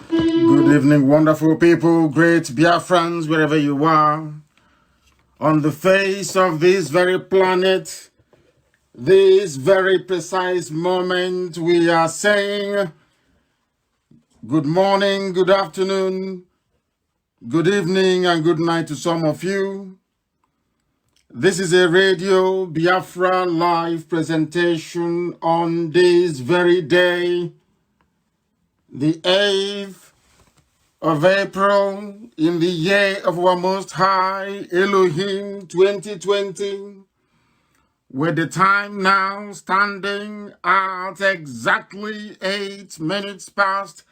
Good evening, wonderful people, great Biafrans, wherever you are. On the face of this very planet, this very precise moment, we are saying good morning, good afternoon, good evening, and good night to some of you. This is a Radio Biafra live presentation on this very day, the 8th of April, in the year of our Most High Elohim 2020, with the time now standing at exactly 8 minutes past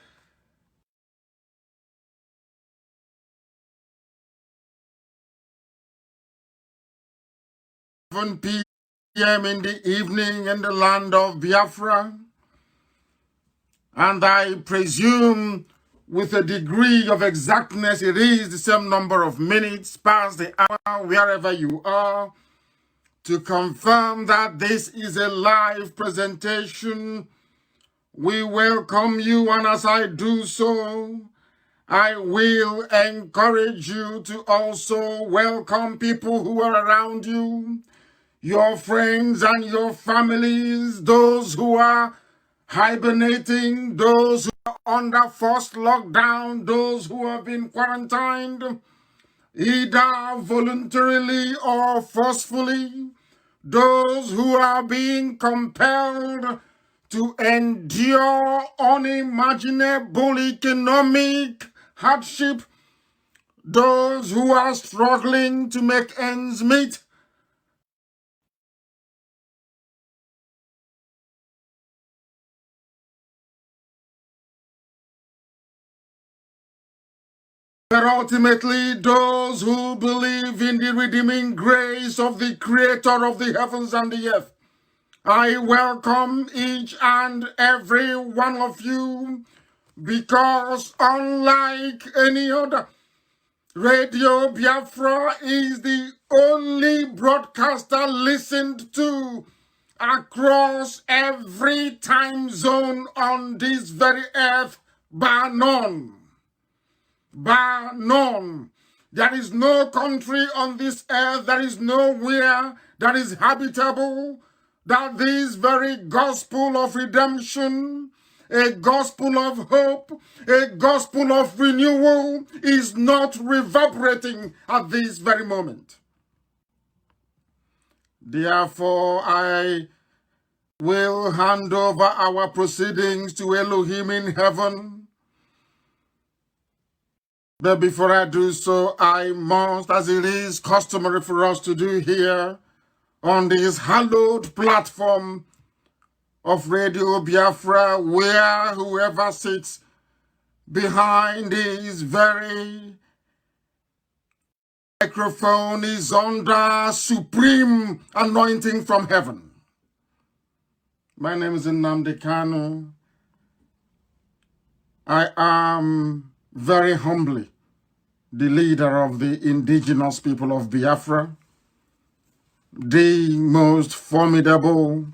7 p.m. in the evening in the land of Biafra. And I presume with a degree of exactness, it is the same number of minutes past the hour wherever you are, to confirm that this is a live presentation. We welcome you, and as I do so, I will encourage you to also welcome people who are around you, your friends and your families, those who are hibernating, those who are under forced lockdown, those who have been quarantined, either voluntarily or forcefully, those who are being compelled to endure unimaginable economic hardship, those who are struggling to make ends meet, but ultimately those who believe in the redeeming grace of the Creator of the heavens and the earth. I welcome each and every one of you, because unlike any other, Radio Biafra is the only broadcaster listened to across every time zone on this very earth, bar none. Bar none. There is no country on this earth, there is nowhere that is habitable, that this very gospel of redemption, a gospel of hope, a gospel of renewal is not reverberating at this very moment. Therefore, I will hand over our proceedings to Elohim in heaven. But before I do so, I must, as it is customary for us to do here on this hallowed platform of Radio Biafra, where whoever sits behind this very microphone is under supreme anointing from heaven. My name is Nnamdi Kanu. I am very humbly the leader of the indigenous people of Biafra, the most formidable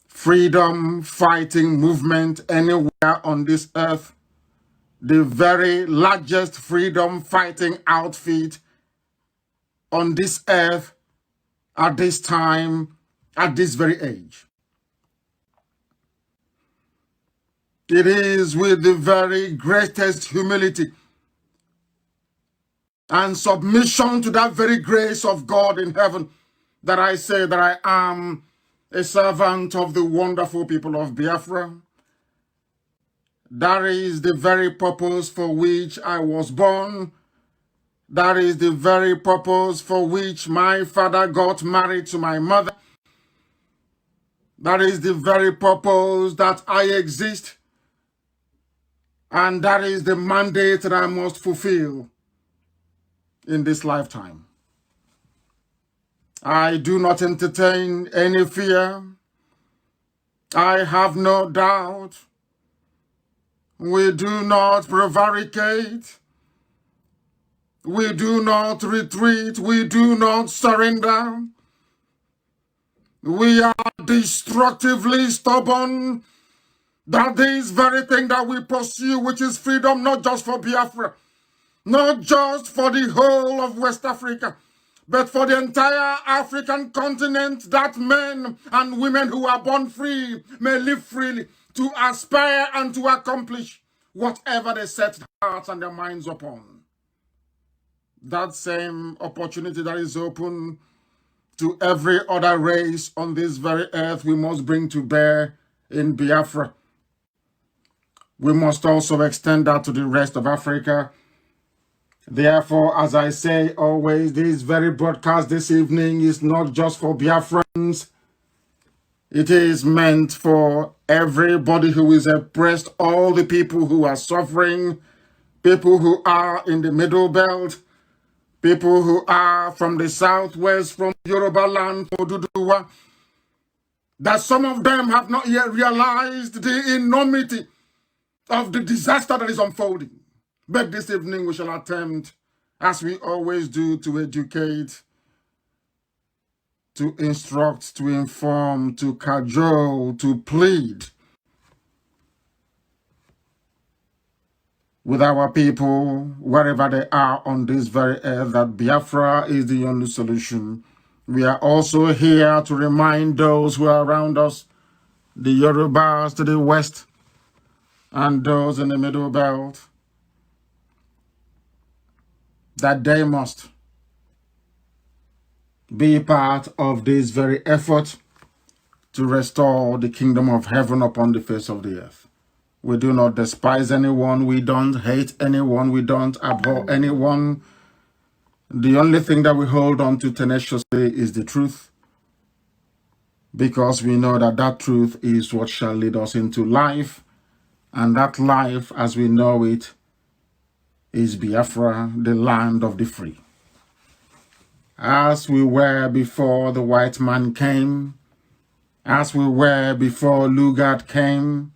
freedom fighting movement anywhere on this earth, the very largest freedom fighting outfit on this earth at this time, at this very age. It is with the very greatest humility and submission to that very grace of God in heaven that I say that I am a servant of the wonderful people of Biafra. That is the very purpose for which I was born. That is the very purpose for which my father got married to my mother. That is the very purpose that I exist. And that is the mandate that I must fulfill in this lifetime. I do not entertain any fear. I have no doubt. We do not prevaricate. We do not retreat. We do not surrender. We are destructively stubborn. That this very thing that we pursue, which is freedom, not just for Biafra, not just for the whole of West Africa, but for the entire African continent, that men and women who are born free may live freely to aspire and to accomplish whatever they set their hearts and their minds upon. That same opportunity that is open to every other race on this very earth, we must bring to bear in Biafra. We must also extend that to the rest of Africa. Therefore, as I say always, this very broadcast this evening is not just for Biafrans. It is meant for everybody who is oppressed, all the people who are suffering, people who are in the Middle Belt, people who are from the Southwest, from Yoruba land, from Duduwa, that some of them have not yet realized the enormity of the disaster that is unfolding. But this evening we shall attempt, as we always do, to educate, to instruct, to inform, to cajole, to plead with our people, wherever they are on this very earth, that Biafra is the only solution. We are also here to remind those who are around us, the Yorubas to the west, and those in the Middle Belt, that they must be part of this very effort to restore the kingdom of heaven upon the face of the earth. We do not despise anyone. We don't hate anyone. We don't abhor anyone. The only thing that we hold on to tenaciously is the truth, because we know that that truth is what shall lead us into life, and that life, as we know it, is Biafra, the land of the free. As we were before the white man came, as we were before Lugard came,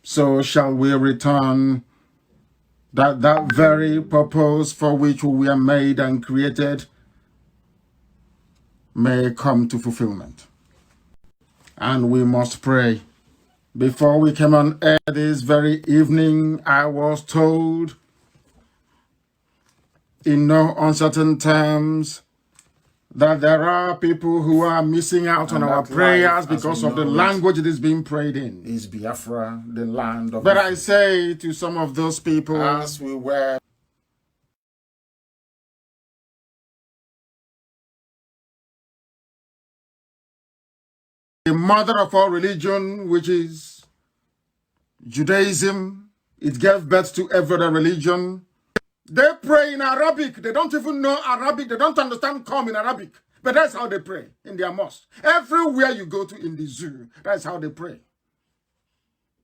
so shall we return, that very purpose for which we were made and created may come to fulfillment. And we must pray. Before we came on air this very evening, I was told in no uncertain terms that there are people who are missing out on our prayers because of the language it is being prayed in. Is Biafra the land of... But I say to some of those people, as we were... the mother of all religion, which is Judaism, it gave birth to every other religion. They pray in Arabic. They don't even know Arabic. They don't understand Qom in Arabic. But that's how they pray in their mosque. Everywhere you go to in the zoo, that's how they pray.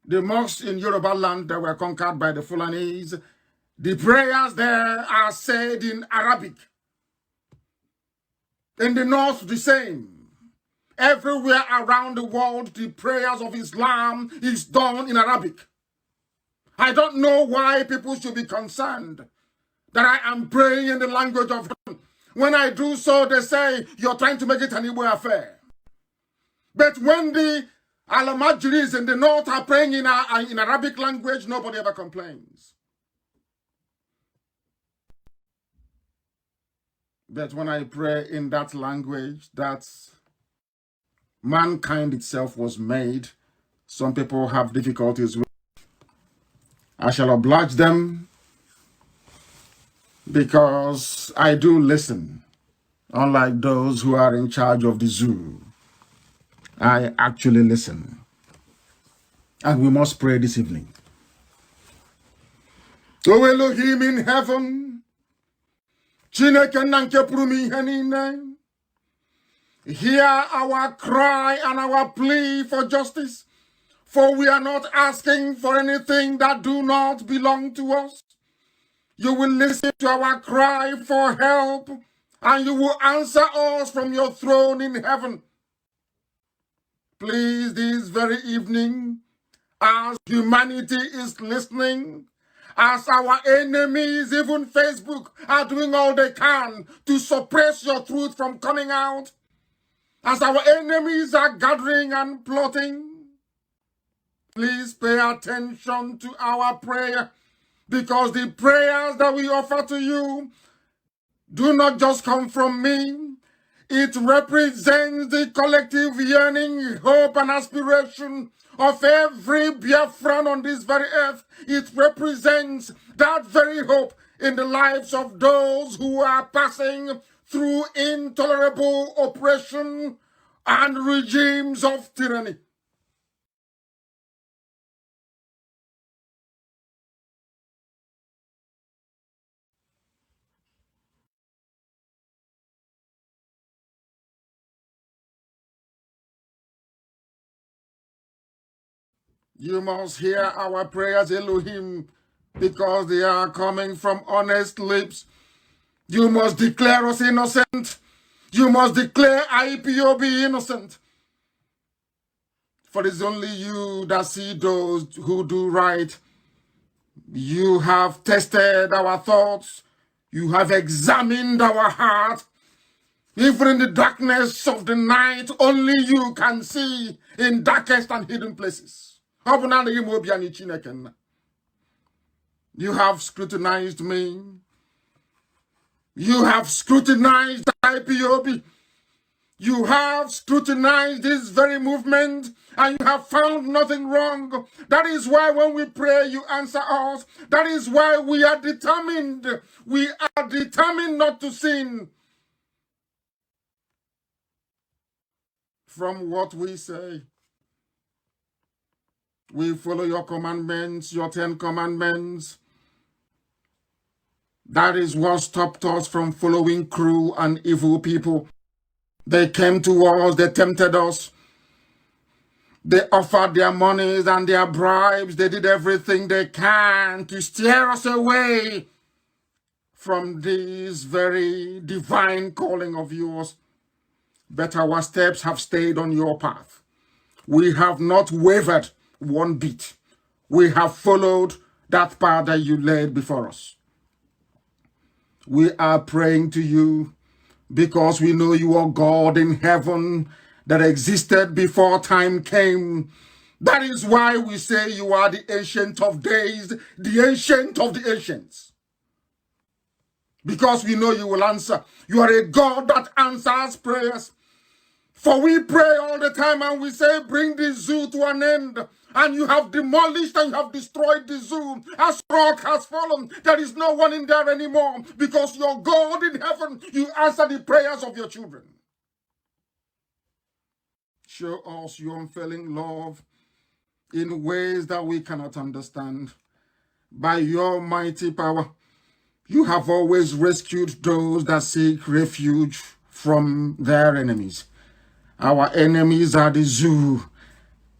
The mosques in Yoruba land that were conquered by the Fulanis, the prayers there are said in Arabic. In the north, the same. Everywhere around the world, the prayers of Islam is done in Arabic. I don't know why people should be concerned that I am praying in the language of heaven. When I do so, they say, you're trying to make it an Igbo affair. But when the Al-Majris in the north are praying in Arabic language, nobody ever complains. But when I pray in that language that mankind itself was made, some people have difficulties with. I shall oblige them because I do listen, unlike those who are in charge of the zoo. I actually listen. And we must pray this evening. O Elohim in heaven, Chineke na nke pụrụ m ihe niile, hear our cry and our plea for justice, for we are not asking for anything that do not belong to us. You will listen to our cry for help, and you will answer us from your throne in heaven. Please, this very evening, as humanity is listening, as our enemies, even Facebook, are doing all they can to suppress your truth from coming out, as our enemies are gathering and plotting, please pay attention to our prayer, because the prayers that we offer to you do not just come from me. It represents the collective yearning, hope, and aspiration of every Biafran on this very earth. It represents that very hope in the lives of those who are passing through intolerable oppression and regimes of tyranny. You must hear our prayers, Elohim, because they are coming from honest lips. You must declare us innocent. You must declare IPOB innocent. For it is only you that see those who do right. You have tested our thoughts. You have examined our heart. Even in the darkness of the night, only you can see in darkest and hidden places. You have scrutinized me. You have scrutinized IPOB. You have scrutinized this very movement, and you have found nothing wrong. That is why when we pray, you answer us. That is why we are determined. We are determined not to sin. From what we say, we follow your commandments, your 10 commandments. That is what stopped us from following cruel and evil people. They came to us, they tempted us. They offered their monies and their bribes. They did everything they can to steer us away from this very divine calling of yours. But our steps have stayed on your path. We have not wavered one bit. We have followed that path that you laid before us. We are praying to you because we know you are God in heaven that existed before time came. That is why we say you are the Ancient of Days, the Ancient of the Ancients. Because we know you will answer. You are a God that answers prayers. For we pray all the time and we say, bring this zoo to an end. And you have demolished and you have destroyed the zoo. As rock has fallen, there is no one in there anymore. Because you're God in heaven, you answer the prayers of your children. Show us your unfailing love in ways that we cannot understand. By your mighty power, you have always rescued those that seek refuge from their enemies. Our enemies are the zoo.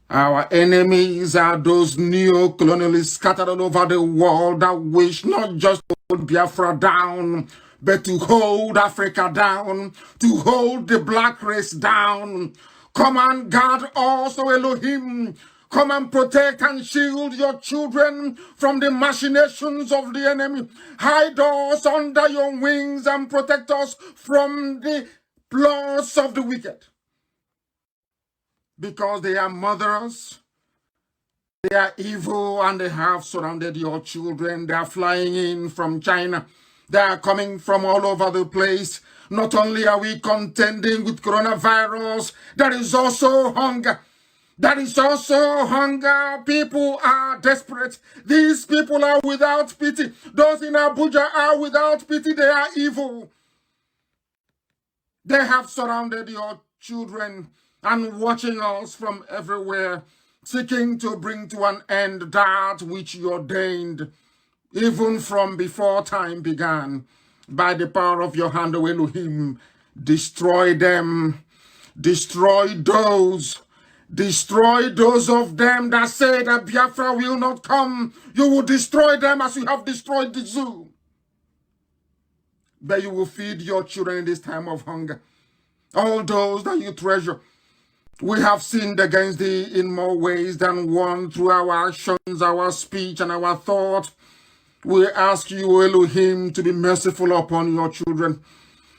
Our enemies are those neo-colonialists scattered all over the world that wish not just to hold Biafra down, but to hold Africa down, to hold the black race down. Come and guard us, O Elohim. Come and protect and shield your children from the machinations of the enemy. Hide us under your wings and protect us from the plots of the wicked. Because they are murderers, they are evil, and they have surrounded your children. They are flying in from China. They are coming from all over the place. Not only are we contending with coronavirus, there is also hunger. There is also hunger. People are desperate. These people are without pity. Those in Abuja are without pity. They are evil. They have surrounded your children and watching us from everywhere, seeking to bring to an end that which you ordained, even from before time began. By the power of your hand, O Elohim, destroy them, destroy those of them that say that Biafra will not come. You will destroy them as you have destroyed the zoo. But you will feed your children in this time of hunger. All those that you treasure. We have sinned against thee in more ways than one through our actions, our speech, and our thought. We ask you, Elohim, to be merciful upon your children.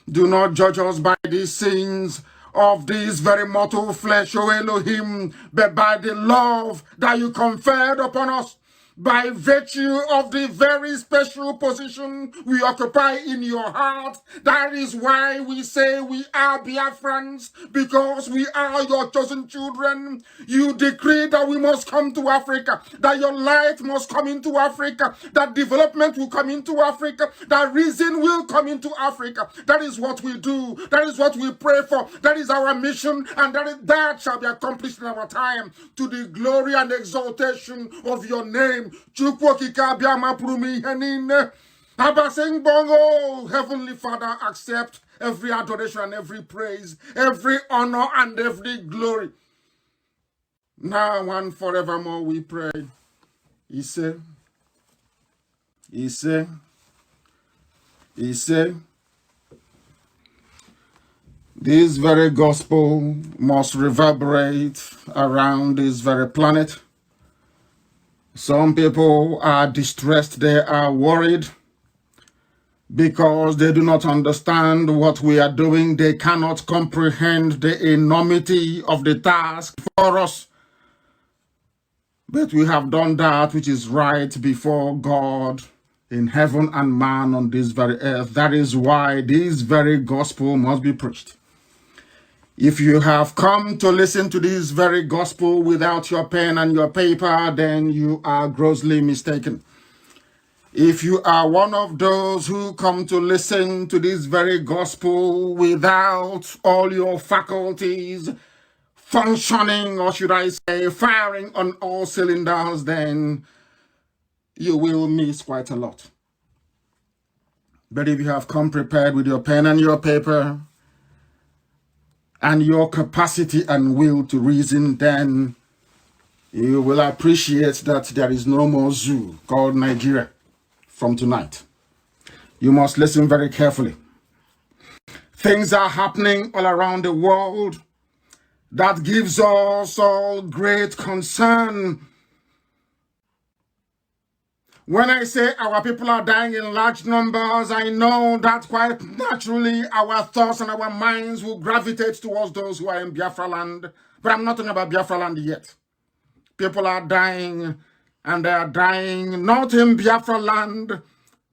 Do not judge us by the sins of this very mortal flesh, O Elohim, but by the love that you conferred upon us, by virtue of the very special position we occupy in your heart. That is why we say we are Biafrans, because we are your chosen children. You decree that we must come to Africa, that your light must come into Africa, that development will come into Africa, that reason will come into Africa. That is what we do. That is what we pray for. That is our mission, and that shall be accomplished in our time, to the glory and exaltation of your name. Heavenly Father, accept every adoration and every praise, every honor and every glory. Now and forevermore we pray. He said, this very gospel must reverberate around this very planet. Some people are distressed, they are worried because they do not understand what we are doing. They cannot comprehend the enormity of the task for us. But we have done that which is right before God in heaven and man on this very earth. That is why this very gospel must be preached. If you have come to listen to this very gospel without your pen and your paper, then you are grossly mistaken. If you are one of those who come to listen to this very gospel without all your faculties functioning, or should I say, firing on all cylinders, then you will miss quite a lot. But if you have come prepared with your pen and your paper, and your capacity and will to reason, then you will appreciate that there is no more zoo called Nigeria from tonight. You must listen very carefully. Things are happening all around the world that gives us all great concern. When I say our people are dying in large numbers, I know that quite naturally our thoughts and our minds will gravitate towards those who are in Biafra land. But I'm not talking about Biafra land yet. People are dying, and they are dying not in Biafra land,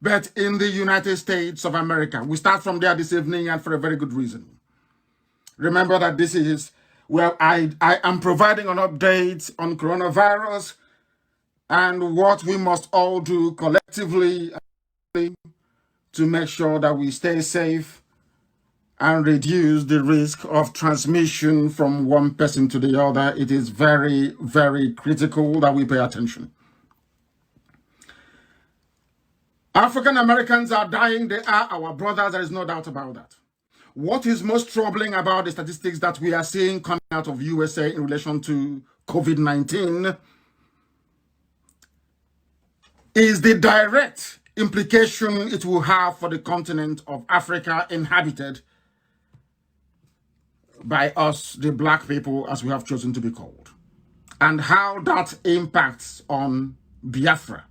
but in the United States of America. We start from there this evening, and for a very good reason. Remember that this is where I am providing an update on coronavirus and what we must all do collectively to make sure that we stay safe and reduce the risk of transmission from one person to the other. It is very, very critical that we pay attention. African Americans are dying. They are our brothers. There is no doubt about that. What is most troubling about the statistics that we are seeing coming out of USA in relation to COVID-19 is the direct implication it will have for the continent of Africa inhabited by us, the black people, as we have chosen to be called, and how that impacts on Biafra.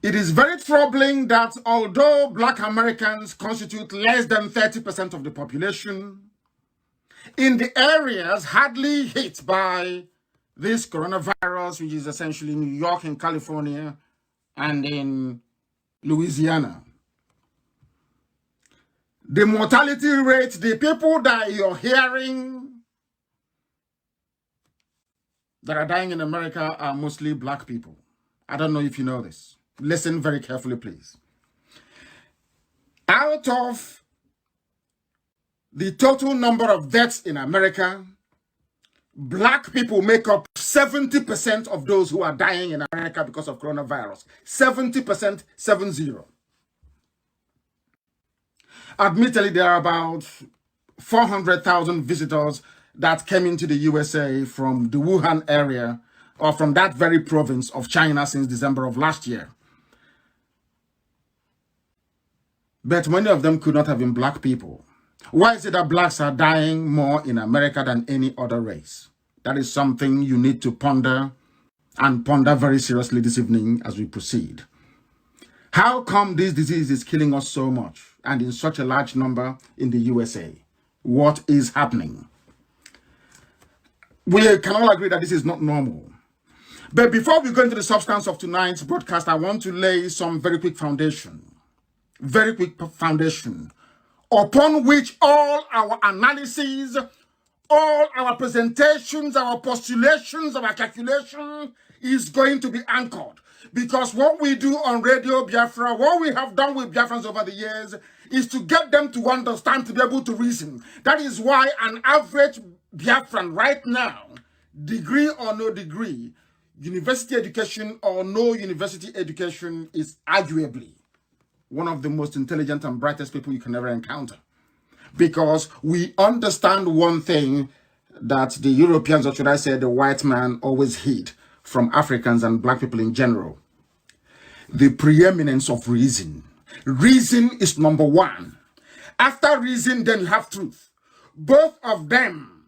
It is very troubling that although black Americans constitute less than 30% of the population, in the areas hardly hit by this coronavirus, which is essentially New York and California and in Louisiana, the mortality rate, the people that you're hearing that are dying in America are mostly black people. I don't know if you know this. Listen very carefully, please. Out of the total number of deaths in America, black people make up 70% of those who are dying in America because of coronavirus. 70%, 70. Admittedly, there are about 400,000 visitors that came into the USA from the Wuhan area or from that very province of China since December of last year. But many of them could not have been black people. Why is it that blacks are dying more in America than any other race? That is something you need to ponder and ponder very seriously this evening as we proceed. How come this disease is killing us so much and in such a large number in the USA? What is happening? We can all agree that this is not normal. But before we go into the substance of tonight's broadcast, I want to lay some very quick foundation upon which all our analyses, all our presentations, our postulations, our calculation is going to be anchored. Because what we do on Radio Biafra, what we have done with Biafrans over the years, is to get them to understand, to be able to reason. That is why an average Biafran right now, degree or no degree, university education or no university education, is arguably one of the most intelligent and brightest people you can ever encounter. Because we understand one thing that the Europeans, or should I say the white man, always hid from Africans and black people in general. The preeminence of reason. Reason is number one. After reason, then you have truth. Both of them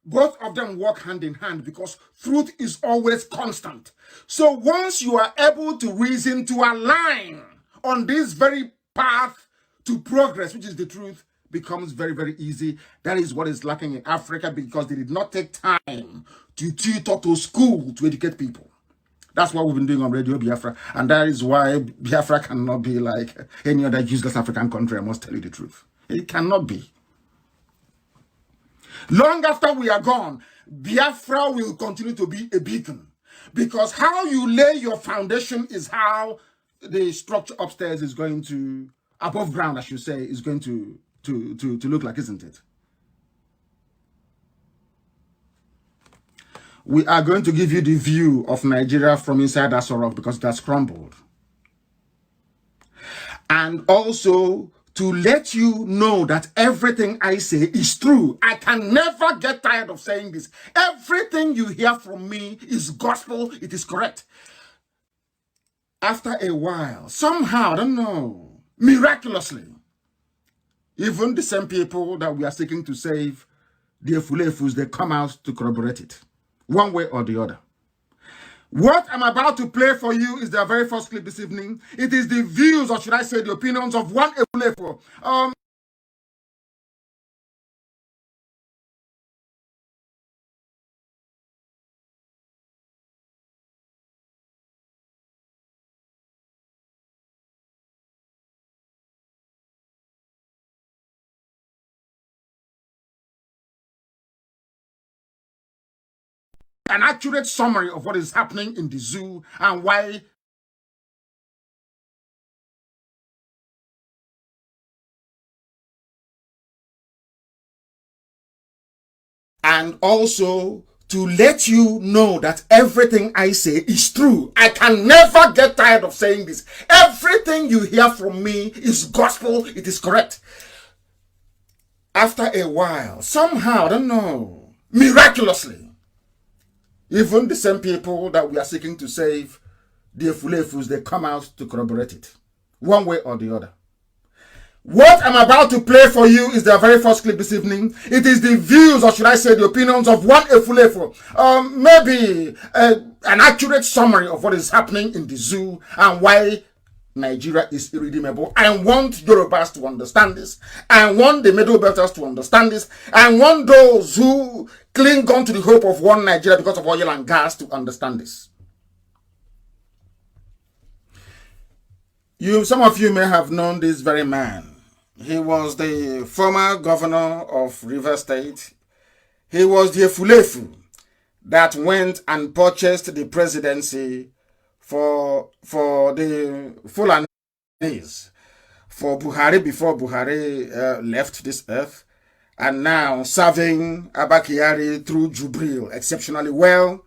work hand in hand because truth is always constant. So once you are able to reason, to align on this very path to progress, which is the truth, becomes very, very easy. That is what is lacking in Africa because they did not take time to tutor to school to educate people. That's what we've been doing on Radio Biafra. And that is why Biafra cannot be like any other useless African country, I must tell you the truth. It cannot be. Long after we are gone, Biafra will continue to be a beacon. Because how you lay your foundation is how the structure upstairs is going to, above ground, I should say, is going to look like, isn't it? We are going to give you the view of Nigeria from inside Asorok because it has crumbled. And also to let you know that everything I say is true. I can never get tired of saying this. Everything you hear from me is gospel. It is correct. After a while, somehow, I don't know, miraculously, even the same people that we are seeking to save, the Efulefus, they come out to corroborate it, one way or the other. What I'm about to play for you is the very first clip this evening. It is the views, or should I say the opinions of one Efulefu. An accurate summary of what is happening in the zoo and why and also to let you know that everything I say is true. I can never get tired of saying this. Everything you hear from me is gospel. It is correct. After a while, somehow, I don't know, miraculously, even the same people that we are seeking to save, the Efulefus, they come out to corroborate it, one way or the other. What I'm about to play for you is the very first clip this evening. It is the views, or should I say the opinions of one Efulefu. Maybe an accurate summary of what is happening in the zoo and why Nigeria is irredeemable. I want Yorubas to understand this. I want the Middle Belters to understand this. I want those who cling on to the hope of one Nigeria because of oil and gas to understand this. Some of you may have known this very man. He was the former governor of River State. He was the Efulefu that went and purchased the presidency for the Fulanis, for Buhari before Buhari left this earth, and now serving Abba Kyari through Jubril exceptionally well.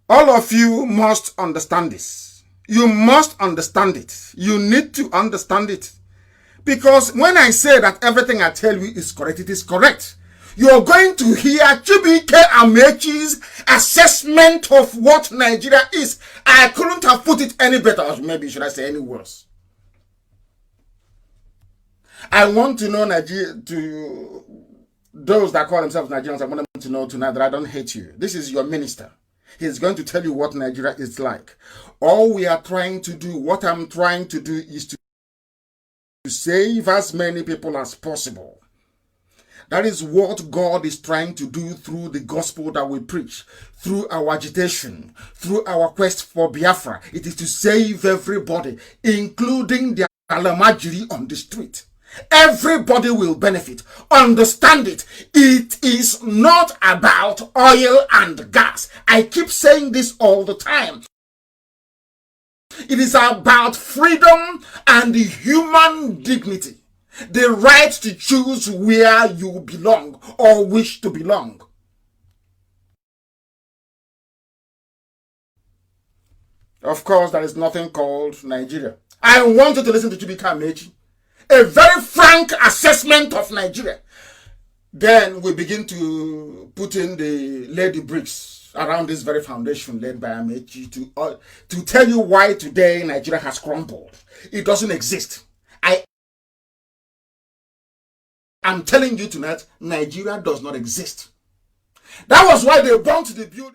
All of you must understand this. You must understand it. You need to understand it. Because when I say that everything I tell you is correct, it is correct. You're going to hear Chibike Amechi's assessment of what Nigeria is. I couldn't have put it any better, or maybe should I say any worse. I want to know Nigeria, to those that call themselves Nigerians, I want them to know tonight that I don't hate you. This is your minister. He's going to tell you what Nigeria is like. All we are trying to do, what I'm trying to do is to save as many people as possible. That is what God is trying to do through the gospel that we preach, through our agitation, through our quest for Biafra. It is to save everybody, including the Alamajiri on the street. Everybody will benefit. Understand it. It is not about oil and gas. I keep saying this all the time. It is about freedom and human dignity. The right to choose where you belong or wish to belong. Of course, there is nothing called Nigeria. I want you to listen to Chibike Amechi. A very frank assessment of Nigeria. Then we begin to put in the lady bricks around this very foundation led by Amechi to tell you why today Nigeria has crumbled. It doesn't exist. I'm telling you tonight, Nigeria does not exist. That was why they burnt the building.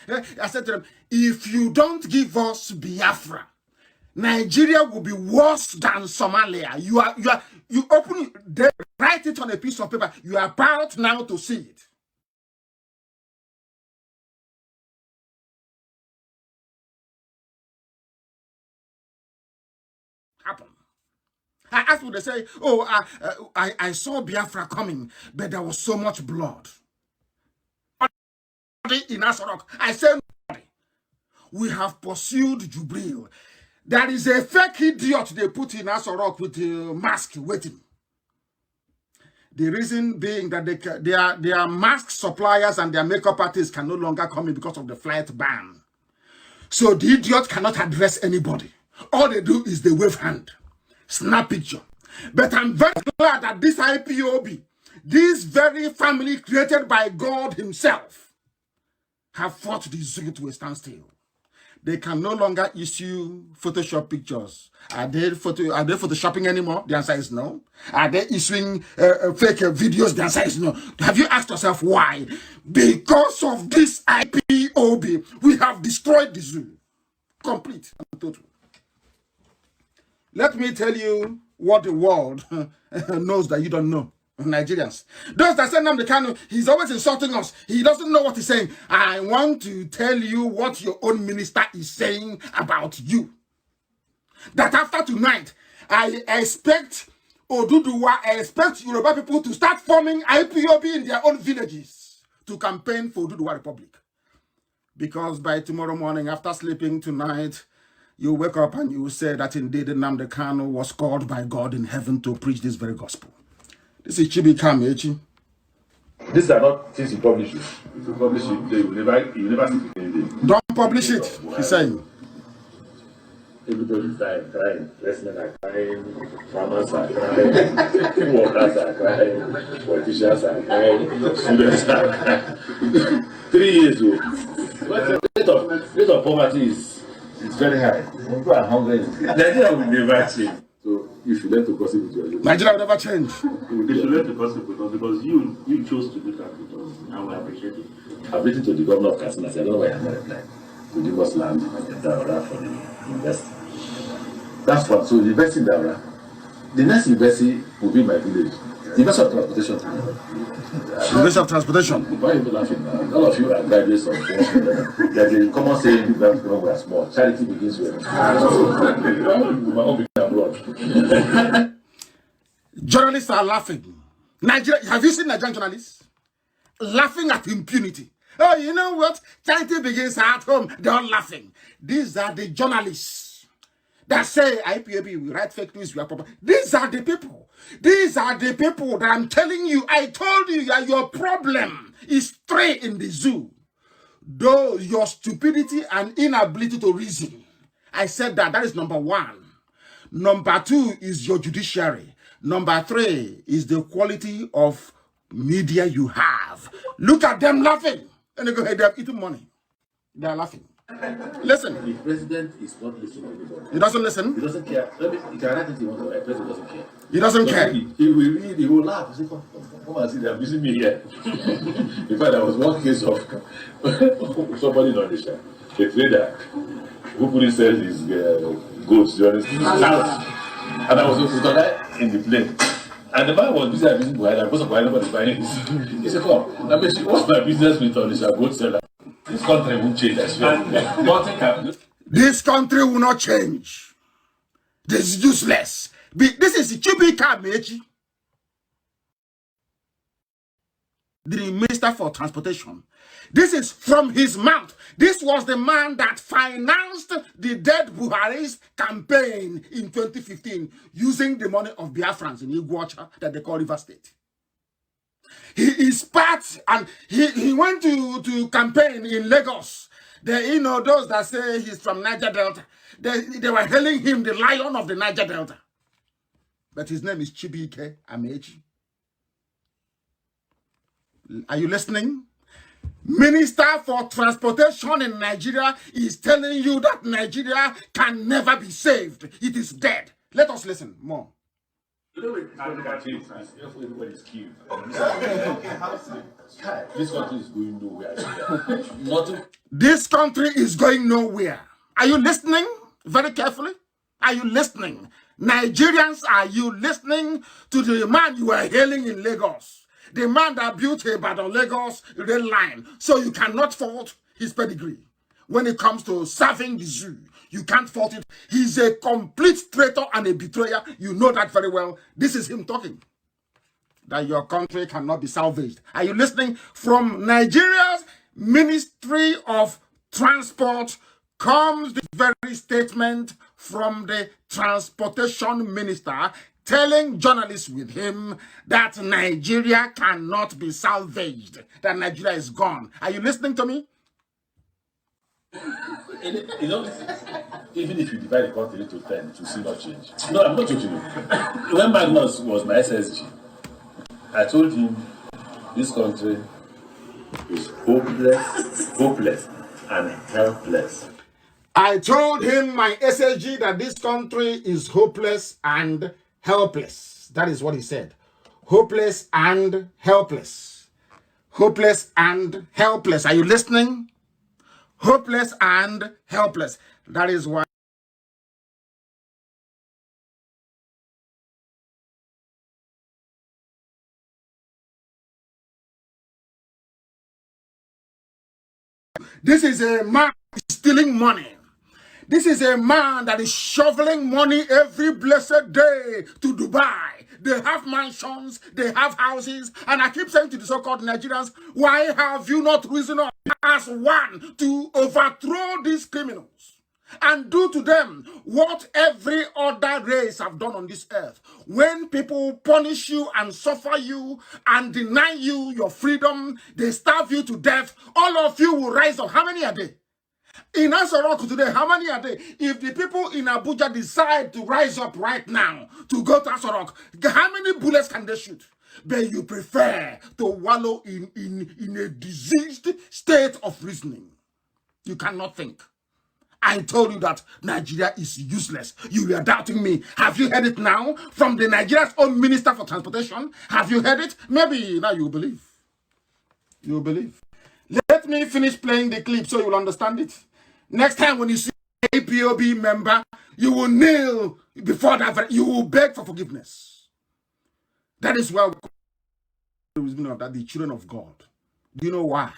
I said to them, if you don't give us Biafra, Nigeria will be worse than Somalia. You open it, write it on a piece of paper. You are about now to see it. Happen. I asked people, they say, oh, I saw Biafra coming, but there was so much blood in Asorok. I said, we have pursued Jubril. There is a fake idiot they put in Asorok with a mask waiting. The reason being that their mask suppliers and their makeup artists can no longer come in because of the flight ban. So the idiot cannot address anybody. All they do is they wave hand, snap picture. But I'm very glad that this IPOB, this very family created by God himself have fought the zoo to a standstill. They can no longer issue Photoshop pictures. Are they photoshopping anymore? The answer is no. Are they issuing fake videos? The answer is no. Have you asked yourself why? Because of this IPOB, we have destroyed the zoo. Complete and total. Let me tell you what the world knows that you don't know. Nigerians. Those that say Nnamdi Kanu, he's always insulting us. He doesn't know what he's saying. I want to tell you what your own minister is saying about you. That after tonight, I expect Oduduwa, I expect Yoruba people to start forming IPOB in their own villages to campaign for Oduduwa Republic. Because by tomorrow morning, after sleeping tonight, you wake up and you say that indeed Nnamdi Kanu was called by God in heaven to preach this very gospel. This is Chibi Kamechi. These are not things you publish. If you publish it, you never see anything. Don't publish it, he's saying. Everybody's crying. President are crying. Farmers are crying. Workers are crying. Politicians are crying. Students are crying. 3 years old. The rate of poverty is very high. People are hungry. Nigeria will never change. So you should learn to gossip with your lips. Nigeria will never change. You should learn to gossip with us because you chose to do that with us. And we appreciate it. I've written to the governor of Katsina. I said, I don't know why I'm not replying. To give us land in Daura for the university. That's one. So the university in Daura, the next university will be in my village. The University of Transportation. University of Transportation. Why are you laughing now? All of you are graduates of there's a common saying when we are small. Charity begins with. Journalists are laughing. Nigeria, have you seen Nigerian journalists? Laughing at impunity. Oh, you know what? Charity begins at home. They're all laughing. These are the journalists that say IPOB, we write fake news, we are proper. These are the people. These are the people that I'm telling you. I told you that your problem is stray in the zoo. Though your stupidity and inability to reason. I said that is number one. Number two is your judiciary. Number three is the quality of media you have. Look at them laughing. And they go, hey, they have eaten money. They are laughing. Listen. The president is not listening to anybody. He doesn't listen. He doesn't care. He can write anything he wants to write. The president doesn't care. He doesn't care. He will read, he will laugh. He say, come and see, they are abusing me here. In fact, there was one case of somebody in Odisha, a trader, who couldn't sell his goods during his house. And I was in the plane. And the man was busy abusing Buhari, and because of Buhari, nobody buying it. He said, come, I mean, what's my business with Odisha goat seller? This country won't change, I swear. Nothing can. This country will not change. This is useless. This is Chibika Mechi, the Minister for Transportation. This is from his mouth. This was the man that financed the dead Buhari's campaign in 2015 using the money of Biafrans in Iguacha that they call River State. He is part, and he went to campaign in Lagos. You know, those that say he's from Niger Delta, they were hailing him the lion of the Niger Delta. But his name is Chibike Amechi. Are you listening? Minister for Transportation in Nigeria is telling you that Nigeria can never be saved. It is dead. Let us listen more. Everybody's killed. This country is going nowhere. This country is going nowhere. Are you listening very carefully? Are you listening? Nigerians, are you listening to the man you are hailing in Lagos? The man that built a Ibadan-Lagos rail line. So you cannot fault his pedigree. When it comes to serving the zoo, you can't fault it. He's a complete traitor and a betrayer. You know that very well. This is him talking. That your country cannot be salvaged. Are you listening? From Nigeria's Ministry of Transport comes this very statement from the Transportation Minister telling journalists with him that Nigeria cannot be salvaged. That Nigeria is gone. Are you listening to me? You know, even if you divide the country into 10, it will still not change. No, I'm not joking. When Magnus was my SSG, I told him this country is hopeless and helpless. I told him, my SAG, that this country is hopeless and helpless. That is what he said. Hopeless and helpless. Hopeless and helpless. Are you listening? Hopeless and helpless. That is why this is a man stealing money. This is a man that is shoveling money every blessed day to Dubai. They have mansions, they have houses, and I keep saying to the so-called Nigerians, why have you not risen up as one to overthrow these criminals and do to them what every other race have done on this earth? When people punish you and suffer you and deny you your freedom, they starve you to death, all of you will rise up. How many are they? In Asorok today, how many are there? If the people in Abuja decide to rise up right now to go to Asorok, how many bullets can they shoot? But you prefer to wallow in a diseased state of reasoning. You cannot think. I told you that Nigeria is useless. You were doubting me. Have you heard it now from the Nigeria's own Minister for Transportation? Have you heard it? Maybe now you believe. You believe. Let me finish playing the clip so you'll understand it. Next time when you see an IPOB member, you will kneel before that. You will beg for forgiveness. That is why that the children of God. Do you know why?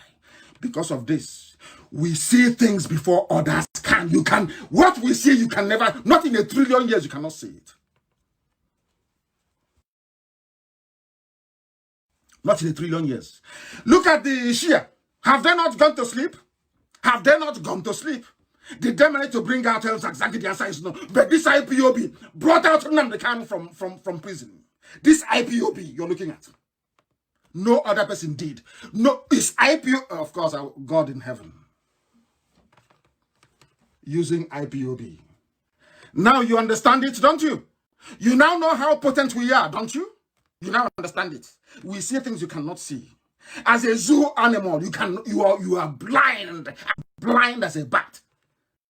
Because of this, we see things before others can. You can. What we see, you can never. Not in 1 trillion years, you cannot see it. Not in 1 trillion years. Look at the Shia. Have they not gone to sleep? Have they not gone to sleep? Did they manage to bring out exactly the answer is no. But this IPOB brought out Nnamdi Kanu from prison. This IPOB you're looking at. No other person did. No, it's IPOB, of course, God in heaven. Using IPOB. Now you understand it, don't you? You now know how potent we are, don't you? You now understand it. We see things you cannot see. As a zoo animal, you are blind as a bat.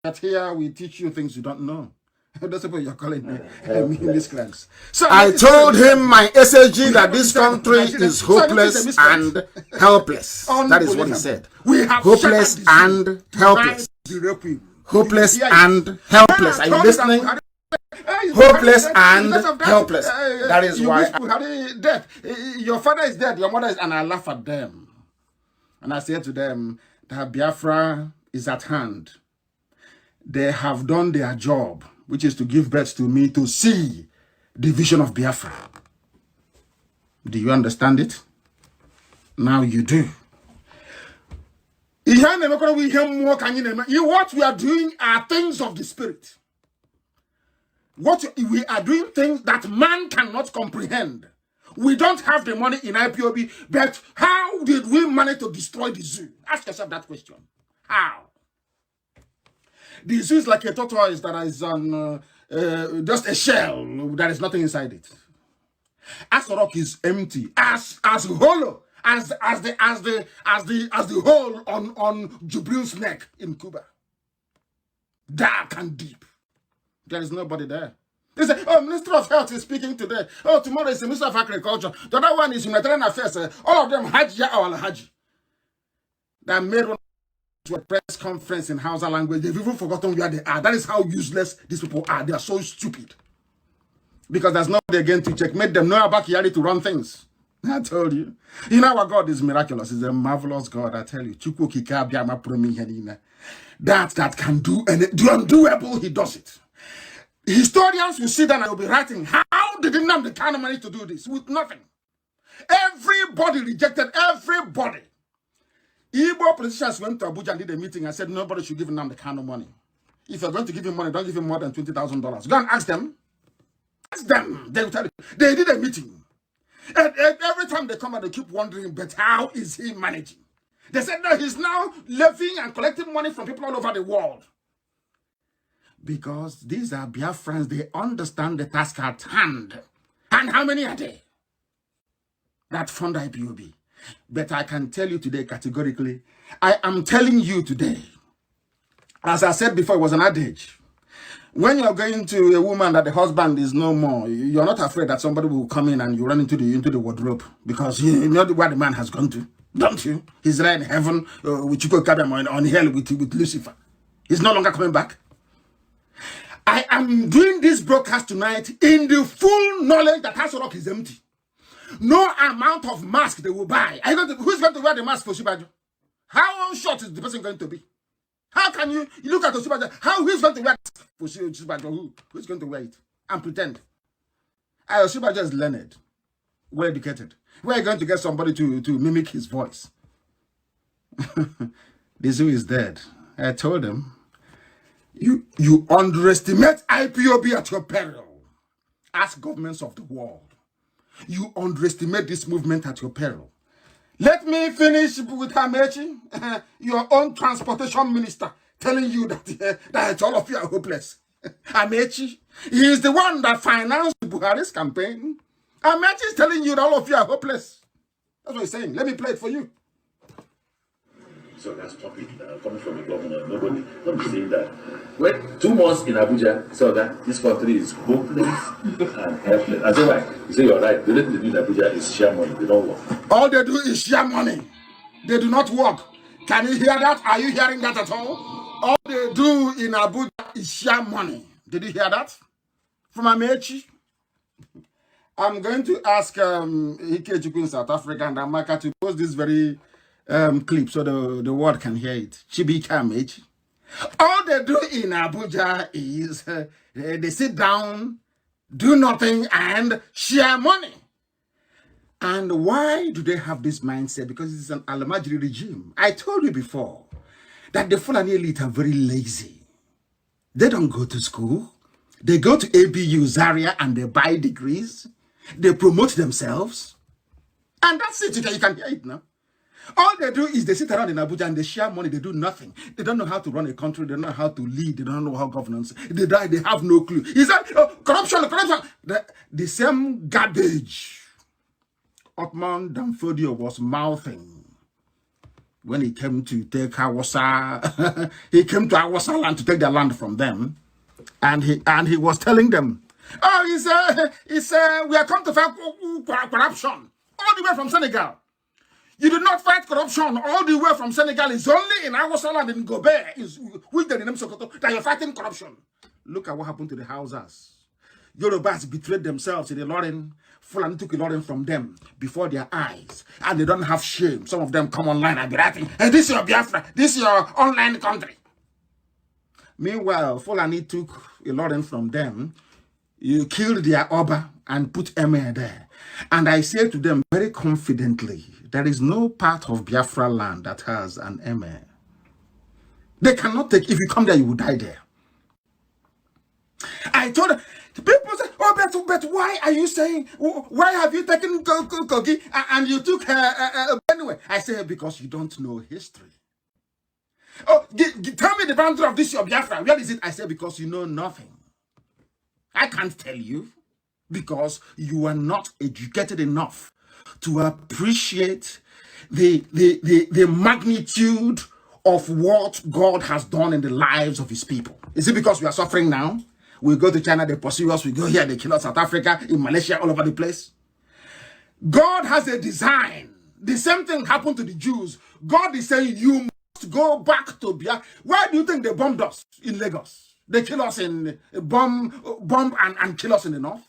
But here we teach you things you don't know. That's what you're calling me miscreants. So I told him, my SAG, that this country is hopeless and helpless. That is what he said. We have hopeless and helpless. Hopeless and helpless. Are you listening? Hopeless and helpless. That is why. Your father is dead, your mother is, and I laugh at them. And I say to them that Biafra is at hand. They have done their job, which is to give birth to me to see the vision of Biafra. Do you understand it? Now you do. What we are doing are things of the spirit. What we are doing things that man cannot comprehend. We don't have the money in IPOB, but how did we manage to destroy the zoo? Ask yourself that question. How? The zoo is like a tortoise that is on just a shell. There is nothing inside it. Asorok is empty, as hollow as the hole on Jubril's neck in Cuba. Dark and deep. There is nobody there. They say, oh, Minister of Health is speaking today. Oh, tomorrow is the Minister of Agriculture. The other one is Humanitarian Affairs. All of them Haji or Al-Haji. That made one to a press conference in Hausa language. They've even forgotten where they are. That is how useless these people are. They are so stupid. Because there's nobody again to checkmate them. No Abakiyari to run things. I told you. You know our God is miraculous. He's a marvelous God, I tell you. That can do and the undoable, he does it. Historians will sit down and will be writing, how did Nnamdi Kanu manage to do this? With nothing. Everybody rejected, everybody. Igbo politicians went to Abuja and did a meeting and said nobody should give Nnamdi Kanu money. If you're going to give him money, don't give him more than $20,000. Go and ask them. Ask them. They will tell you. They did a meeting. And every time they come out, they keep wondering, but how is he managing? They said, no, he's now levying and collecting money from people all over the world. Because these are Biafrans, they understand the task at hand. And how many are they? that fund IPOB. But I can tell you today categorically, I am telling you today, as I said before, it was an adage. When you're going to a woman that the husband is no more, you're not afraid that somebody will come in and you run into the wardrobe because you know where the man has gone to, don't you? He's there in heaven with Chuko Kabam on hell with Lucifer. He's no longer coming back. I am doing this broadcast tonight in the full knowledge that House Rock is empty. No amount of mask they will buy. Who's going to wear the mask for Shibajo? How short is the person going to be? How can you look at the Shibajo? Who's going to wear it for Shibajo? Who's going to wear it and pretend? Shibajo is learned, well educated. Where are you going to get somebody to mimic his voice? The zoo is dead. I told him, you underestimate IPOB at your peril. Ask governments of the world. You underestimate this movement at your peril. Let me finish with Amechi, your own transportation minister, telling you that all of you are hopeless. Amechi, he is the one that financed Buhari's campaign. Amechi is telling you that all of you are hopeless. That's what he's saying. Let me play it for you. So that's topic coming from the governor. Nobody saying that. When 2 months in Abuja, so that this country is hopeless and helpless. I say why? You say you're right. The only thing they do in Abuja is share money. They don't work. All they do is share money. They do not work. Can you hear that? Are you hearing that at all? All they do in Abuja is share money. Did you hear that? From Amechi? I'm going to ask Ikechukwu in South Africa and Amaka to post this very clip so the world can hear it. Chibika Amechi. All they do in Abuja is they sit down, do nothing, and share money. And why do they have this mindset? Because it's an Alamajiri regime. I told you before that the Fulani elite are very lazy. They don't go to school. They go to ABU, Zaria, and they buy degrees. They promote themselves. And that's it. You can hear it now. All they do is they sit around in Abuja and they share money. They do nothing. They don't know how to run a country. They don't know how to lead. They don't know how governance. They have no clue. Is that corruption? The same garbage Otman Danfodio was mouthing when he came to take Hawassa. He came to Hawassa land to take their land from them. And he was telling them, oh, he said, we are come to fight corruption all the way from Senegal. You did not fight corruption all the way from Senegal. It's only in Hawassa land in Gobert, which they name Sokoto, that you're fighting corruption. Look at what happened to the Hausas. Yorubas betrayed themselves in the Lauren. Fulani took a Lauren from them before their eyes. And they don't have shame. Some of them come online and be writing, hey, this is your Biafra. This is your online country. Meanwhile, Fulani took a Lauren from them. You killed their Oba and put Emir there. And I say to them very confidently, there is no part of Biafra land that has an Emir. They cannot take, if you come there, you will die there. I told them, people say, oh, but why are you saying, why have you taken Kogi and you took anyway? I say, because you don't know history. Oh, tell me the boundary of this, your Biafra. Where is it? I say, because you know nothing. I can't tell you because you are not educated enough to appreciate the magnitude of what God has done in the lives of his people. Is it because we are suffering now? We go to China, they pursue us. We go here, they kill us. South Africa, in Malaysia, all over the place. God has a design. The same thing happened to the Jews. God is saying, you must go back to Biafra. Why do you think they bombed us in Lagos? They kill us in bomb and kill us in the north.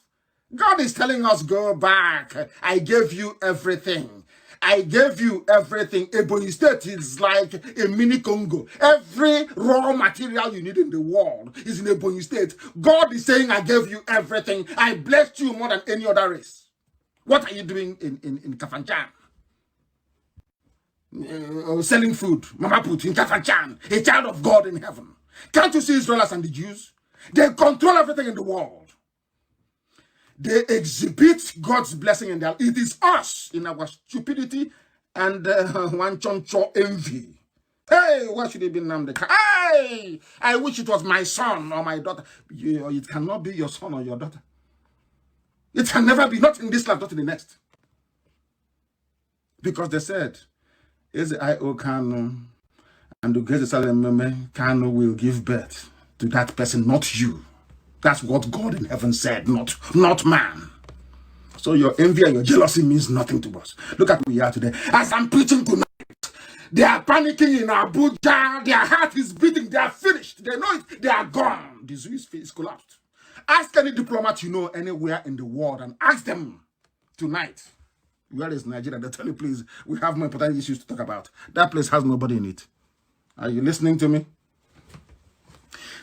God is telling us, go back. I gave you everything. I gave you everything. Ebonyi State is like a mini Congo. Every raw material you need in the world is in Ebonyi State. God is saying, I gave you everything. I blessed you more than any other race. What are you doing in Kafanchan? Selling food. Mama Put in Kafanchan. A child of God in heaven. Can't you see Israelites and the Jews? They control everything in the world. They exhibit God's blessing in their life. It is us in our stupidity and one choncho envy. Hey, why should it be Nnamdi Kanu? Hey, I wish it was my son or my daughter. It cannot be your son or your daughter. It can never be, not in this life, not in the next. Because they said, is I.O. Kanu and Ugeze Salem Kanu will give birth to that person, not you. That's what God in heaven said, not man. So your envy and your jealousy means nothing to us. Look at where we are today. As I'm preaching tonight, they are panicking in Abuja. Their heart is beating. They are finished. They know it. They are gone. The Swiss is collapsed. Ask any diplomat you know anywhere in the world and ask them tonight, where is Nigeria? They'll tell you, please, we have more important issues to talk about. That place has nobody in it. Are you listening to me?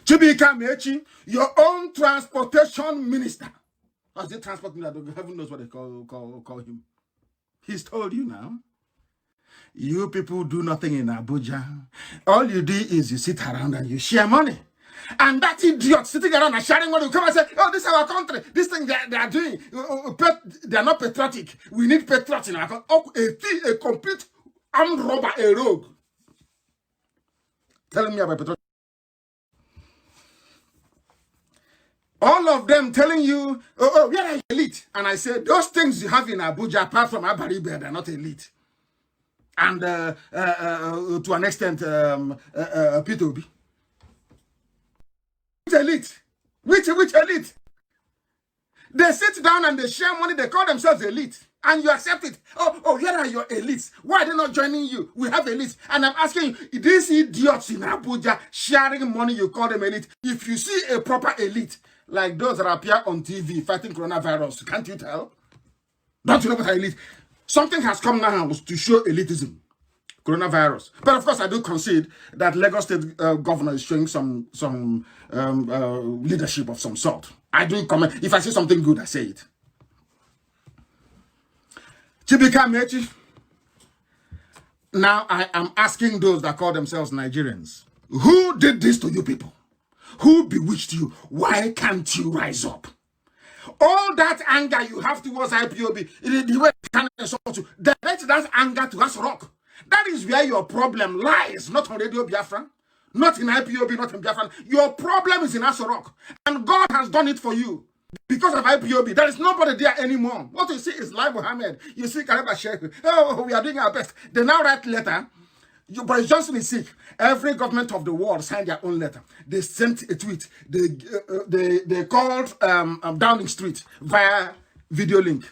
Chibika Mechi, your own transportation minister. As the transport minister, heaven knows what they call him. He's told you now. You people do nothing in Abuja. All you do is you sit around and you share money. And that idiot sitting around and sharing money will come and say, oh, this is our country. This thing they are doing. They are not patriotic. We need patriots in our country. Oh, a complete armed robber, a rogue. Telling me about patriotism. All of them telling you, oh, we are elite. And I said, those things you have in Abuja, apart from Abaribe, they're not elite. And to an extent, P2B. Which elite? Which elite? They sit down and they share money, they call themselves elite. And you accept it. Oh, here are your elites. Why are they not joining you? We have elites. And I'm asking you, these idiots in Abuja sharing money, you call them elite. If you see a proper elite, like those that appear on TV fighting coronavirus, can't you tell? Don't you know what elite? Something has come now to show elitism. Coronavirus. But of course, I do concede that Lagos State governor is showing some leadership of some sort. I do comment. If I say something good, I say it. Chibika Mechi. Now I am asking those that call themselves Nigerians, who did this to you people? Who bewitched you? Why can't you rise up? All that anger you have towards IPOB, the way they can insult you, direct that anger to Aso Rock. That is where your problem lies, not on Radio Biafra, not in IPOB, not in Biafra. Your problem is in Aso Rock. And God has done it for you. Because of IPOB, there is nobody there anymore. What you see is Lai Mohammed. You see Kareba Sheikh. Oh, we are doing our best. They now write letter. Boris Johnson is sick. Every government of the world signed their own letter. They sent a tweet. They called Downing Street via video link.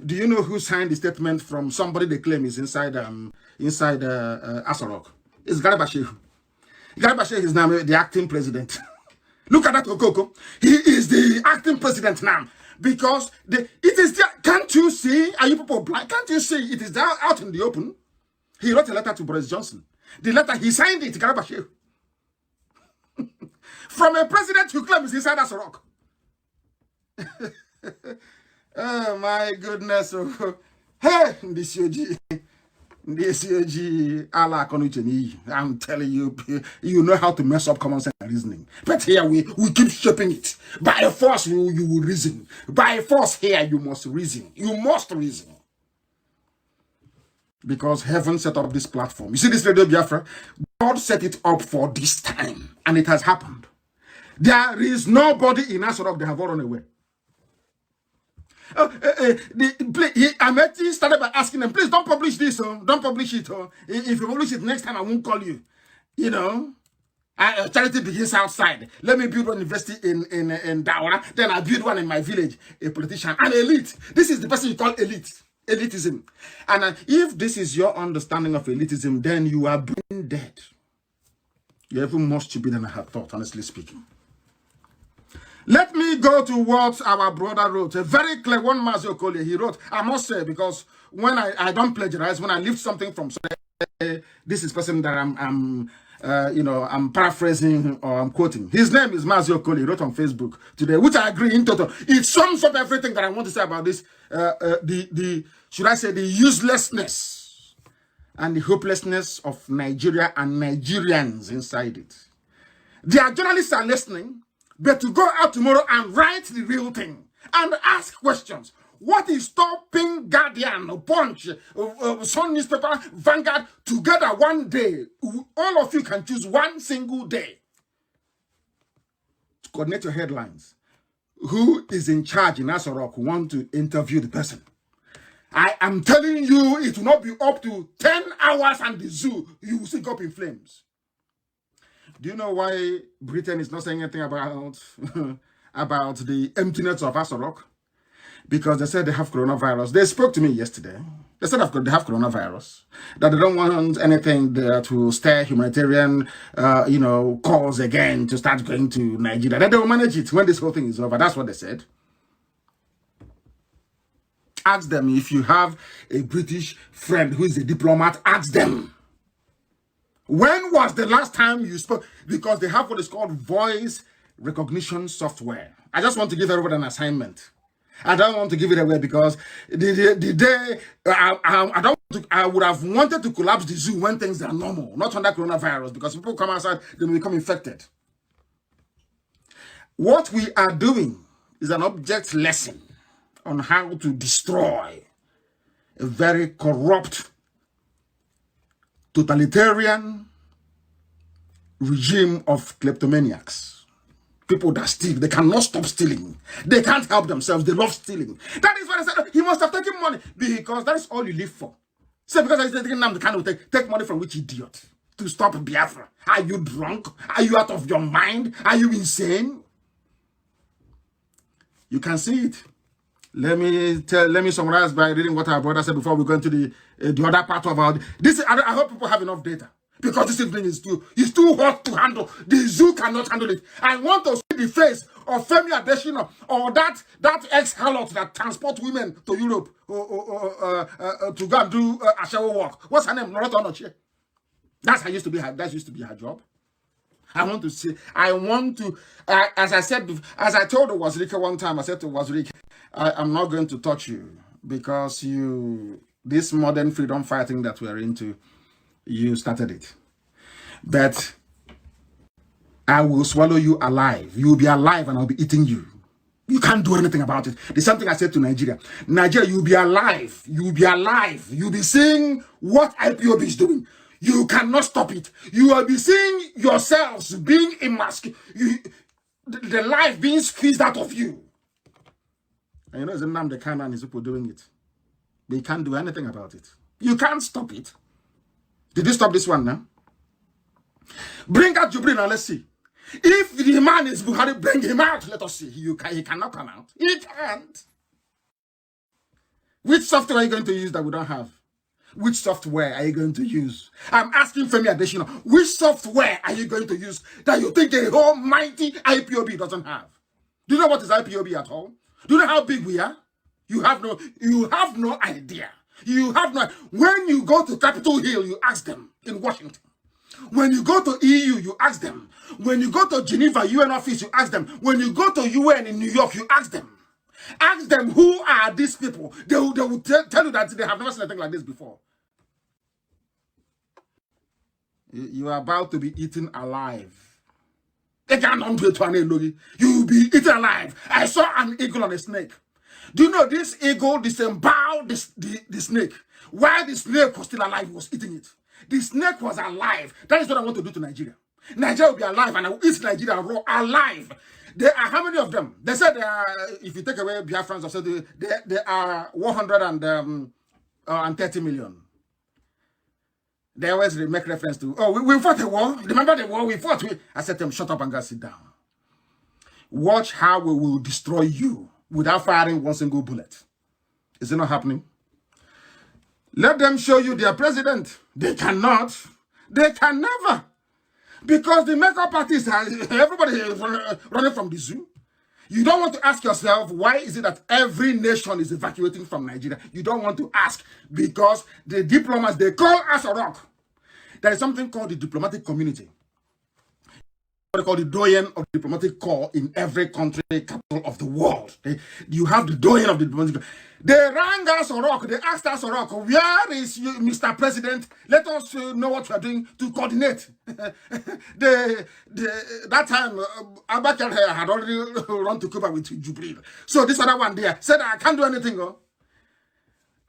Do you know who signed the statement from somebody they claim is inside Aso Rock? It's Garba Shehu. Garba Shehu is now the acting president. Look at that Okoko. He is the acting president now. Because it is there. Can't you see? Are you people blind? Can't you see? It is there out in the open. He wrote a letter to Boris Johnson. The letter, he signed it, Garba Shehu. From a president who claims inside Aso Rock. Oh my goodness. Hey, this OG, I'm telling you, you know how to mess up common sense and reasoning. But here we keep shaping it. By force, you will reason. By force, here you must reason. You must reason. Because heaven set up this platform. You see this Radio Biafra? God set it up for this time. And it has happened. There is nobody in Aso Rock. They have all run away. Ameti started by asking them, please don't publish this. Don't publish it. If you publish it next time, I won't call you. You know, charity begins outside. Let me build one university in Dawara. Then I build one in my village. A politician. An elite. This is the person you call elite. Elitism. And if this is your understanding of elitism, then you are brain dead. You're even more stupid than I had thought, honestly speaking. Let me go to what our brother wrote. A very clear one, Mazi Nnamdi. He wrote, I must say, because when I don't plagiarize, when I lift something from this is person that I'm paraphrasing or I'm quoting. His name is Mazi Nnamdi. He wrote on Facebook today, which I agree in total. It sums up everything that I want to say about this. Should I say the uselessness and the hopelessness of Nigeria and Nigerians inside it. Their journalists are listening, but to go out tomorrow and write the real thing and ask questions. What is stopping Guardian, Punch, Sun newspaper, Vanguard together one day? All of you can choose one single day to coordinate your headlines. Who is in charge in Aso Rock who want to interview the person? I am telling you, it will not be up to 10 hours and the zoo, you will see go up in flames. Do you know why Britain is not saying anything about, about the emptiness of Asorok? Because they said they have coronavirus. They spoke to me yesterday. They said they have coronavirus, that they don't want anything to stir humanitarian, calls again to start going to Nigeria. That they will manage it when this whole thing is over. That's what they said. Ask them if you have a British friend who is a diplomat. Ask them. When was the last time you spoke? Because they have what is called voice recognition software. I just want to give everybody an assignment. I don't want to give it away because the day I would have wanted to collapse the zoo when things are normal, not under coronavirus, because people come outside, they will become infected. What we are doing is an object lesson on how to destroy a very corrupt, totalitarian regime of kleptomaniacs. People that steal, they cannot stop stealing. They can't help themselves. They love stealing. That is why I said he must have taken money, because that is all you live for. So because I said Nnamdi Kanu take money from which idiot to stop Biafra? Are you drunk? Are you out of your mind? Are you insane? You can see it. Let me summarize by reading what our brother said before we go into the other part of our this. I hope people have enough data, because this thing is too hot to handle. The zoo cannot handle it. I want to see the face of Femi Adesina or that ex-harlot that transport women to Europe to go and do a shower work. What's her name? Loretta Onochie. That used to be her job. I want to see. As I told Wazirike one time, I said to Wazirike, I'm not going to touch you because this modern freedom fighting that we're into, you started it. But I will swallow you alive. You will be alive and I'll be eating you. You can't do anything about it. There's something I said to Nigeria. Nigeria, you'll be alive. You'll be alive. You'll be seeing what IPOB is doing. You cannot stop it. You will be seeing yourselves being emasculated. The life being squeezed out of you. And it's Nnamdi Kanu and his people doing it. They can't do anything about it. You can't stop it. Did you stop this one now? Bring out Jubril and let's see. If the man is Buhari, bring him out. Let us see. He cannot come out. He can't. Which software are you going to use that we don't have? Which software are you going to use? I'm asking Femi Adesina, which software are you going to use that you think the whole mighty IPOB doesn't have? Do you know what is IPOB at all? Do you know how big we are? You have no idea. You have no. When you go to Capitol Hill, you ask them in Washington. When you go to EU, you ask them. When you go to Geneva UN office, you ask them. When you go to UN in New York, you ask them. Ask them, who are these people? They will tell you that they have never seen anything like this before. You are about to be eaten alive. They cannot do it to an eagle. You will be eaten alive. I saw an eagle on a snake. Do you know this eagle disemboweled the snake? While the snake was still alive, he was eating it. The snake was alive. That is what I want to do to Nigeria. Nigeria will be alive, and I will eat Nigeria raw, alive. There are how many of them? They said if you take away Biafrans, I said there are 130 million. They always make reference to, we fought a war. Remember the war we fought? I said to them, shut up and go sit down. Watch how we will destroy you without firing one single bullet. Is it not happening? Let them show you their president. They cannot. They can never. Because the makeup artists, everybody is running from the zoo. You don't want to ask yourself, why is it that every nation is evacuating from Nigeria? You don't want to ask, because the diplomats, they call us a rock. There is something called the diplomatic community. What they call the doyen of the diplomatic corps in every country, capital of the world. You have the doyen of the diplomatic. They rang us a rock. They asked us a rock, where is you, Mr. President? Let us know what we are doing to coordinate. That time, Abakar had already run to Cuba with Jubril. So this other one there said, I can't do anything.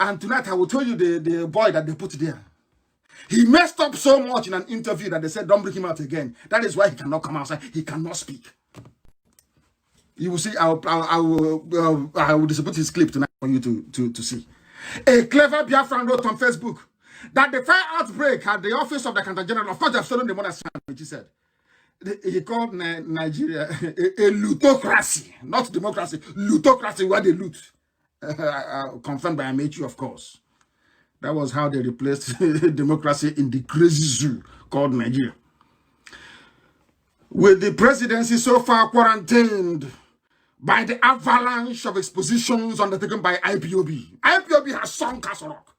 And tonight I will tell you the boy that they put there. He messed up so much in an interview that they said, don't bring him out again. That is why he cannot come outside. He cannot speak. You will see, I will distribute his clip tonight for you to see. A clever Biafran wrote on Facebook that the fire outbreak at the office of the Accountant General, of course, they've stolen the money, which he said. He called Nigeria a lootocracy, not democracy, lootocracy, where they loot. Confirmed by Amechi, of course. That was how they replaced democracy in the crazy zoo called Nigeria. With the presidency so far quarantined by the avalanche of expositions undertaken by IPOB. IPOB has sunk Castle Rock.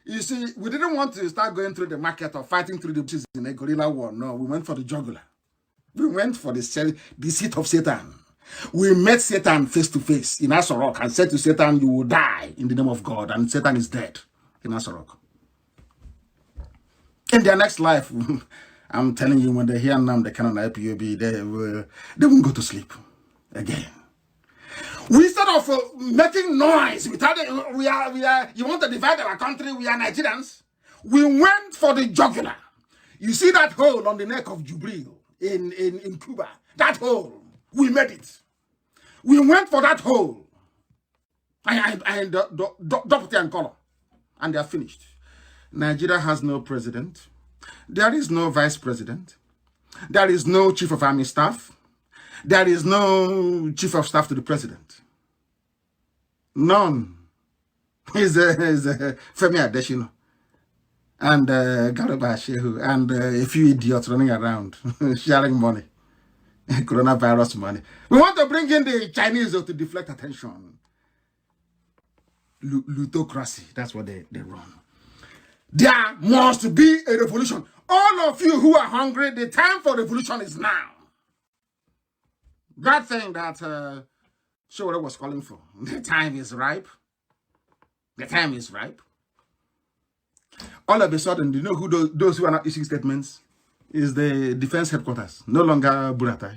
You see, we didn't want to start going through the market or fighting through the bushes in a guerrilla war. No, we went for the jugular. We went for the seat of Satan. We met Satan face to face in Asorok and said to Satan, you will die in the name of God. And Satan is dead in Asorok. In their next life, I'm telling you, when they hear Nnamdi Kanu and IPOB, they won't go to sleep again. We instead of making noise, you want to divide our country, we are Nigerians. We went for the jugular. You see that hole on the neck of Jubril in Cuba? That hole, we made it. We went for that hole. And Deputy and color. And they are finished. Nigeria has no president. There is no vice president. There is no chief of army staff. There is no chief of staff to the president. None. He's Femi Adesina and Garba Shehu and a few idiots running around sharing money, coronavirus money. We want to bring in the Chinese to deflect attention. Plutocracy, that's what they run. There must be a revolution. All of you who are hungry, the time for revolution is now. That thing that Shora was calling for, the time is ripe. The time is ripe. All of a sudden, you know who those who are not issuing statements is the defense headquarters, no longer Buratai.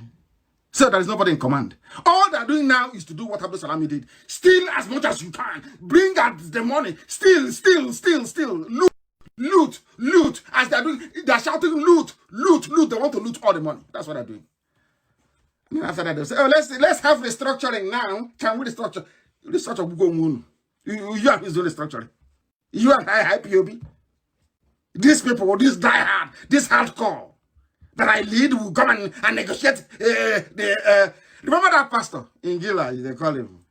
So there is nobody in command. All they're doing now is to do what Abdul Salami did. Steal as much as you can. Bring out the money. Steal. Loot. As they're doing, they're shouting loot. They want to loot all the money. That's what they're doing. And after that, they'll say, oh, let's have restructuring now. Can we restructure? Restructure will go on. You are doing restructuring. You and IPOB. These people, this diehard, this hardcore that I lead will come and negotiate. Remember that pastor in Gila, they call him?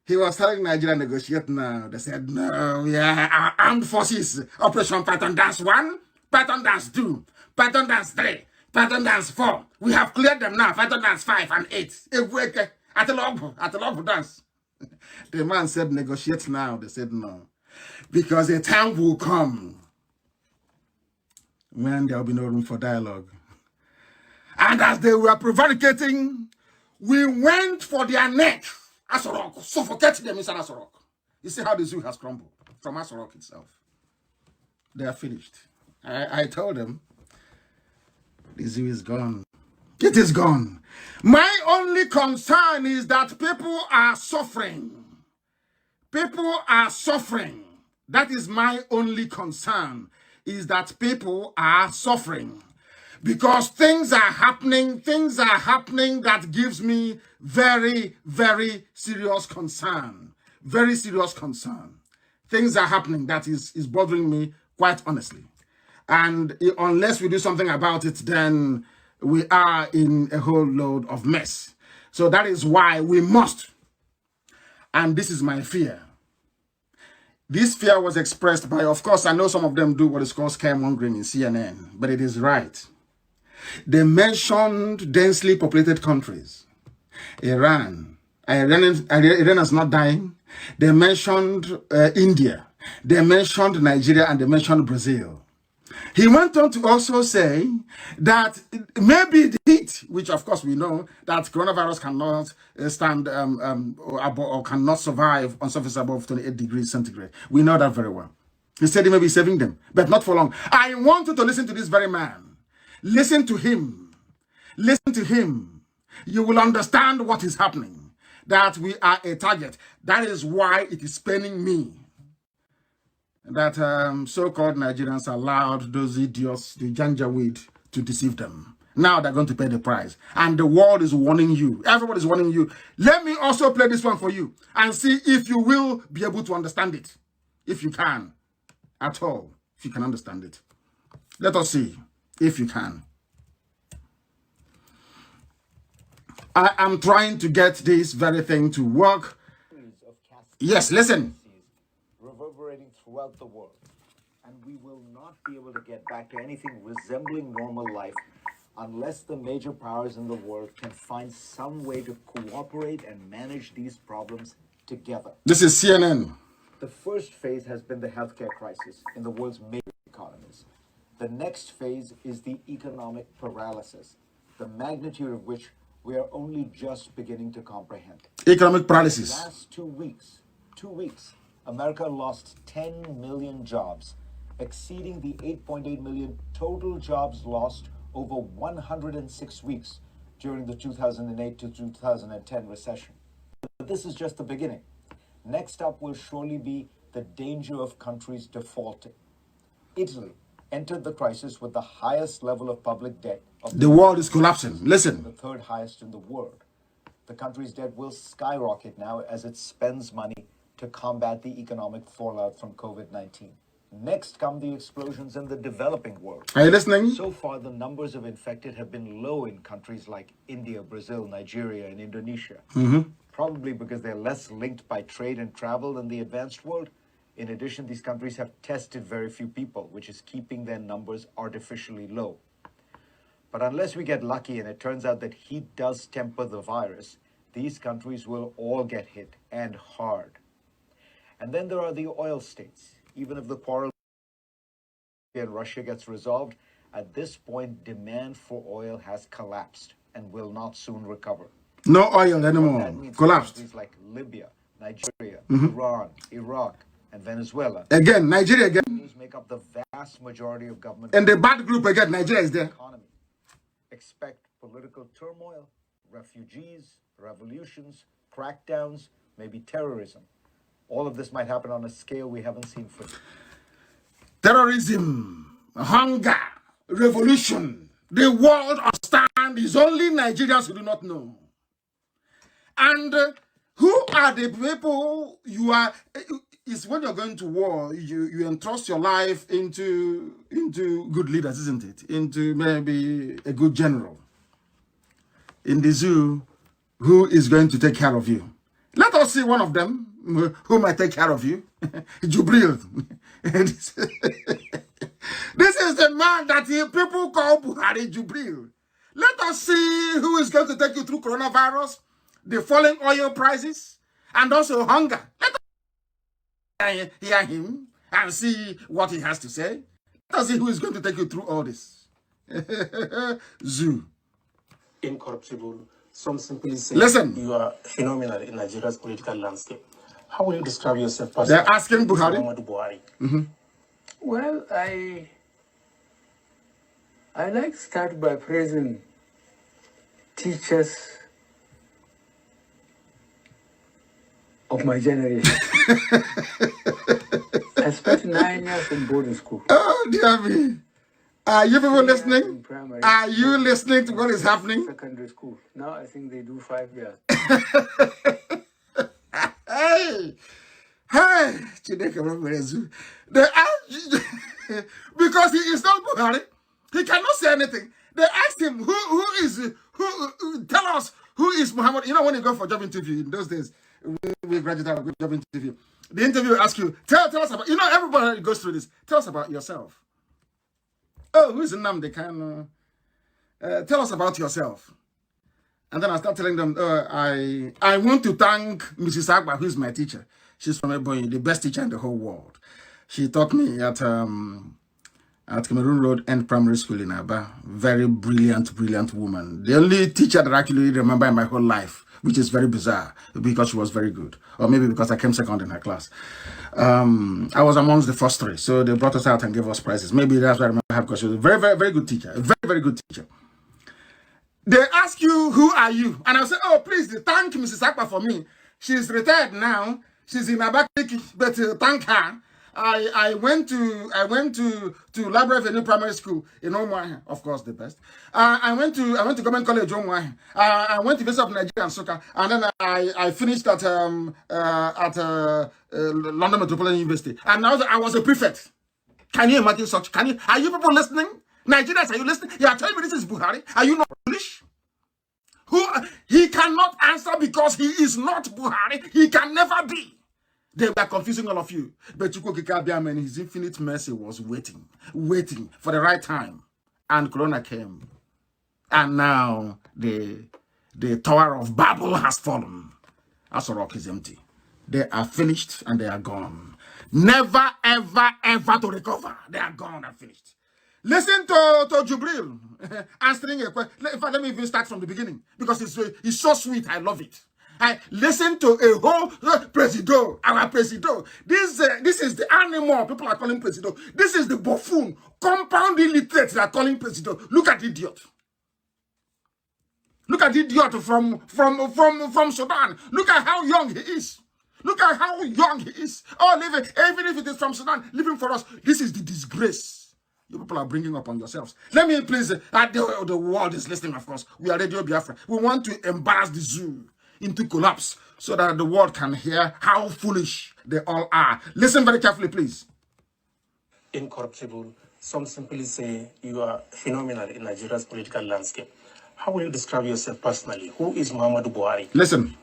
He was telling Nigeria negotiate now. They said, no, our armed forces, Operation Python Dance 1, Python Dance 2, Python Dance 3, Python Dance 4. We have cleared them now, Python Dance 5 and 8. At the log dance. The man said, negotiate now. They said, no. Because a time will come when there will be no room for dialogue. And as they were prevaricating, we went for their neck. Asorok, suffocate them inside Asorok. You see how the zoo has crumbled from Asorok itself. They are finished. I told them, the zoo is gone. It is gone. My only concern is that people are suffering. People are suffering. That is my only concern, is that people are suffering. Because things are happening that gives me very, very serious concern. Very serious concern. Things are happening that is bothering me, quite honestly. And unless we do something about it, then we are in a whole load of mess. So that is why we must. And this is my fear. This fear was expressed by, of course, I know some of them do what is called scaremongering in CNN, but it is right. They mentioned densely populated countries. Iran is not dying. They mentioned India. They mentioned Nigeria, and they mentioned Brazil. He went on to also say that maybe the heat, which of course we know that coronavirus cannot stand or cannot survive on surface above 28 degrees centigrade. We know that very well. He said he may be saving them, but not for long. I want you to listen to this very man. Listen to him. Listen to him. You will understand what is happening. That we are a target. That is why it is paining me that so-called Nigerians allowed those idiots, the Janjaweed, to deceive them. Now they're going to pay the price. And the world is warning you. Everybody is warning you. Let me also play this one for you and see if you will be able to understand it. if you can, at all, if you can understand it. Let us see if you can. I am trying to get this very thing to work. Yes, listen. Reverberating throughout the world. And we will not be able to get back to anything resembling normal life unless the major powers in the world can find some way to cooperate and manage these problems together. This is CNN. The first phase has been the healthcare crisis in the world's major economies. The next phase is the economic paralysis, the magnitude of which we are only just beginning to comprehend. Economic paralysis. In the last 2 weeks, America lost 10 million jobs, exceeding the 8.8 million total jobs lost over 106 weeks during the 2008 to 2010 recession. But this is just the beginning. Next up will surely be the danger of countries defaulting. Italy entered the crisis with the highest level of public debt. The world is collapsing. Listen. The third highest in the world. The country's debt will skyrocket now as it spends money to combat the economic fallout from COVID-19. Next come the explosions in the developing world. Are you listening? So far, the numbers of infected have been low in countries like India, Brazil, Nigeria, and Indonesia. Probably because they're less linked by trade and travel than the advanced world. In addition, these countries have tested very few people, which is keeping their numbers artificially low. But unless we get lucky and it turns out that heat does temper the virus, these countries will all get hit, and hard. And then there are the oil states. Even if the quarrel in Russia gets resolved, at this point, demand for oil has collapsed and will not soon recover. No oil anymore. That means Collapsed. countries like Libya, Nigeria, Iran, Iraq, and Venezuela. Again, Nigeria again. These make up the vast majority of government. And the bad group again, Nigeria is there. Economy. Expect political turmoil, refugees, revolutions, crackdowns, maybe terrorism. All of this might happen on a scale we haven't seen for. Terrorism, hunger, revolution. The world understand is only Nigerians who do not know. And who are the people you are? It's when you're going to war, you entrust your life into good leaders, isn't it? Into maybe a good general. In the zoo, who is going to take care of you? Let us see one of them who might take care of you. Jubril. This is the man that people call Buhari Jubril. Let us see who is going to take you through coronavirus, the falling oil prices, and also hunger. Let us hear him and see what he has to say. Let us see who is going to take you through all this. Zoo. Incorruptible. Some simply say Listen. You are phenomenal in Nigeria's political landscape. How will you describe yourself personally? They're asking Buhari. Well, I like to start by praising teachers of my generation. I spent 9 years in boarding school. Oh, dear me. Are you people listening? Are you listening to what is happening? Secondary school. Now I think they do 5 years. Hey, because he is not Buhari, he cannot say anything. They asked him, who tell us who is Muhammad. You know, when you go for job interview in those days, we graduated with job interview. The interviewer asks you, tell us about, you know, everybody goes through this. Tell us about yourself. Oh, who is Nnamdi Kanu? Tell us about yourself. And then I start telling them, I want to thank Mrs. Agba, who is my teacher. She's from Ebonyi, the best teacher in the whole world. She taught me at Cameroon Road End Primary School in Aba. Very brilliant woman. The only teacher that I actually remember in my whole life, which is very bizarre, because she was very good. Or maybe because I came second in her class. I was amongst the first three, so they brought us out and gave us prizes. Maybe that's why I remember her, because she was a very, very, very good teacher. A very, very good teacher. They ask you, who are you? And I'll say, oh, please, thank Mrs. Akpa for me. She's retired now. She's in Abakaliki, but thank her. I went to Library Avenue Primary School in Omwa, of course the best. I went to Government College Omwa. I went to University of Nigeria and Soka, and then I finished at London Metropolitan University, and now I was a prefect. Can you imagine such? Are you people listening? Nigerians, are you listening? You are telling me this is Buhari? Are you not foolish? He cannot answer because he is not Buhari. He can never be. They were confusing all of you. But Chukwukikabiam and his infinite mercy was waiting for the right time. And Corona came. And now the Tower of Babel has fallen. Asorok is empty. They are finished and they are gone. Never, ever, ever to recover. They are gone and finished. Listen to Jubril answering a question. In fact, let me even start from the beginning because it's so sweet. I love it. I listen to a whole Presido, our Presido. This is the animal people are calling Presido. This is the buffoon, compound illiterate that are calling Presido. Look at the idiot. Look at the idiot from Sudan. Look at how young he is. Look at how young he is. Oh, even if it is from Sudan, living for us. This is the disgrace you people are bringing up on yourselves. Let me please, the world is listening, of course. We are Radio Biafra. We want to embarrass the zoo into collapse so that the world can hear how foolish they all are. Listen very carefully, please. Incorruptible. Some simply say you are phenomenal in Nigeria's political landscape. How will you describe yourself personally? Who is Muhammadu Buhari? Listen.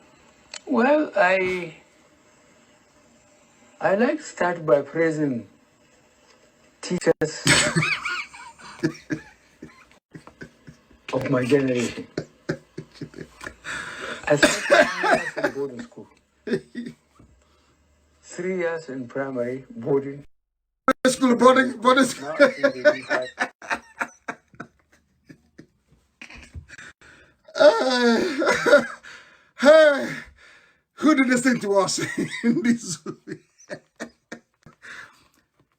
Well, I like to start by praising teachers of my generation. I spent 3 years in boarding school. 3 years in primary boarding. Boarding school. Hey, who did this thing to us in this?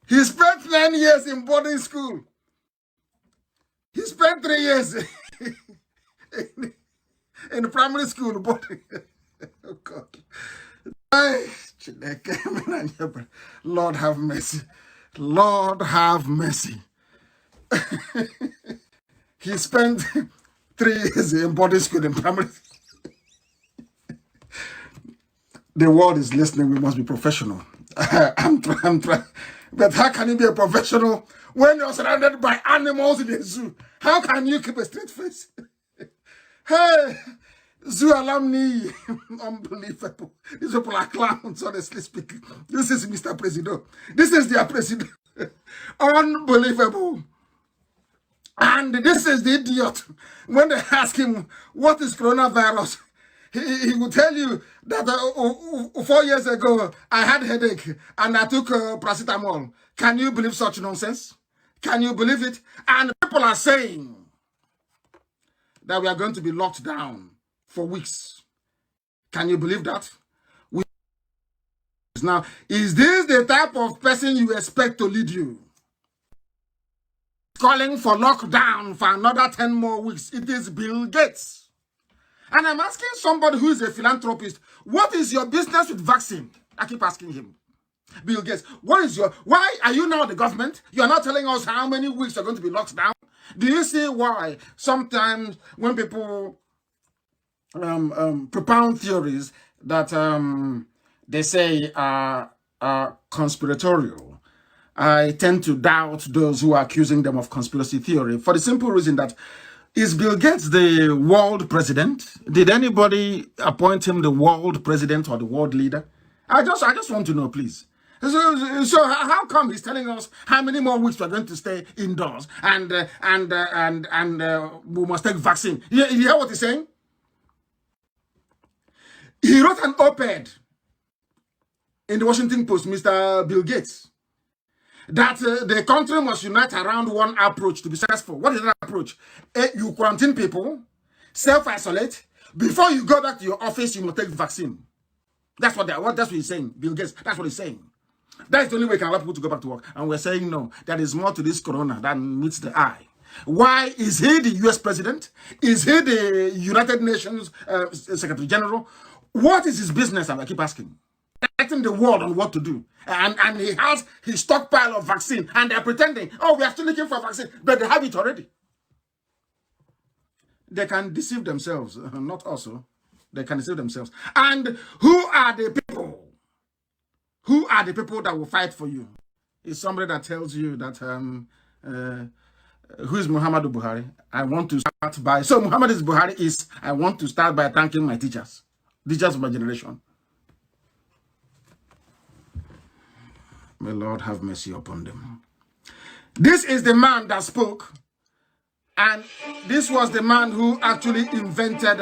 He spent 9 years in boarding school. He spent 3 years in primary school boarding. Oh God. Lord have mercy. Lord have mercy. He spent 3 years in boarding school in primary. The world is listening. We must be professional. I'm trying. But how can you be a professional when you're surrounded by animals in a zoo? How can you keep a straight face? Hey, zoo alumni, unbelievable. These people are clowns, honestly speaking. This is Mr. President. This is their president. Unbelievable. And this is the idiot. When they ask him, what is coronavirus? He will tell you that 4 years ago, I had a headache and I took paracetamol. Can you believe such nonsense? Can you believe it? And people are saying that we are going to be locked down for weeks. Can you believe that? Now, is this the type of person you expect to lead you? Calling for lockdown for another 10 more weeks. It is Bill Gates. And I'm asking somebody who is a philanthropist, what is your business with vaccine? I keep asking him. Bill Gates, why are you now the government? You're not telling us how many weeks are going to be locked down. Do you see why sometimes when people propound theories that they say are conspiratorial, I tend to doubt those who are accusing them of conspiracy theory for the simple reason that is Bill Gates the world president? Did anybody appoint him the world president or the world leader? I just want to know, please. So how come he's telling us how many more weeks we're going to stay indoors and we must take vaccine? You hear what he's saying? He wrote an op-ed in the Washington Post, Mr. Bill Gates, that the country must unite around one approach to be successful. What is that approach? You quarantine people, self-isolate. Before you go back to your office, you must take the vaccine. That's what he's saying, Bill Gates. That's what he's saying. That's the only way we can allow people to go back to work. And we're saying no, there is more to this corona than meets the eye. Why is he the US president? Is he the United Nations Secretary General? What is his business? I keep asking. enlighten the world on what to do. And he has his stockpile of vaccine, and they're pretending, oh, we are still looking for vaccine, but they have it already. They can deceive themselves, not also. They can deceive themselves. And who are the people? Who are the people that will fight for you? It's somebody that tells you that, who is Muhammadu Buhari? I want to start by, so Muhammadu Buhari is, I want to start by thanking my teachers of my generation. May Lord have mercy upon them. This is the man that spoke, and this was the man who actually invented,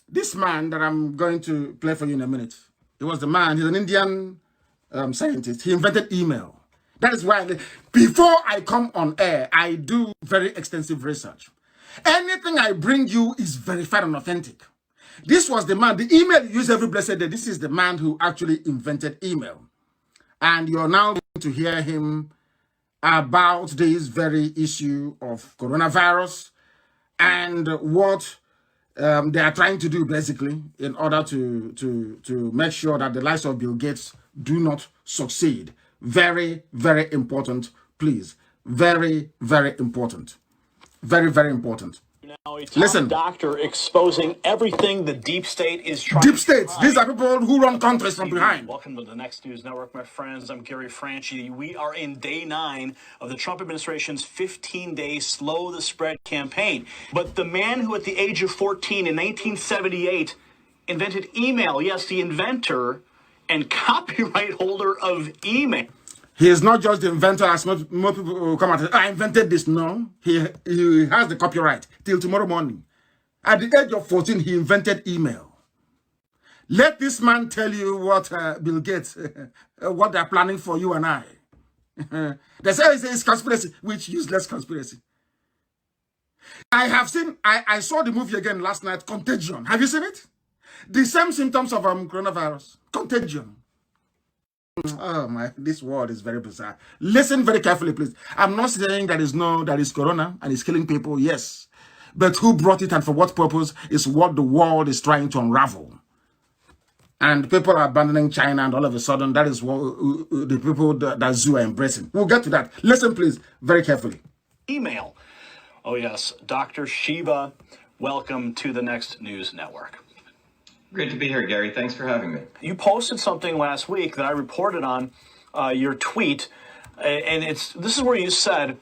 this man that I'm going to play for you in a minute. He was the man, he's an Indian scientist. He invented email. That is why, before I come on air, I do very extensive research. Anything I bring you is verified and authentic. This was the man, the email you use every blessed day. This is the man who actually invented email. And you're now going to hear him about this very issue of coronavirus and what they are trying to do, basically, in order to make sure that the likes of Bill Gates do not succeed. Very, very important, please. Very, very important. Very, very important. Now, a top Listen. doctor exposing everything the deep state is trying Deep states. These are people who run countries from behind. Welcome to the Next News Network, my friends. I'm Gary Franchi. We are in day 9 of the Trump administration's 15-day Slow the Spread campaign. But the man who at the age of 14 in 1978 invented email, yes, the inventor and copyright holder of email. He is not just the inventor, as most people will come out. I invented this. No, he has the copyright till tomorrow morning. At the age of 14, he invented email. Let this man tell you what Bill Gates, what they're planning for you and I. They say it's conspiracy, which useless conspiracy. I saw the movie again last night, Contagion. Have you seen it? The same symptoms of coronavirus, contagion. Oh my, this world is very bizarre. Listen very carefully, please. I'm not saying that is corona and it's killing people, yes. But who brought it and for what purpose is what the world is trying to unravel. And people are abandoning China, and all of a sudden, that is what the people that Zoo are embracing. We'll get to that. Listen, please, very carefully. Email. Oh yes, Dr. Shiba, welcome to the Next News Network. Great to be here, Gary. Thanks for having me. You posted something last week that I reported on your tweet, and this is where you said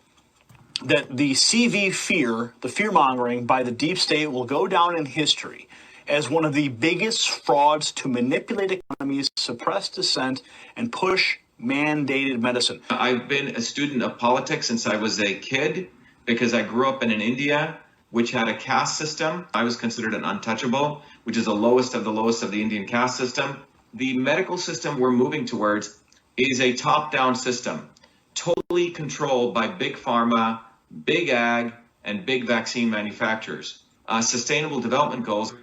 that the CV fear, the fear-mongering by the deep state will go down in history as one of the biggest frauds to manipulate economies, suppress dissent, and push mandated medicine. I've been a student of politics since I was a kid because I grew up in India, which had a caste system. I was considered an untouchable, which is the lowest of the Indian caste system. The medical system we're moving towards is a top-down system, totally controlled by big pharma, big ag, and big vaccine manufacturers. Sustainable development goals,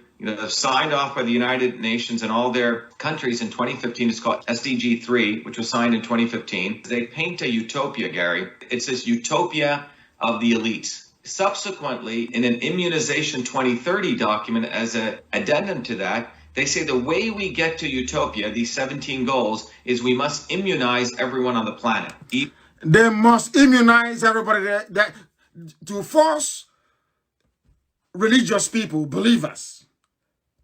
signed off by the United Nations and all their countries in 2015. It's called SDG 3, which was signed in 2015. They paint a utopia, Gary. It's this utopia of the elites. Subsequently, in an Immunization 2030 document as an addendum to that, they say the way we get to utopia, these 17 goals, is we must immunize everyone on the planet. They must immunize everybody to force religious people, believers,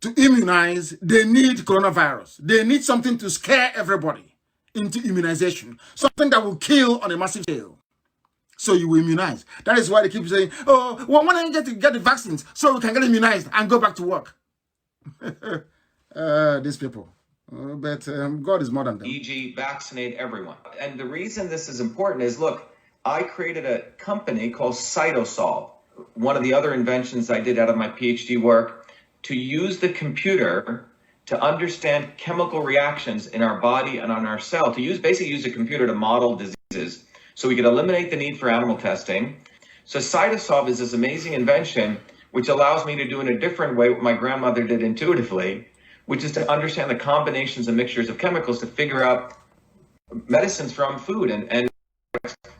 to immunize. They need coronavirus. They need something to scare everybody into immunization, something that will kill on a massive scale. So you will immunize. That is why they keep saying, oh, well, when I get the vaccines so we can get immunized and go back to work. These people. But God is more than them. E.g., vaccinate everyone. And the reason this is important is, look, I created a company called Cytosolve, one of the other inventions I did out of my PhD work, to use the computer to understand chemical reactions in our body and on our cell, basically use a computer to model diseases. So we could eliminate the need for animal testing. So Cytosolve is this amazing invention which allows me to do in a different way what my grandmother did intuitively, which is to understand the combinations and mixtures of chemicals to figure out medicines from food and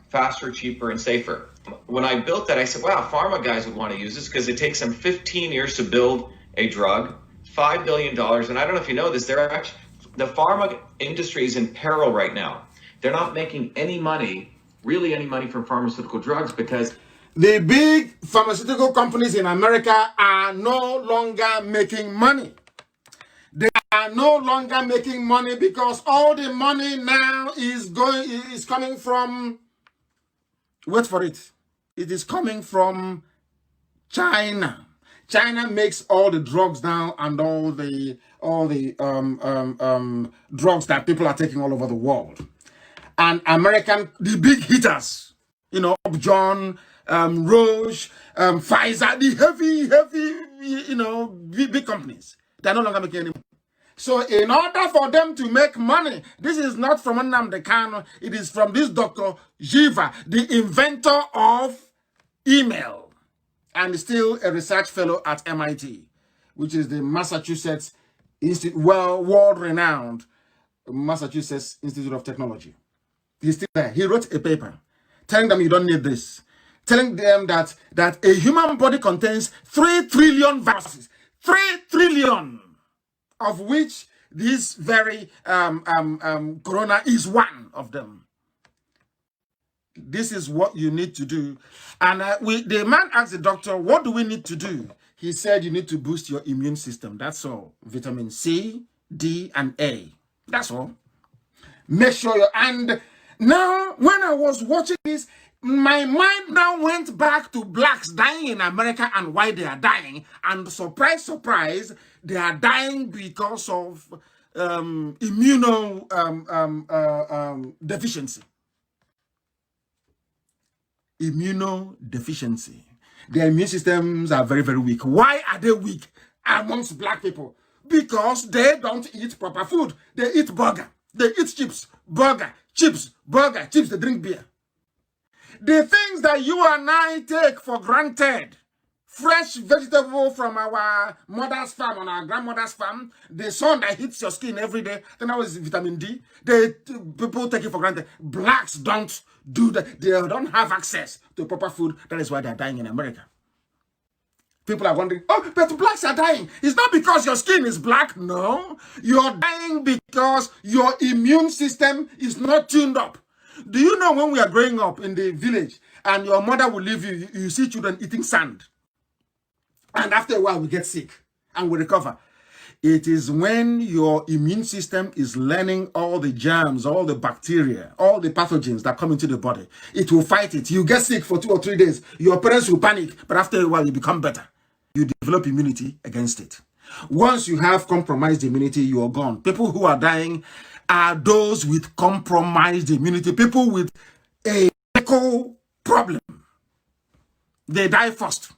faster, cheaper, and safer. When I built that, I said, wow, pharma guys would want to use this because it takes them 15 years to build a drug, $5 billion. And I don't know if you know this, the pharma industry is in peril right now. They're not making any money, really any money from pharmaceutical drugs because the big pharmaceutical companies in America are no longer making money. They are no longer making money because all the money now is coming from, wait for it, it is coming from China. China makes all the drugs now and all the drugs that people are taking all over the world. And the big hitters, you know, John, Roche, Pfizer, the heavy, you know, big companies, they're no longer making any money. So in order for them to make money, this is not from Nnamdi Kanu, it is from this Dr. Jiva, the inventor of email, and still a research fellow at MIT, which is the Massachusetts world-renowned Massachusetts Institute of Technology. He's still there. He wrote a paper telling them you don't need this, telling them that a human body contains 3 trillion viruses, 3 trillion, of which this very corona is one of them. This is what you need to do. And the man asked the doctor, what do we need to do? He said you need to boost your immune system. That's all. Vitamin C, D, and A. That's all. Make sure and now, when I was watching this, my mind now went back to blacks dying in America and why they are dying. And surprise, surprise, they are dying because of immunodeficiency. Immunodeficiency. Their immune systems are very, very weak. Why are they weak amongst black people? Because they don't eat proper food. They eat burger. They eat chips, burger, chips, they drink beer. The things that you and I take for granted, fresh vegetable from our mother's farm, on our grandmother's farm, the sun that hits your skin every day, then that was vitamin D. People take it for granted. Blacks don't do that. They don't have access to proper food. That is why they're dying in America. People are wondering, oh, but blacks are dying. It's not because your skin is black. No, you're dying because your immune system is not tuned up. Do you know when we are growing up in the village and your mother will leave you, you see children eating sand. And after a while, we get sick and we recover. It is when your immune system is learning all the germs, all the bacteria, all the pathogens that come into the body. It will fight it. You get sick for 2 or 3 days. Your parents will panic, but after a while, you become better. You develop immunity against it. Once you have compromised immunity, you are gone. People who are dying are those with compromised immunity. People with a medical problem. They die first.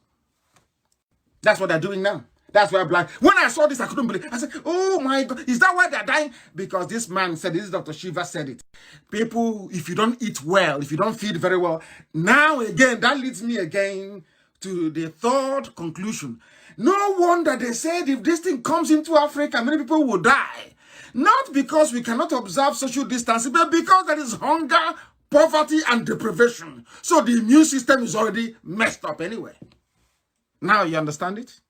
That's what they're doing now. That's why black. When I saw this, I couldn't believe it. I said, oh my God, is that why they're dying? Because this man said, this Dr. Shiva said it. People, if you don't eat well, if you don't feed very well, now again, that leads me again to the third conclusion. No wonder they said if this thing comes into Africa, many people will die. Not because we cannot observe social distancing, but because there is hunger, poverty, and deprivation. So the immune system is already messed up anyway. Now you understand it?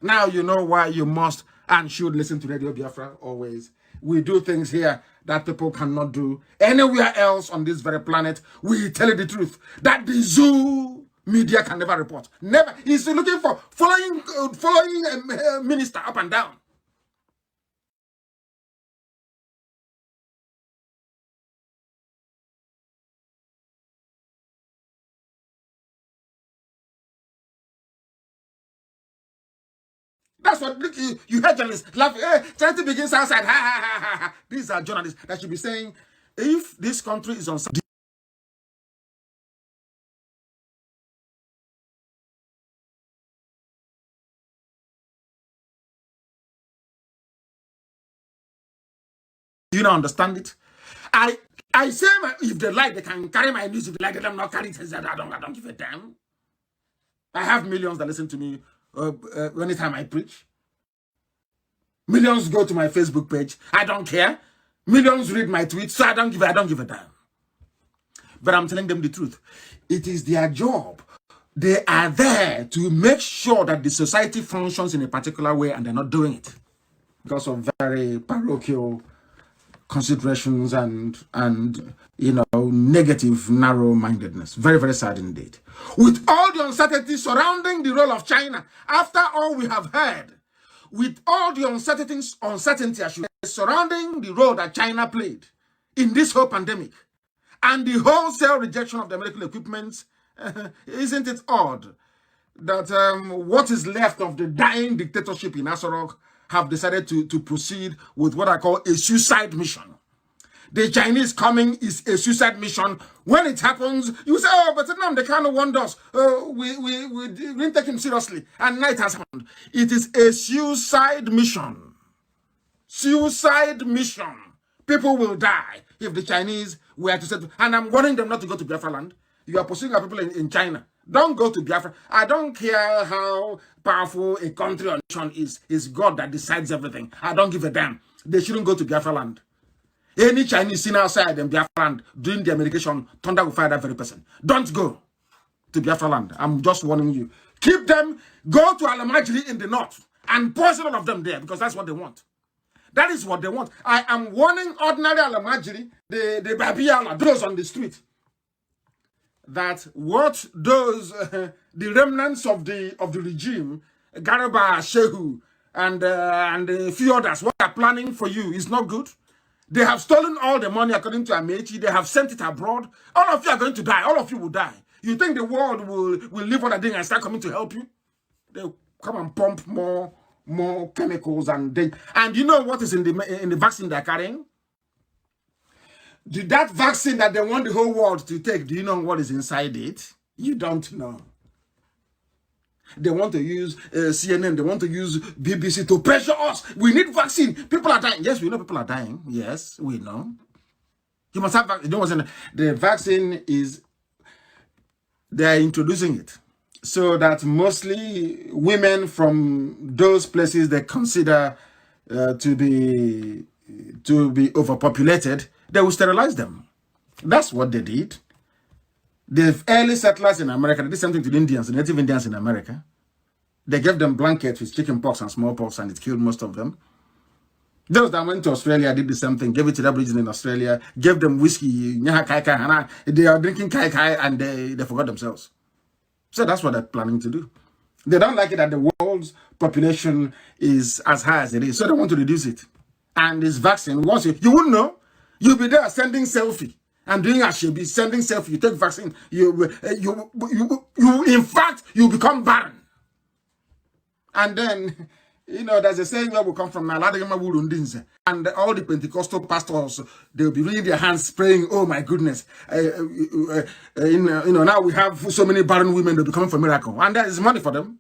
Now you know why you must and should listen to Radio Biafra always. We do things here that people cannot do anywhere else on this very planet. We tell you the truth that the zoo media can never report. Never. He's looking for following a minister up and down. That's what you heard journalists laughing. Hey, charity begins outside. Ha ha ha ha ha. These are journalists that should be saying, if this country is on. Do you not understand it? I say if they like, they can carry my news. If they like, they don't not carry it. I don't give a damn. I have millions that listen to me anytime I preach. Millions go to my Facebook page. I don't care. Millions read my tweets, so I don't give a damn. But I'm telling them the truth. It is their job. They are there to make sure that the society functions in a particular way, and they're not doing it. because of very parochial considerations and negative narrow-mindedness. Very, very sad indeed. With all the uncertainty surrounding the role of China, after all we have heard, with all the uncertainty I should say, surrounding the role that China played in this whole pandemic, and the wholesale rejection of the medical equipment, isn't it odd that what is left of the dying dictatorship in Asorok have decided to proceed with what I call a suicide mission? The Chinese coming is a suicide mission. When it happens, you say, oh, but Nnamdi Kanu warned us. We didn't take him seriously. And now it has happened. It is a suicide mission. Suicide mission. People will die if the Chinese were to settle. And I'm warning them not to go to Biafra land. You are pursuing our people in China. Don't go to Biafra. I don't care how powerful a country or nation is. It's God that decides everything. I don't give a damn. They shouldn't go to Biafra land. Any Chinese seen outside in Biafra land doing their medication, thunder will fire that very person. Don't go to Biafra land. I'm just warning you. Keep them. Go to Alamajiri in the north and poison all of them there, because that's what they want. That is what they want. I am warning ordinary Alamajiri, the Babiala, those on the street, that what those the remnants of the regime, Garaba, Shehu, and a few others, what are planning for you is not good. They have stolen all the money according to Amechi. They have sent it abroad. All of you are going to die. All of you will die. You think the world will leave what they're doing and start coming to help you? They'll come and pump more chemicals and you know what is in the vaccine they're carrying? That vaccine that they want the whole world to take, do you know what is inside it? You don't know. They want to use CNN, they want to use BBC to pressure us. We need vaccine. People are dying. Yes, we know people are dying. Yes, we know. You must have vaccine. You know what's in the vaccine is, they are introducing it so that mostly women from those places they consider to be overpopulated, they will sterilize them. That's what they did. The early settlers in America, they did something to the Indians, the native Indians in America. They gave them blankets with chicken pox and smallpox, and it killed most of them. Those that went to Australia did the same thing, gave it to the Aborigines in Australia, gave them whiskey, they are drinking kai kai, and they forgot themselves. So that's what they're planning to do. They don't like it that the world's population is as high as it is, so they want to reduce it. And this vaccine, once you wouldn't know, you'll be there sending selfie. And doing as she be sending selfie, you take vaccine, you in fact, you become barren. And then, there's a saying where we come from, and all the Pentecostal pastors, they'll be wringing their hands praying, oh my goodness, now we have so many barren women, they'll be coming for miracle. And there is money for them.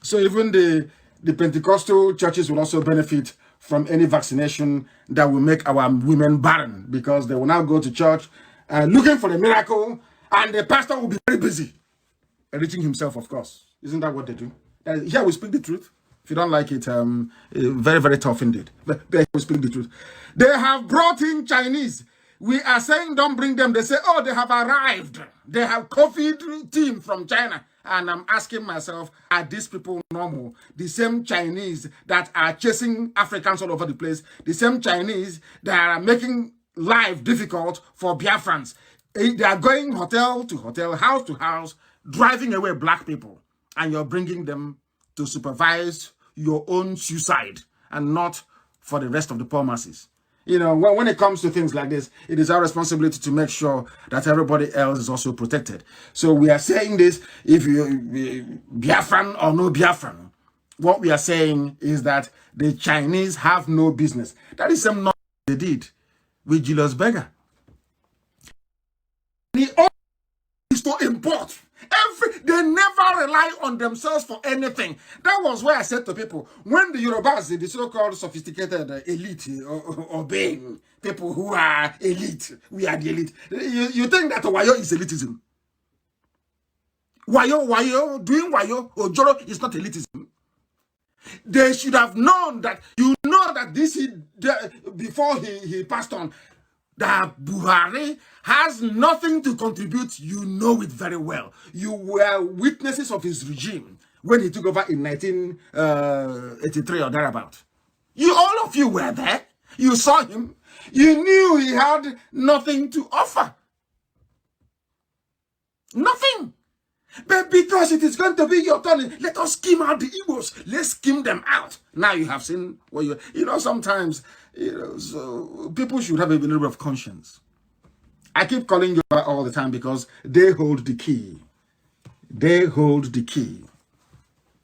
So even the Pentecostal churches will also benefit from any vaccination that will make our women barren, because they will now go to church looking for a miracle, and the pastor will be very busy enriching himself, of course. Isn't that what they do? Here we speak the truth. If you don't like it, very, very tough indeed. But we speak the truth. They have brought in Chinese. We are saying don't bring them. They say, oh, they have arrived. They have COVID team from China. And I'm asking myself, are these people normal? The same Chinese that are chasing Africans all over the place, the same Chinese that are making life difficult for Biafrans. They are going hotel to hotel, house to house, driving away black people. And you're bringing them to supervise your own suicide and not for the rest of the poor masses. When it comes to things like this, it is our responsibility to make sure that everybody else is also protected. So we are saying this, if you Biafran or no Biafran, what we are saying is that the Chinese have no business. That is some nonsense they did with Julius Berger. The only is to import. They never rely on themselves for anything. That was why I said to people, when the Yorubas, the so-called sophisticated elite, obeying people who are elite, we are the elite. You think that Wayo is elitism? Wayo, doing Wayo, Ojoro is not elitism. They should have known that, that this, before he passed on, that Buhari has nothing to contribute. You know it very well. You were witnesses of his regime when he took over in 1983 or thereabout. All of you were there. You saw him. You knew he had nothing to offer. Nothing. But because it is going to be your turn, let us skim out the Igbos. Let's skim them out. Now you have seen what sometimes, so people should have a little bit of conscience. I keep calling you all the time because they hold the key. They hold the key.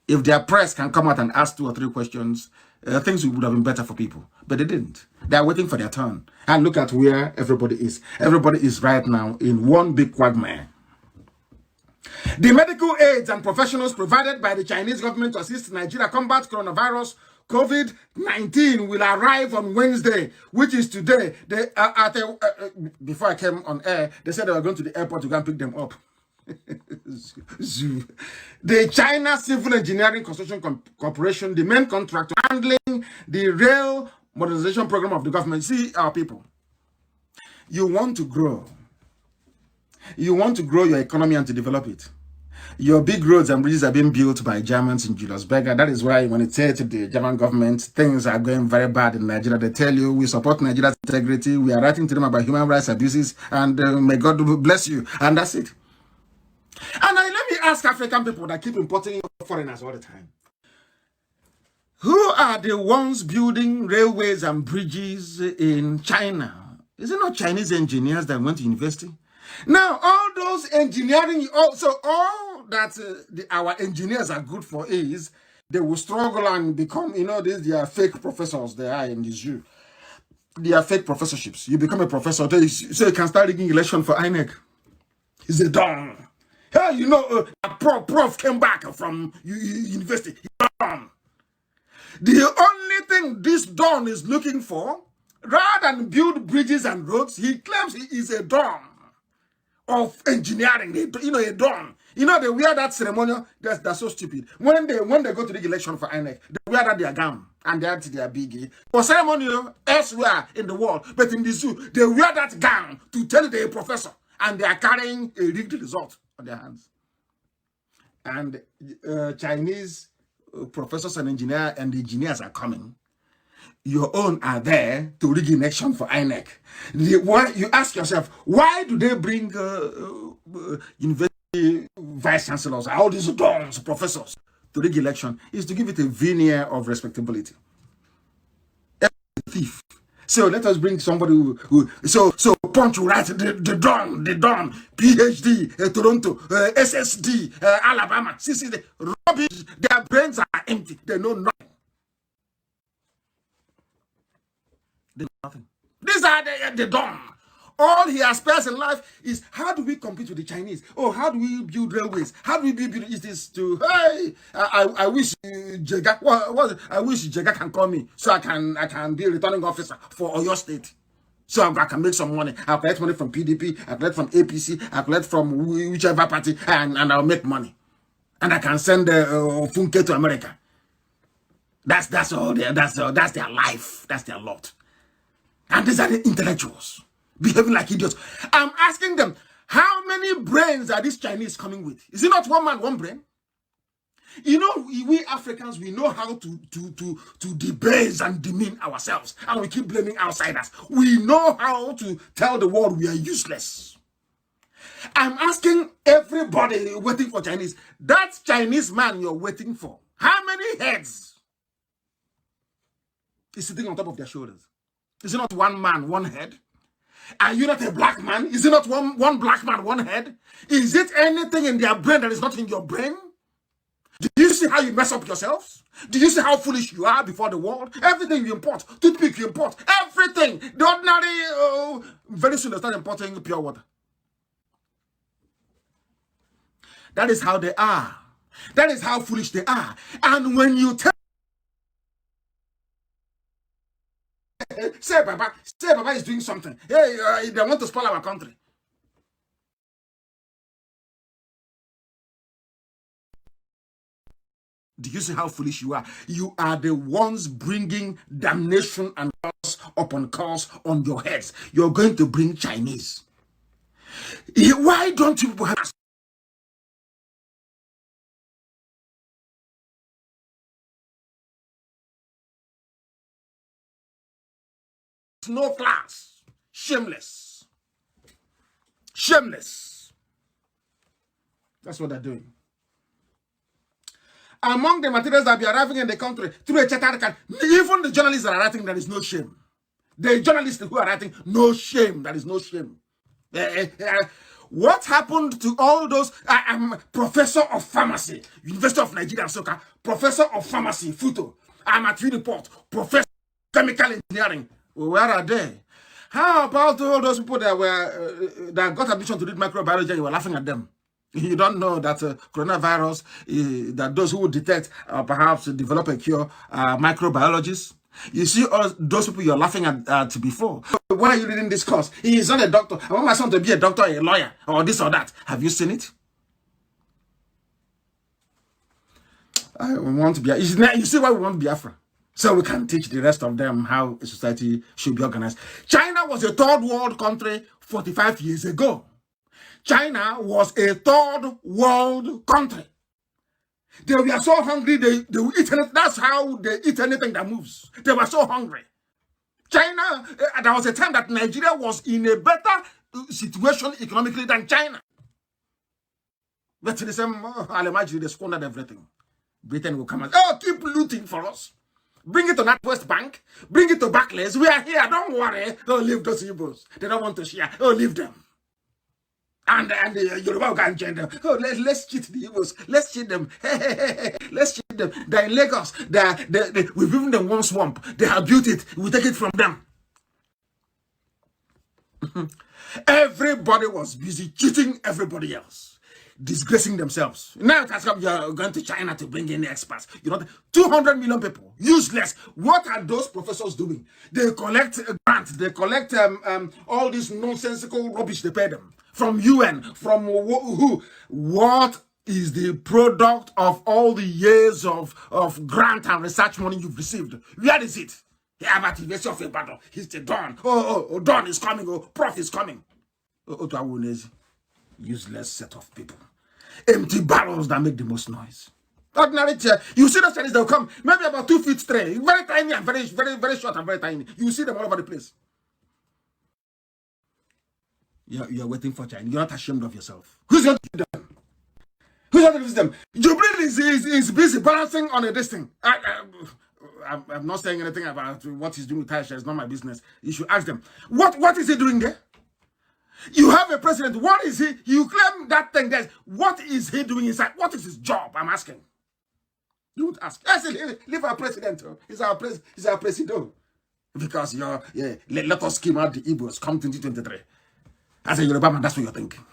If their press can come out and ask 2 or 3 questions, things would have been better for people. But they didn't. They are waiting for their turn. And look at where everybody is. Everybody is right now in one big quagmire. The medical aids and professionals provided by the Chinese government to assist Nigeria combat coronavirus COVID-19 will arrive on Wednesday, which is today. They before I came on air, they said they were going to the airport to go and pick them up. The China Civil Engineering Construction Corporation, the main contractor handling the rail modernization program of the government. See, our people, you want to grow. You want to grow your economy and to develop it. Your big roads and bridges are being built by Germans in Julius Berger. That is why when it says to the German government, things are going very bad in Nigeria, they tell you, we support Nigeria's integrity, we are writing to them about human rights abuses, and may God bless you. And that's it. And let me ask African people that keep importing foreigners all the time. Who are the ones building railways and bridges in China? Is it not Chinese engineers that went to university? Now, all those engineering, also all that our engineers are good for is they will struggle and become, they are fake professors they are in the zoo. They are fake professorships. You become a professor, so you can start rigging election for INEC. It's a dawn. Hey, a prof came back from university. He's done. The only thing this Don is looking for, rather than build bridges and roads, he claims he is a Don of engineering. A Don. They wear that ceremonial. That's so stupid. When they go to the election for INEC, they wear that their gown and that's their biggie. For ceremonial elsewhere in the world, but in the zoo, they wear that gown to tell they're a professor, and they are carrying a rigged result on their hands. And Chinese professors and engineers are coming. Your own are there to rig election for INEC. You ask yourself, why do they bring university vice chancellors, all these dons, professors, to rig election? Is to give it a veneer of respectability. A thief. So let us bring somebody who Punch will write the Don, PhD, Toronto, SSD, Alabama. See, the rubbish, their brains are empty. They know nothing. They know nothing. These are the Don. All he aspires in life is, how do we compete with the Chinese? Oh, how do we build railways? How do we build this to, hey, I wish Jega, I wish Jega can call me so I can be a returning officer for Oyo State. So I can make some money. I'll collect money from PDP, I'll collect from APC, I'll collect from whichever party, and I'll make money. And I can send Funke to America. That's all that's their life. That's their lot. And these are the intellectuals behaving like idiots. I'm asking them, how many brains are these Chinese coming with? Is it not one man, one brain? We Africans, we know how to debase and demean ourselves, and we keep blaming outsiders. We know how to tell the world we are useless. I'm asking everybody waiting for Chinese, that Chinese man you're waiting for, how many heads is sitting on top of their shoulders? Is it not one man, one head? Are you not a black man? Is it not one black man, one head? Is it anything in their brain that is not in your brain? Do you see how you mess up yourselves? Do you see how foolish you are before the world? Everything you import, toothpick you import, everything. The ordinary, very soon they start importing pure water. That is how they are. That is how foolish they are. And when you tell say Baba is doing something. Hey, they want to spoil our country. Do you see how foolish you are? You are the ones bringing damnation and curse upon curse on your heads. You're going to bring Chinese. Why don't you people have no class. Shameless. Shameless. That's what they're doing. Among the materials that be arriving in the country through a chartered account, even the journalists that are writing, there is no shame. The journalists who are writing, no shame. There is no shame. What happened to all those? I am professor of pharmacy, University of Nigeria, Soka, professor of pharmacy, Futo. I'm at Uniport, professor of chemical engineering. Where are they? How about all those people that were that got admission to read microbiology and you were laughing at them? You don't know that coronavirus, that those who would detect perhaps develop a cure are microbiologists. You see all those people you're laughing at before. Why are you reading this course? He is not a doctor. I want my son to be a doctor, a lawyer, or this or that. Have you seen it? I want to be. You see why we want Biafra? So we can teach the rest of them how a society should be organized. China was a third world country 45 years ago. China was a third world country. They were so hungry, they would eat anything. That's how they eat anything that moves. They were so hungry. China, there was a time that Nigeria was in a better situation economically than China. But the same, I'll imagine they squandered everything. Britain will come and, oh, keep looting for us. Bring it to NatWest Bank. Bring it to Barclays. We are here. Don't worry. Don't leave those Igbos. They don't want to share. Oh, leave them. And the Yoruba can join them. Oh, let's cheat the Igbos. Let's cheat them. Let's cheat them. They're in Lagos. We've given them one swamp. They have built it. We take it from them. Everybody was busy cheating everybody else, disgracing themselves. Now it has come, you're going to China to bring in experts. You know, 200 million people, useless. What are those professors doing? They collect grants. They collect all this nonsensical rubbish they pay them. From UN, from who? What is the product of all the years of grant and research money you've received? Where is it? The University of Ibadan. He's the Don. Oh, Don is coming. Oh, Prof is coming. Useless set of people. Empty barrels that make the most noise. Ordinary chair. You see those Chinese, they'll come maybe about 2 feet straight. Very tiny and very, very, very short and very tiny. You see them all over the place. You're waiting for China. You're not ashamed of yourself. Who's going to do them? Who's going to do them? Jubril is busy balancing on a distance. I'm not saying anything about what he's doing with Taisha. It's not my business. You should ask them. What is he doing there? You have a president. What is he? You claim that thing there. What is he doing inside? What is his job? I'm asking. You would ask. I said, leave our president. He's our president. Because let us scheme out the Igbos come 2023. As a Yoruba man, that's what you're thinking.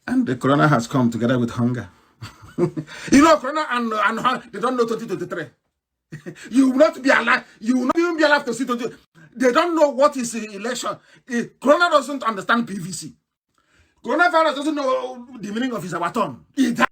And the corona has come together with hunger. You know, corona and hunger, they don't know 2023. You will not be alive. You will not even be alive to see 2023. They don't know what is the election. Corona doesn't understand PVC. Coronavirus doesn't know the meaning of his avatar. It has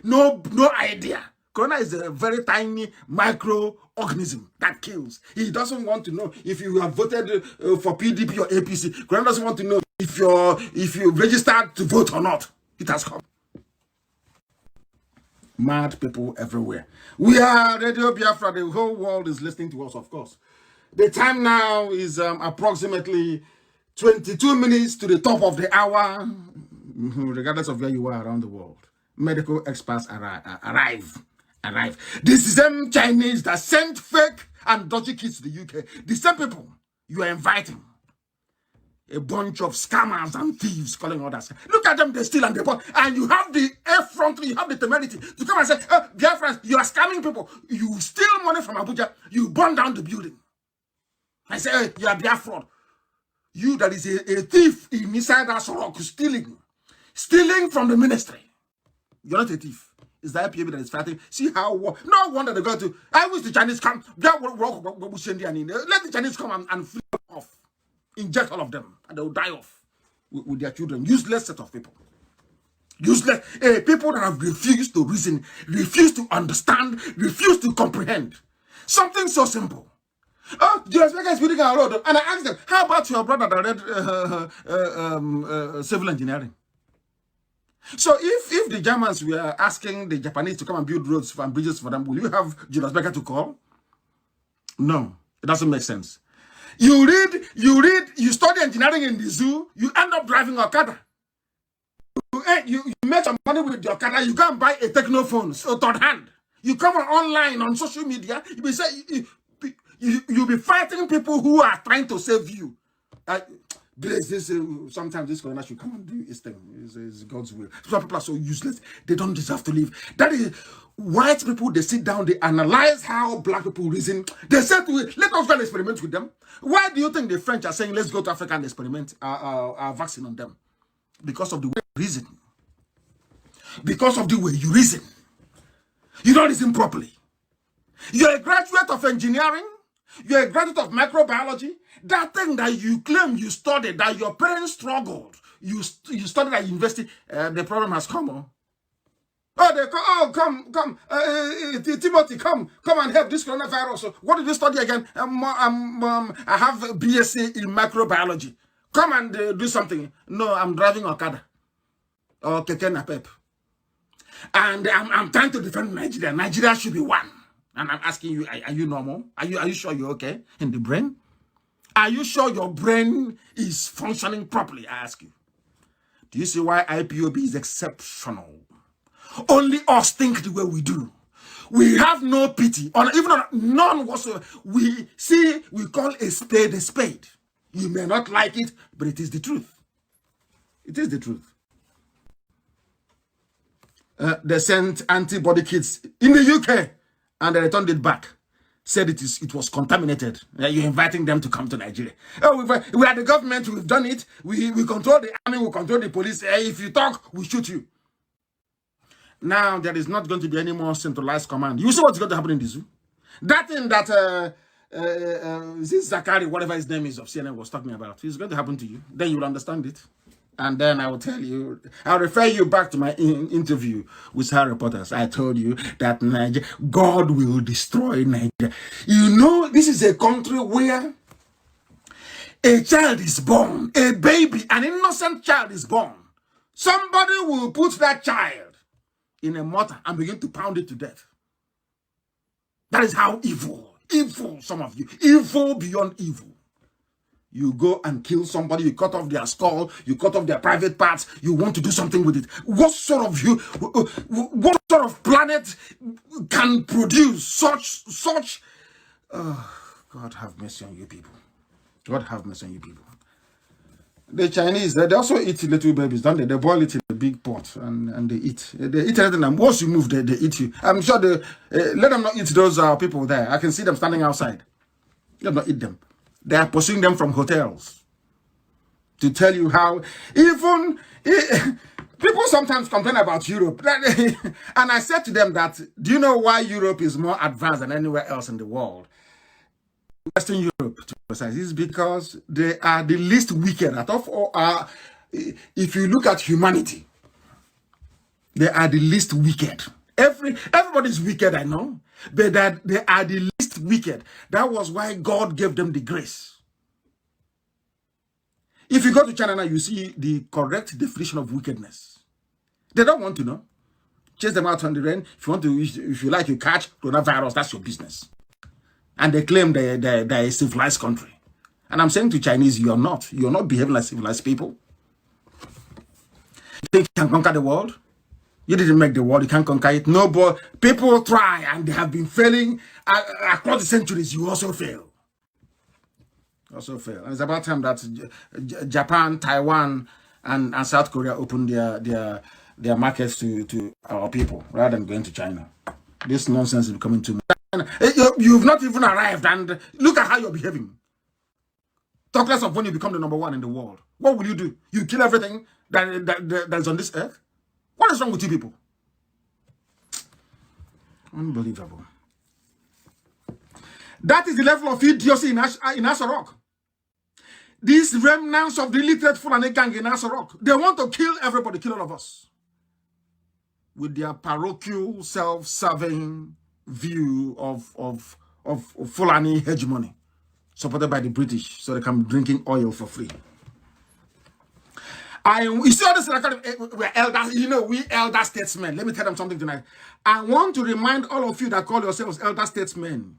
no idea. Corona is a very tiny microorganism that kills. He doesn't want to know if you have voted for PDP or APC. Corona doesn't want to know if you registered to vote or not. It has come. Mad people everywhere. We are Radio Biafra. The whole world is listening to us, of course. The time now is approximately 22 minutes to the top of the hour, regardless of where you are around the world. Medical experts arrive. The same Chinese that sent fake and dodgy kids to the UK, the same people you are inviting. A bunch of scammers and thieves calling others. Look at them, they steal and they burn. And you have the effrontery, you have the temerity to come and say, oh, Biafrans, you are scamming people. You steal money from Abuja, you burn down the building. I say, hey, you are Biafran. You that is a thief inside that rock, stealing from the ministry. You're not a thief. It's the IPOB that is fighting. See how, no wonder they go to, I wish the Chinese come, let the Chinese come and free them off. Inject all of them, and they will die off with their children. Useless set of people. Useless. People that have refused to reason, refused to understand, refused to comprehend. Something so simple. Oh, Julius Baker is building our road. And I asked them, how about your brother that read civil engineering? So if the Germans were asking the Japanese to come and build roads and bridges for them, will you have Julius Baker to call? No. It doesn't make sense. You study engineering in the zoo, you end up driving Okada. You make some money with your Okada, you go and buy a technophone, so third hand. You come online on social media, you'll be fighting people who are trying to save you. Sometimes this corona should come and do its thing. It's God's will. Some people are so useless, they don't deserve to live. That is white people, they sit down, they analyze how black people reason. They said, let us go and experiment with them. Why do you think the French are saying, let's go to Africa and experiment our vaccine on them? Because of the way you reason. Because of the way you reason. You don't reason properly. You're a graduate of engineering. You're a graduate of microbiology. That thing that you claim you studied, that your parents struggled, you studied at university, the problem has come. Come, Timothy, come and help this coronavirus. What did you study again? I have a BSc in microbiology. Come and do something. No, I'm driving Okada or Keke Napep. And I'm trying to defend Nigeria. Nigeria should be one. And I'm asking you, are you normal? Are you sure you're okay in the brain? Are you sure your brain is functioning properly? I ask you. Do you see why IPOB is exceptional? Only us think the way we do. We have no pity, even on none whatsoever. We call a spade a spade. You may not like it, but it is the truth. It is the truth. They sent antibody kits in the UK and they returned it back. Said it was contaminated. You're inviting them to come to Nigeria. We are the government, we've done it. We control the army, we control the police. If you talk, we shoot you. Now there is not going to be any more centralized command. You see what's going to happen in the zoo? That thing that this Zakari, whatever his name is of CNN was talking about, is going to happen to you. Then you will understand it. And then I will tell you, I'll refer you back to my interview with Sahara Reporters. I told you that God will destroy Nigeria. You know, this is a country where a child is born, a baby, an innocent child is born. Somebody will put that child in a mortar and begin to pound it to death. That is how evil, some of you, evil beyond evil. You go and kill somebody, you cut off their skull, you cut off their private parts, you want to do something with it. What sort of planet can produce such God have mercy on you people. God have mercy on you people. The Chinese, they also eat little babies, don't they? They boil it in a big pot and they eat. They eat anything, and once you move, they eat you. I'm sure they let them not eat those people there. I can see them standing outside. Let them not eat them. They are pursuing them from hotels to tell you how even people sometimes complain about Europe. And I said to them that, do you know why Europe is more advanced than anywhere else in the world? Western Europe, to be precise, is because they are the least wicked out of all. If you look at humanity, they are the least wicked. Everybody is wicked, I know, but that they are the least wicked. That was why God gave them the grace. If you go to China now, you see the correct definition of wickedness. They don't want to know. Chase them out on the rain. If you like, you catch coronavirus. That's your business. And they claim they're a civilized country. And I'm saying to Chinese, you're not. You're not behaving like civilized people. You think you can conquer the world? You didn't make the world, you can't conquer it. No, but people try and they have been failing across the centuries. You also fail. And it's about time that Japan, Taiwan, and South Korea open their markets to our people rather than going to China. This nonsense is becoming too much. You've not even arrived, and look at how you're behaving. Talk less of when you become the #1 in the world. What will you do? You kill everything that is on this earth? What is wrong with you people? Unbelievable. That is the level of idiocy in Asarok. These remnants of the illiterate Fulani gang in Asarok, they want to kill everybody, kill all of us. With their parochial, self-serving view of Fulani hegemony, supported by the British, so they can be drinking oil for free. You see all this, we're elders, we elder statesmen. Let me tell them something tonight. I want to remind all of you that call yourselves elder statesmen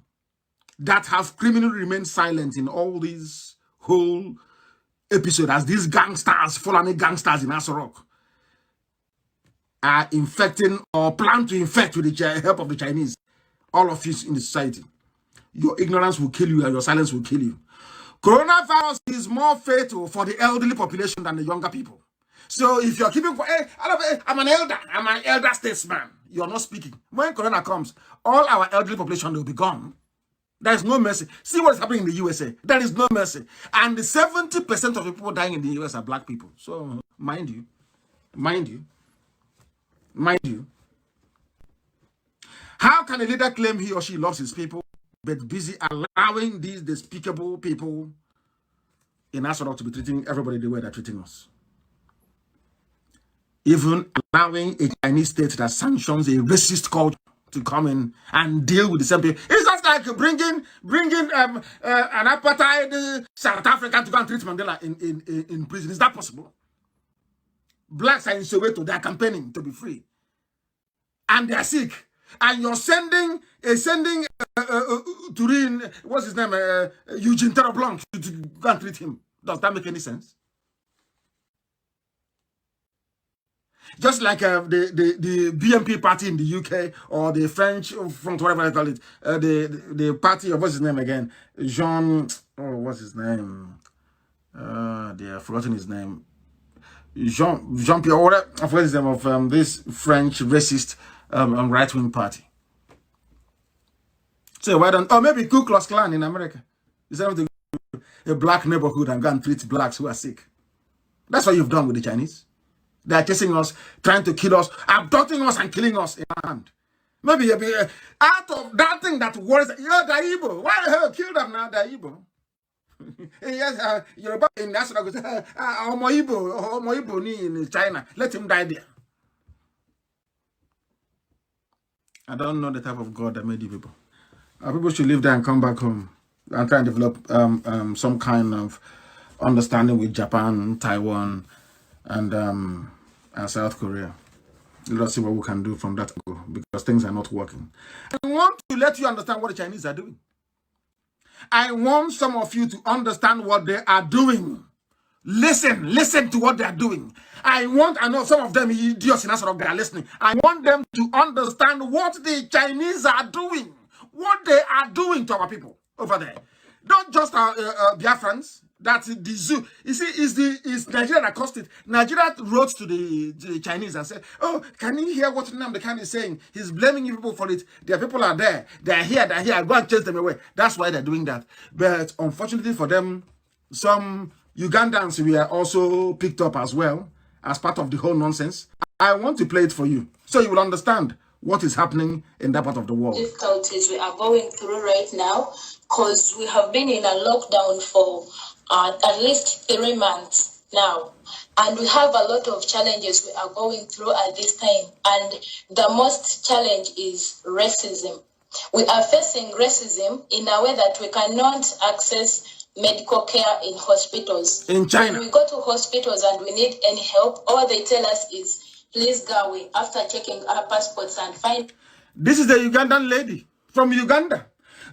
that have criminally remained silent in all these whole episode as these gangsters, Fulani gangsters in Aso Rock, are infecting or plan to infect with the help of the Chinese, all of you in the society. Your ignorance will kill you and your silence will kill you. Coronavirus is more fatal for the elderly population than the younger people. So if you're keeping, I'm an elder statesman, you're not speaking. When Corona comes, all our elderly population will be gone. There is no mercy. See what is happening in the USA. There is no mercy. And the 70% of the people dying in the US are black people. So mind you. How can a leader claim he or she loves his people, but busy allowing these despicable people in Aso Rock to be treating everybody the way they're treating us? Even allowing a Chinese state that sanctions a racist culture to come in and deal with the same people. It's just like bringing an apartheid South African to go and treat Mandela in prison. Is that possible? Blacks are in Soweto, they are campaigning to be free. And they are sick. And you're sending Turin, what's his name, Eugene Terreblanc to go and treat him. Does that make any sense? Just like the BNP party in the UK or the French front, whatever I call it, the party of what's his name again, what's his name? They have forgotten his name. Jean-Pierre, whatever, I forgot his name of this French racist right-wing party. So why don't, or maybe Ku Klux Klan in America, instead of the a black neighborhood and go and treat blacks who are sick. That's what you've done with the Chinese. They are chasing us, trying to kill us, abducting us and killing us in hand. Maybe out of that thing that worries, you're the Igbo. Why the hell kill them now, the Igbo? Yes, you're about in national Igbo in China. Let him die there. I don't know the type of God that made you people. People should live there and come back home and try and develop some kind of understanding with Japan, Taiwan, and South Korea. Let's see what we can do from that angle, because things are not working. I want to let you understand what the Chinese are doing. I want some of you to understand what they are doing. Listen to what they are doing. I know some of them idiots in Aso Rock, they are listening. I want them to understand what the Chinese are doing. What they are doing to our people over there. Not just Biafrans. That's the zoo. You see, it's Nigeria that caused it. Nigeria wrote to the Chinese and said, "Oh, can you hear what Nnamdi Kanu is saying? He's blaming you people for it. Their people are there. They're here. Go and chase them away." That's why they're doing that. But unfortunately for them, some Ugandans were also picked up as well as part of the whole nonsense. I want to play it for you so you will understand what is happening in that part of the world. Difficulties we are going through right now, because we have been in a lockdown for at least 3 months now, and we have a lot of challenges we are going through at this time, and the most challenge is racism. We are facing racism in a way that we cannot access medical care in hospitals. In China, when we go to hospitals and we need any help, all they tell us is, "Please go away," after checking our passports and find. This is the Ugandan lady from Uganda.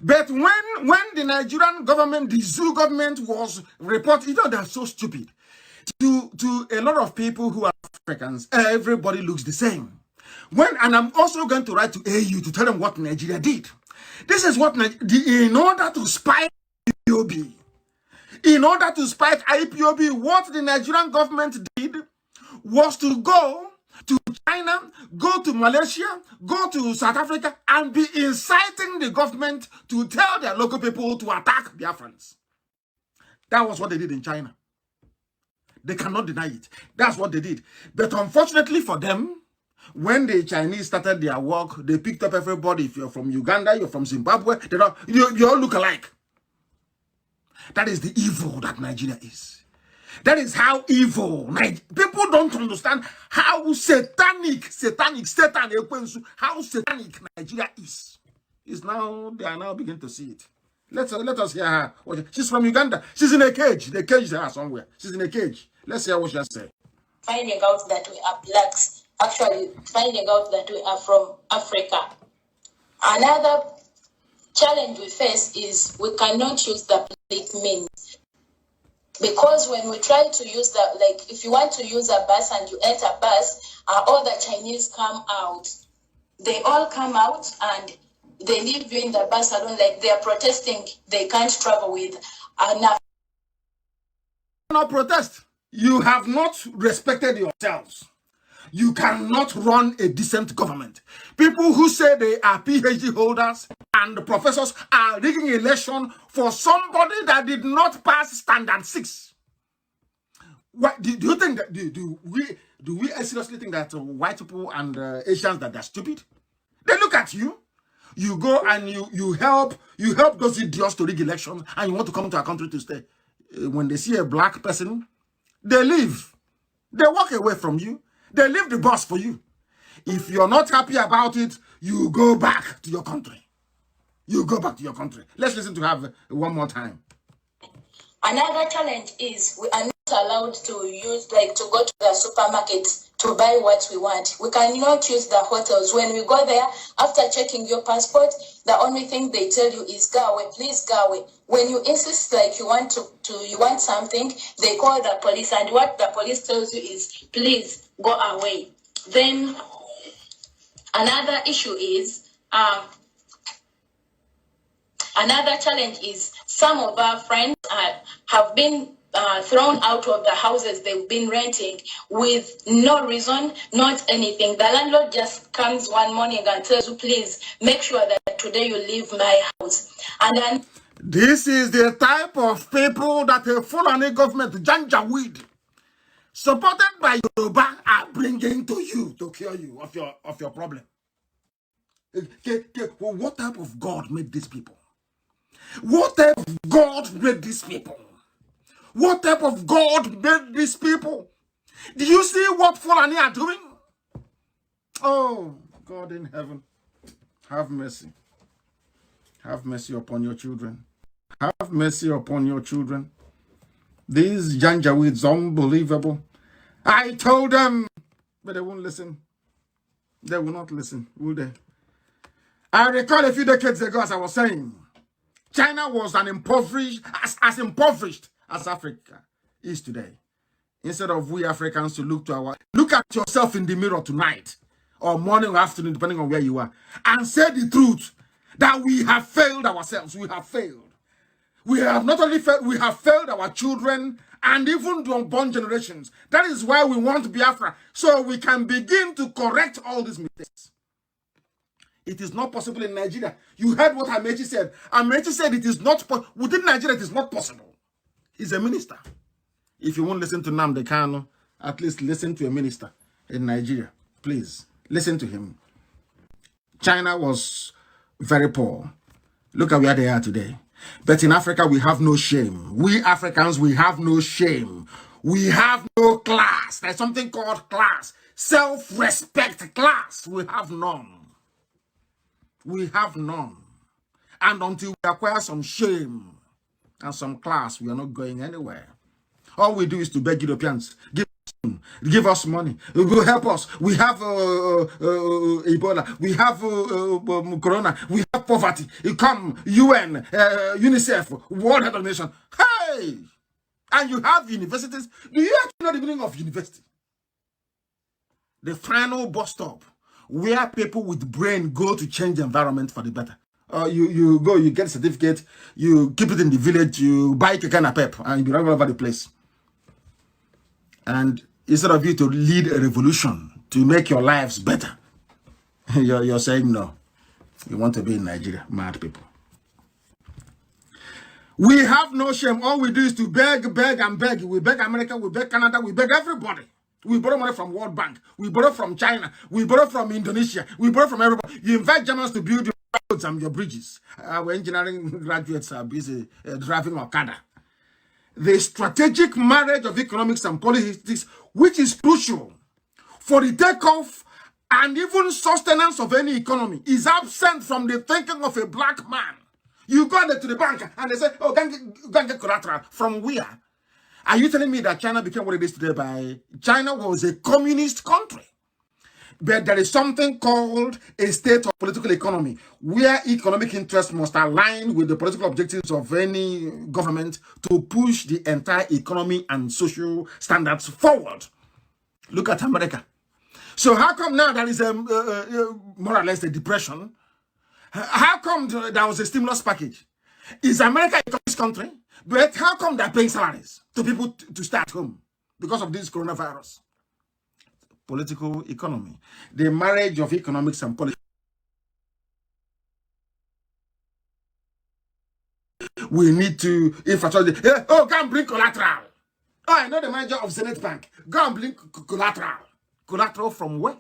But when the Nigerian government, the zoo government was reporting, they're so stupid. To a lot of people who are Africans, everybody looks the same. And I'm also going to write to AU to tell them what Nigeria did. This is what in order to spike IPOB, what the Nigerian government did was to go to China, go to Malaysia, go to South Africa, and be inciting the government to tell their local people to attack Biafrans. That was what they did in China. They cannot deny it. That's what they did. But unfortunately for them, when the Chinese started their work, they picked up everybody. If you're from Uganda, you're from Zimbabwe, you all look alike. That is the evil that Nigeria is. That is how evil. People don't understand how satanic Nigeria is. They are now beginning to see it. Let us hear her. She's from Uganda. She's in a cage. They caged her somewhere. She's in a cage. Let's hear what she has said. Finding out that we are blacks, actually finding out that we are from Africa. Another challenge we face is we cannot use the public means. Because when we try to use that, like if you want to use a bus and you enter a bus, all the Chinese come out. They all come out and they leave you in the bus alone, like they are protesting. They can't travel with enough. Not protest. You have not respected yourselves. You cannot run a decent government. People who say they are PhD holders and professors are rigging election for somebody that did not pass standard 6. What do you think that do we seriously think that white people and Asians that they're stupid? They look at you. You go and you help those idiots to rig elections, and you want to come to our country to stay. When they see a black person, they leave. They walk away from you. They leave the bus for you. If you're not happy about it, you go back to your country. You go back to your country. Let's listen to her one more time. Another challenge is we are not allowed to use, like, to go to the supermarket to buy what we want. We cannot use the hotels. When we go there, after checking your passport, the only thing they tell you is go away, please go away. When you insist, like you want you want something, they call the police, and what the police tells you is please go away. Then another issue is another challenge is some of our friends have been thrown out of the houses they've been renting with no reason, not anything. The landlord just comes one morning and tells you, please make sure that today you leave my house. And then this is the type of people that a Fulani government, Janjaweed, supported by Yoruba, are bringing to you to cure you of your problem. What type of God made these people? What type of God made these people? What type of God made these people? Do you see what Fulani are doing? Oh, God in heaven, have mercy. Have mercy upon your children. Have mercy upon your children. These Janjaweeds, unbelievable. I told them, but they won't listen. They will not listen, will they? I recall a few decades ago, as I was saying, China was as impoverished as Africa is today. Instead of we Africans to look at yourself in the mirror tonight, or morning or afternoon, depending on where you are, and say the truth that we have failed ourselves. We have failed. We have not only failed, we have failed our children and even the unborn generations. That is why we want Biafra, so we can begin to correct all these mistakes. It is not possible in Nigeria. You heard what Amechi said. Amechi said it is not possible. Within Nigeria, it is not possible. He's a minister. If you won't listen to Nnamdi Kanu, at least listen to a minister in Nigeria. Please, listen to him. China was very poor. Look at where they are today. But in Africa, we have no shame. We Africans, we have no shame. We have no class. There's something called class. Self-respect class. We have none. We have none. And until we acquire some shame and some class, we are not going anywhere. All we do is to beg Europeans, give us money, go help us. We have Ebola, we have Corona, we have poverty. You come, UN, UNICEF, World Health Organization. Hey! And you have universities. Do you actually know the meaning of university? The final bus stop where people with brain go to change the environment for the better. You go, you get a certificate, you keep it in the village, you buy a kind of pep, and you be all over the place. And instead of you to lead a revolution to make your lives better, you're saying no. You want to be in Nigeria, mad people. We have no shame. All we do is to beg, beg, and beg. We beg America, we beg Canada, we beg everybody. We borrow money from World Bank. We borrow from China. We borrow from Indonesia. We borrow from everybody. You invite Germans to build your roads and your bridges. Our engineering graduates are busy driving Okada. The strategic marriage of economics and politics, which is crucial for the takeoff and even sustenance of any economy, is absent from the thinking of a black man. You go to the bank and they say, oh, go and get collateral. From where? Are you telling me that China became what it is today by... China was a communist country. But there is something called a state of political economy, where economic interests must align with the political objectives of any government to push the entire economy and social standards forward. Look at America. So how come now there is more or less a depression? How come there was a stimulus package? Is America a communist country? But how come they're paying salaries to people to stay at home because of this coronavirus? Political economy. The marriage of economics and politics. We need to infrastructure. Oh, go and bring collateral. Oh, I know the manager of Zenith Bank. Go and bring collateral. Collateral from where?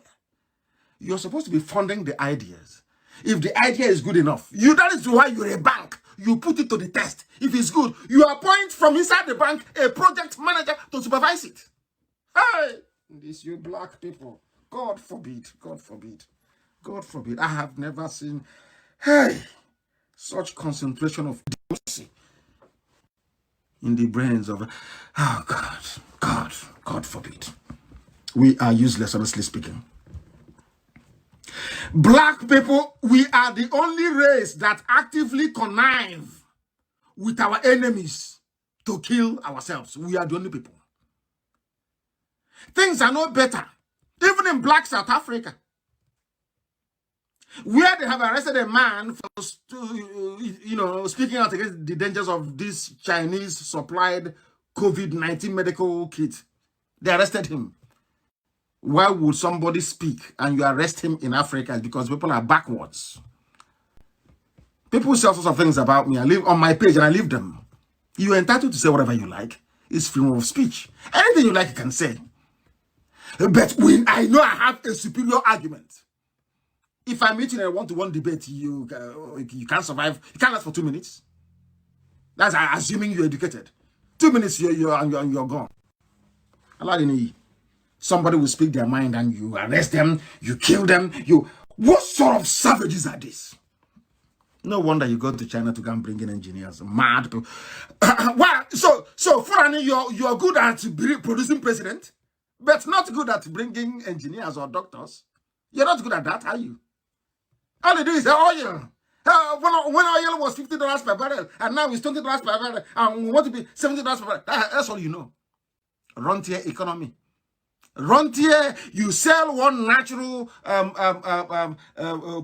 You're supposed to be funding the ideas. If the idea is good enough, that is why you're a bank. You put it to the test. If it's good, you appoint from inside the bank a project manager to supervise it. Hey, these you black people. God forbid. God forbid. God forbid. I have never seen, such concentration of democracy in the brains of, God forbid. We are useless, honestly speaking. Black people, we are the only race that actively connive with our enemies to kill ourselves. We are the only people. Things are no better, even in black South Africa, where they have arrested a man for, speaking out against the dangers of this Chinese supplied COVID-19 medical kit. They arrested him. Why would somebody speak and you arrest him in Africa? It's because people are backwards. People say all sorts of things about me. I live on my page and I leave them. You're entitled to say whatever you like. It's freedom of speech. Anything you like, you can say. But when I know I have a superior argument, if I meet you in a one-to-one debate, you can't survive. You can't last for 2 minutes. That's assuming you're educated. 2 minutes, you're gone. Somebody will speak their mind and you arrest them, you kill them. What sort of savages are these? No wonder you go to China to go and bring in engineers. Mad people. Well, so Fulani, you're good at producing president, but not good at bringing engineers or doctors. You're not good at that, are you? All you do is oil. When oil was $50 per barrel, and now it's $20 per barrel, and we want to be $70 per barrel. That's all you know. Rentier economy. Rentier, you sell one natural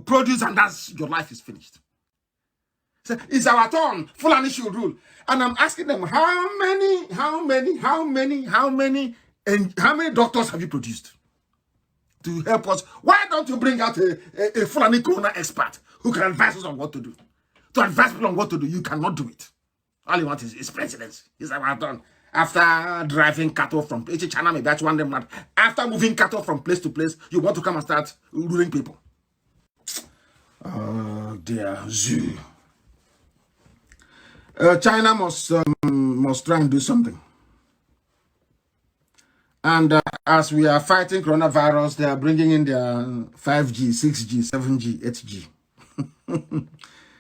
produce, and that's your life is finished. So it's our turn. Fulani should rule. And I'm asking them, how many doctors have you produced to help us? Why don't you bring out a Fulani corona expert who can advise us on what to do? To advise people on what to do, you cannot do it. All you want is presidents. It's our turn. After driving cattle from China, maybe that's one day. After moving cattle from place to place, you want to come and start ruling people. Oh dear, zoo. China must try and do something. And as we are fighting coronavirus, they are bringing in their 5G, 6G, 7G, 8G.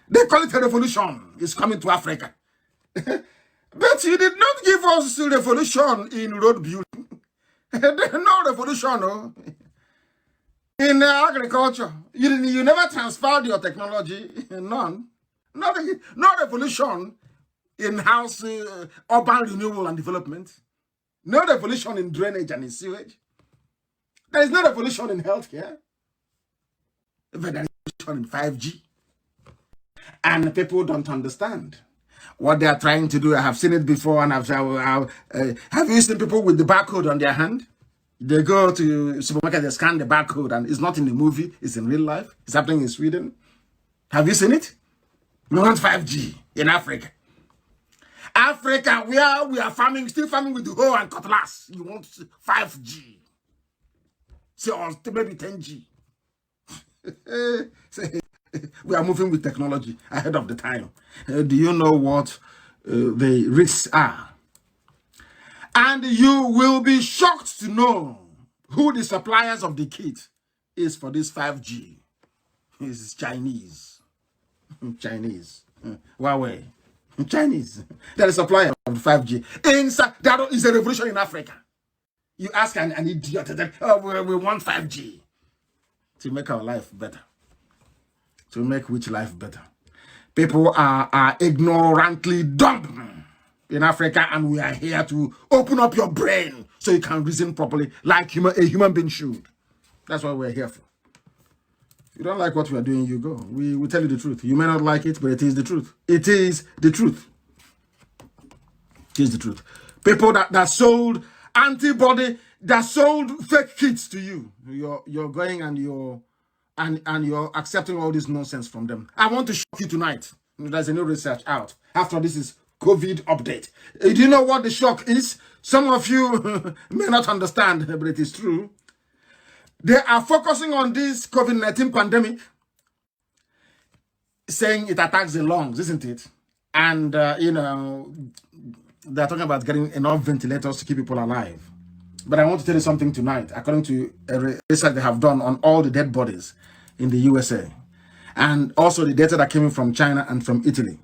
They call it a revolution. It's coming to Africa. But you did not give us a revolution in road building. No revolution, no. In agriculture. You never transferred your technology. None. Nothing. No revolution in house, urban renewal and development. No revolution in drainage and in sewage. There is no revolution in healthcare. But there is a revolution in 5G. And people don't understand what they are trying to do. I have seen it before, and have you seen people with the barcode on their hand? They go to supermarket, they scan the barcode, and it's not in the movie, it's in real life. It's happening in Sweden. Have you seen it? We want 5G in Africa. Africa, where we are farming, still farming with the hoe and cutlass. You want 5G. So, or maybe 10G. We are moving with technology ahead of the time. Do you know what the risks are? And you will be shocked to know who the suppliers of the kit is for this 5G. It's Chinese. Chinese. Huawei. Chinese. They're the supplier of 5G. That is a revolution in Africa. You ask an idiot, we want 5G. to make our life better. To make which life better? People are ignorantly dumb in Africa, and we are here to open up your brain so you can reason properly like a human being should. That's what we're here for. If you don't like what we are doing, you go. We tell you the truth. You may not like it, but it is the truth. It is the truth. It is the truth. People that sold antibody, that sold fake kits to you. You're going and you're accepting all this nonsense from them. I want to shock you tonight. There's a new research out. After this is COVID update. Do you know what the shock is? Some of you may not understand, but it is true. They are focusing on this COVID-19 pandemic, saying it attacks the lungs, isn't it? And, they're talking about getting enough ventilators to keep people alive. But I want to tell you something tonight. According to a research they have done on all the dead bodies in the USA, and also the data that came in from China and from Italy.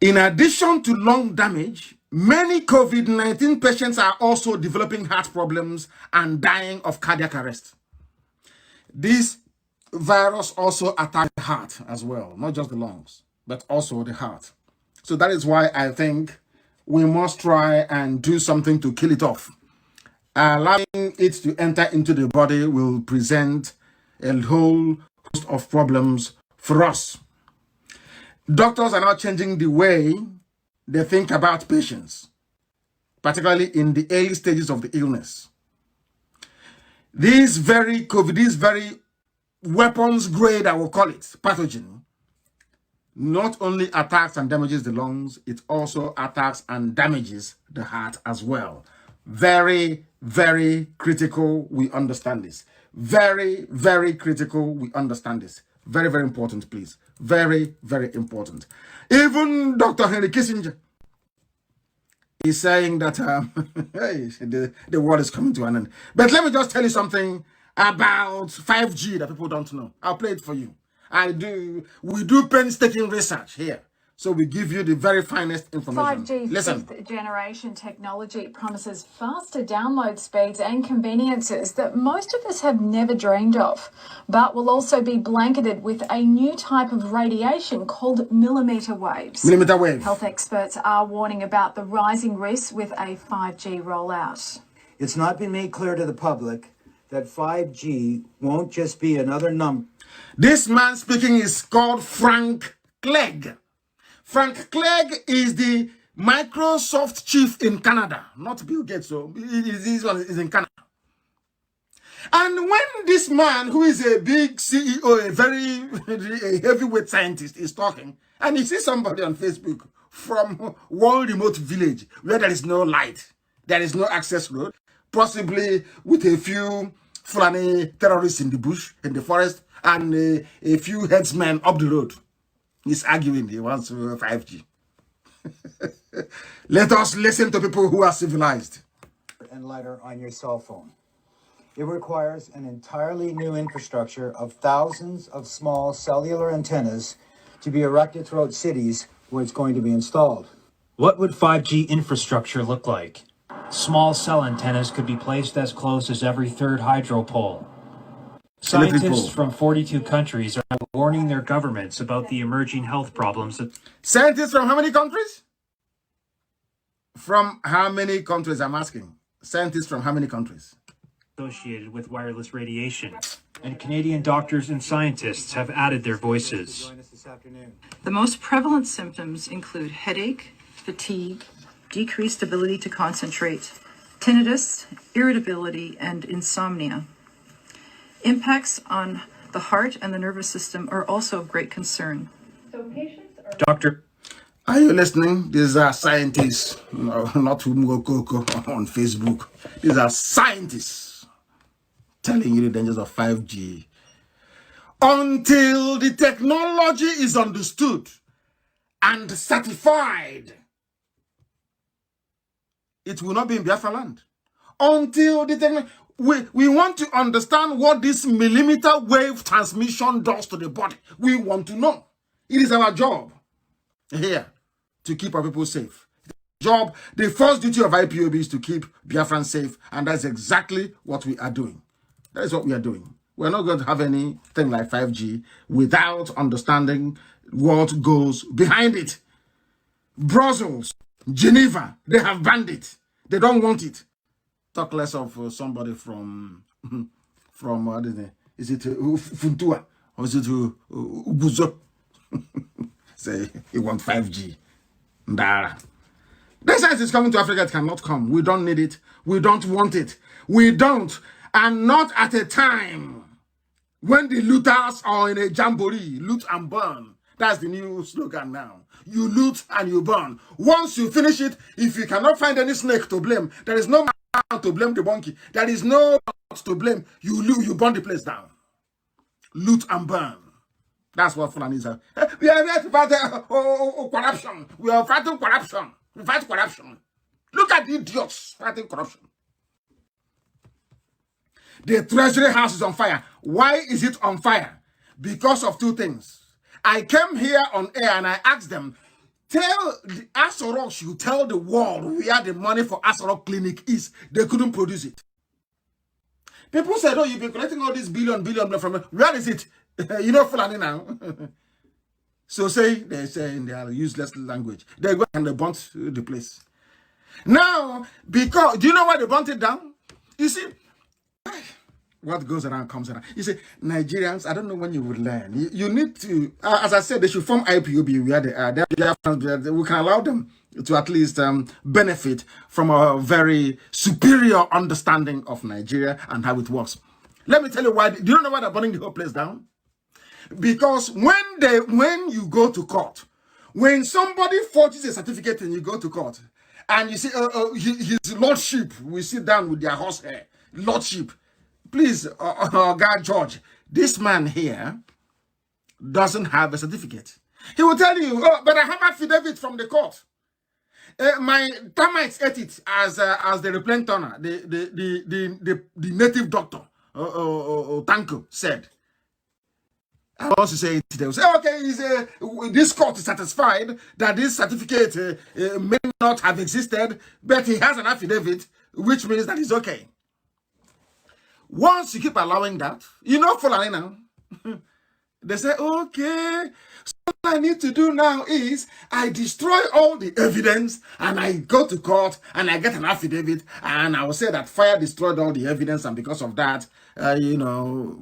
In addition to lung damage, many COVID-19 patients are also developing heart problems and dying of cardiac arrest. This virus also attacks the heart as well, not just the lungs, but also the heart. So that is why I think we must try and do something to kill it off. Allowing it to enter into the body will present a whole host of problems for us. Doctors are now changing the way they think about patients, particularly in the early stages of the illness. This very weapons grade, I will call it, pathogen, not only attacks and damages the lungs, it also attacks and damages the heart as well. Very, very critical we understand this. Very, very critical we understand this. Very, very important, please. Very, very important. Even Dr. Henry Kissinger is saying that the world is coming to an end. But let me just tell you something about 5G that people don't know. I'll play it for you. We do painstaking research here. So we give you the very finest information. 5G Listen. fifth generation technology promises faster download speeds and conveniences that most of us have never dreamed of, but will also be blanketed with a new type of radiation called millimeter waves. Millimeter wave. Health experts are warning about the rising risks with a 5G rollout. It's not been made clear to the public that 5G won't just be another number. This man speaking is called Frank Clegg. Frank Clegg is the Microsoft chief in Canada, not Bill Gates. So this one is in Canada. And when this man, who is a big CEO, a heavyweight scientist, is talking, and you see somebody on Facebook from one remote village where there is no light, there is no access road, possibly with a few Fulani terrorists in the bush, in the forest, and a few headsmen up the road. He's arguing he wants 5G. Let us listen to people who are civilized. And lighter on your cell phone. It requires an entirely new infrastructure of thousands of small cellular antennas to be erected throughout cities where it's going to be installed. What would 5G infrastructure look like? Small cell antennas could be placed as close as every third hydro pole. Scientists from 42 countries are warning their governments about the emerging health problems that... Scientists from how many countries? From how many countries, I'm asking? Scientists from how many countries? Associated with wireless radiation. And Canadian doctors and scientists have added their voices. The most prevalent symptoms include headache, fatigue, decreased ability to concentrate, tinnitus, irritability, and insomnia. Impacts on the heart and the nervous system are also of great concern. So patients are... Doctor, are you listening? These are scientists, not Umgokoko on Facebook. These are scientists telling you the dangers of 5G. Until the technology is understood and certified, it will not be in Biafra land. Until the technology... We want to understand what this millimeter wave transmission does to the body. We want to know. It is our job here to keep our people safe. The first duty of IPOB is to keep Biafrans safe, and that's exactly what we are doing. That is what we are doing. We're not going to have anything like 5G without understanding what goes behind it. Brussels, Geneva, they have banned it. They don't want it. Talk less of somebody from what is it Funtua or is it Ubuzo? Say he wants 5G. Ndara. They say it's coming to Africa. It cannot come. We don't need it. We don't want it. We don't. And not at a time when the looters are in a jamboree. Loot and burn. That's the new slogan now. You loot and you burn. Once you finish it, if you cannot find any snake to blame, there is no man to blame the monkey. There is no to blame. You burn the place down. Loot and burn. That's what Fulanis are. We are here to fight corruption. We are fighting corruption. We fight corruption. Look at the idiots fighting corruption. The Treasury House is on fire. Why is it on fire? Because of two things. I came here on air and I asked them, tell the Aso Rock, you tell the world where the money for Aso Rock Clinic is. They couldn't produce it. People said, oh, you've been collecting all this billion from where is it? You know Fulani now. So they say in their useless language. They go and they burnt the place. Now, because, do you know why they burnt it down? You see, what goes around comes around. You see, Nigerians, I don't know when you would learn. You need to, as I said, they should form IPOB where they are. We can allow them to at least benefit from a very superior understanding of Nigeria and how it works. Let me tell you why. Do you know why they're burning the whole place down? Because when you go to court, when somebody forges a certificate and you go to court, and you see his lordship, we sit down with their horse hair, lordship. Please, God George, this man here doesn't have a certificate. He will tell you, oh, but I have affidavit from the court. My termites ate it as the replant turner, the native doctor, Tanko said. I also say it. They will say, okay, this court is satisfied that this certificate may not have existed, but he has an affidavit, which means that it's okay. Once you keep allowing that, you know Fulani now. They say, okay, so what I need to do now is I destroy all the evidence and I go to court and I get an affidavit and I will say that fire destroyed all the evidence and because of that, you know,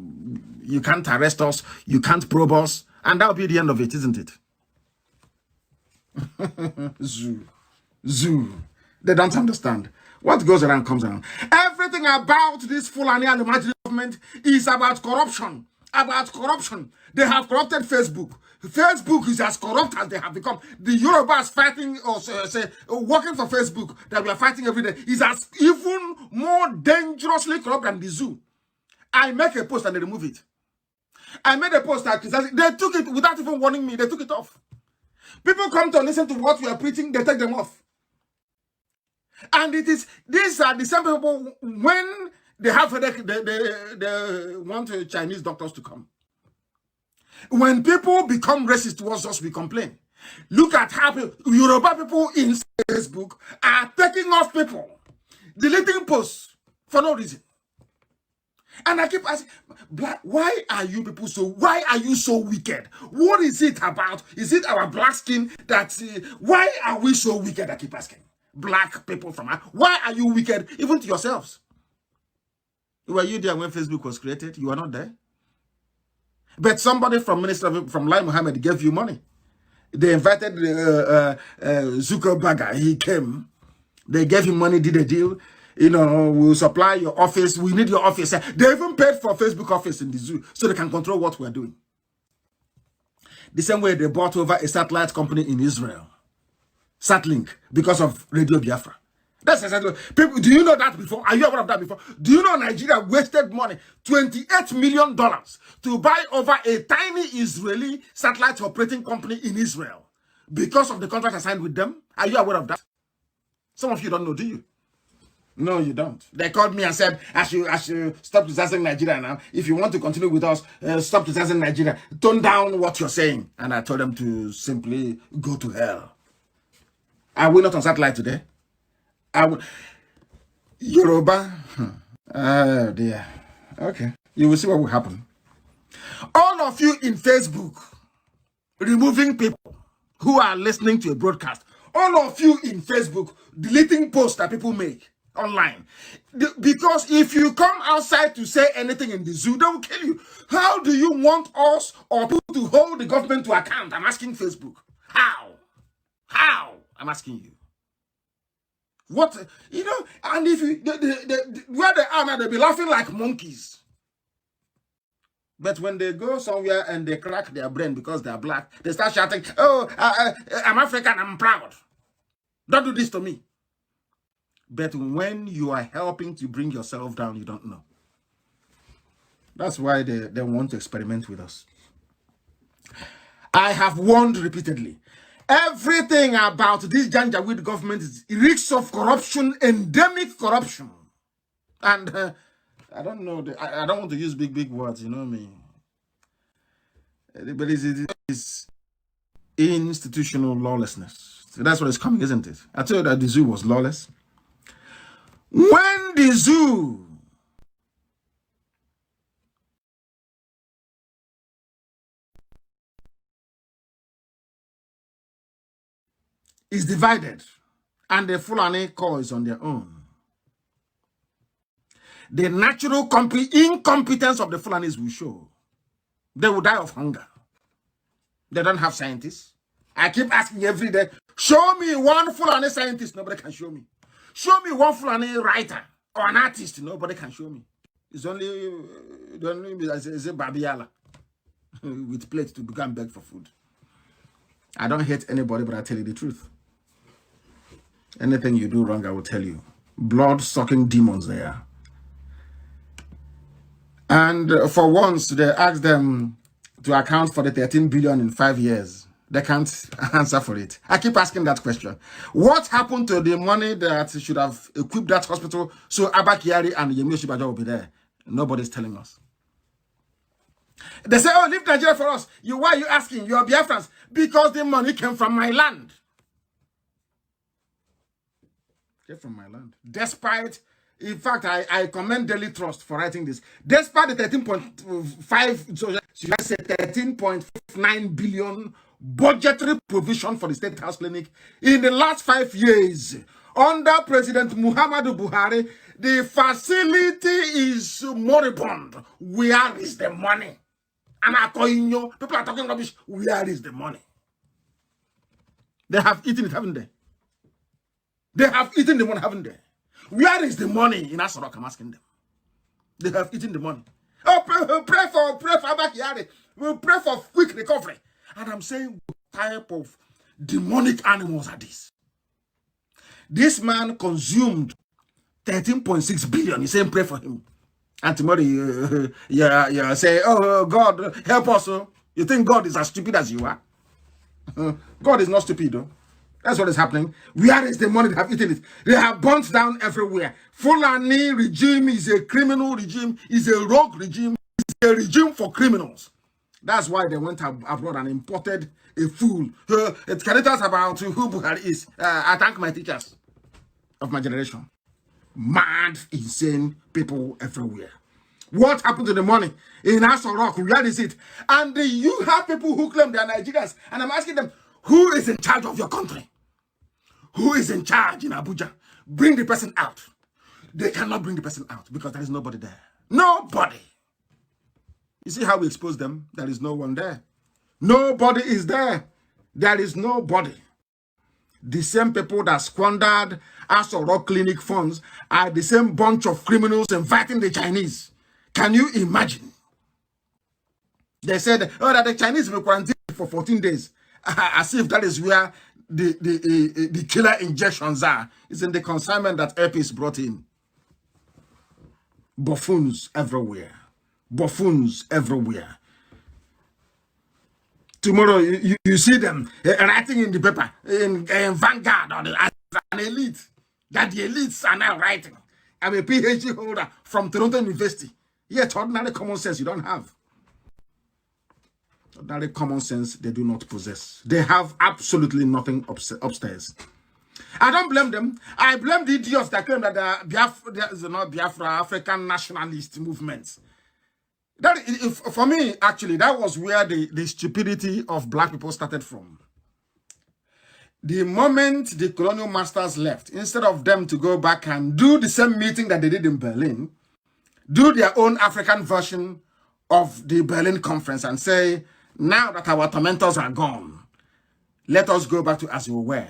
you can't arrest us, you can't probe us, and that'll be the end of it, isn't it? Zoo. They don't understand. What goes around comes around. Everything about this Fulani and the Maji government is about corruption. About corruption. They have corrupted Facebook. Facebook is as corrupt as they have become. The Yorubas fighting or working for Facebook that we are fighting every day is as even more dangerously corrupt than the zoo. I make a post and they remove it. I made a post that they took it without even warning me. They took it off. People come to listen to what we are preaching, they take them off. And these are the same people, when they have headache, they want Chinese doctors to come. When people become racist towards us, we complain. Look at how Yoruba people in Facebook are taking off people, deleting posts for no reason. And I keep asking, why are you people why are you so wicked? What is it about? Is it our black skin that, why are we so wicked? I keep asking. Black people why are you wicked even to yourselves? Were you there when Facebook was created? You were not there. But somebody from Lai Mohammed gave you money. They invited Zuckerberg. He came. They gave him money, did a deal. You know, we'll supply your office. We need your office. They even paid for Facebook office in the zoo so they can control what we're doing. The same way they bought over a satellite company in Israel. Satlink, because of Radio Biafra. That's exactly. People, do you know that before? Are you aware of that before? Do you know Nigeria wasted money, $28 million, to buy over a tiny Israeli satellite operating company in Israel because of the contract I signed with them? Are you aware of that? Some of you don't know, do you? No, you don't. They called me and said, I should stop criticizing Nigeria now. If you want to continue with us, stop criticizing Nigeria. Tone down what you're saying. And I told them to simply go to hell. Are we not on satellite today? Yoruba, oh dear. Okay. You will see what will happen. All of you in Facebook, removing people who are listening to a broadcast. All of you in Facebook, deleting posts that people make online. Because if you come outside to say anything in the zoo, they will kill you. How do you want us or people to hold the government to account? I'm asking Facebook. How? How? I'm asking you. What, you know, and if you, where they are now, they'll be laughing like monkeys. But when they go somewhere and they crack their brain because they're black, they start shouting, oh, I'm African, I'm proud. Don't do this to me. But when you are helping to bring yourself down, you don't know. That's why they want to experiment with us. I have warned repeatedly. Everything about this Janjaweed government is reeks of corruption, endemic corruption. And I don't know, I don't want to use big words, you know me. But it's institutional lawlessness. So that's what is coming, isn't it? I told you that the zoo was lawless. When the zoo is divided and the Fulani core is on their own, the natural incompetence of the Fulanis will show. They will die of hunger. They don't have scientists. I keep asking every day, show me one Fulani scientist. Nobody can show me. Show me one Fulani writer or an artist. Nobody can show me. It's only as a Babiala with plates to become beg for food. I don't hate anybody, but I tell you the truth. Anything you do wrong, I will tell you. Blood-sucking demons there. And for once, they asked them to account for the 13 billion in 5 years. They can't answer for it. I keep asking that question. What happened to the money that should have equipped that hospital so Abba Kyari and Yemi Osinbajo will be there? Nobody's telling us. They say, oh, leave Nigeria for us. Why are you asking? You are Biafrans. Because the money came from my land. Came from my land. Despite, in fact, I commend Daily Trust for writing this. Despite the 13.5, so should I say 13.59 billion budgetary provision for the State House Clinic in the last 5 years, under President Muhammadu Buhari, the facility is moribund. Where is the money? And people are talking rubbish. Where is the money? They have eaten it, haven't they? They have eaten the money, haven't they? Where is the money in Asarok? I'm asking them. They have eaten the money. Oh, pray for Abba Kyari. We'll pray for quick recovery. And I'm saying, what type of demonic animals are these? This man consumed 13.6 billion. He's saying, pray for him. And tomorrow you say, oh, God, help us. You think God is as stupid as you are? God is not stupid, though. That's what is happening. Where is the money? They have eaten it. They have burnt down everywhere. Fulani regime is a criminal regime, is a rogue regime, is a regime for criminals. That's why they went abroad and imported a fool. Can you tell us about who Buhari is? I thank my teachers of my generation. Mad, insane people everywhere. What happened to the money in Asarok? Where is it? And you have people who claim they are Nigerians. And I'm asking them, who is in charge of your country? Who is in charge in Abuja? Bring the person out. They cannot bring the person out because there is nobody there. Nobody. You see how we expose them? There is no one there. Nobody is there. There is nobody. The same people that squandered Asarok Clinic funds are the same bunch of criminals inviting the Chinese. Can you imagine? They said, oh, that the Chinese will quarantine for 14 days. As if that is where the killer injections are. It's in the consignment that Epis brought in. Buffoons everywhere. Buffoons everywhere. Tomorrow you see them writing in the paper, in Vanguard, or an elite. That the elites are now writing. I'm a PhD holder from Toronto University. Yet ordinary common sense you don't have. Ordinary common sense they do not possess. They have absolutely nothing upstairs. I don't blame them. I blame the idiots that claim that there is not Biafra African nationalist movements. For me, actually, that was where the stupidity of black people started from. The moment the colonial masters left, instead of them to go back and do the same meeting that they did in Berlin, do their own African version of the Berlin conference and say, now that our tormentors are gone, let us go back to as we were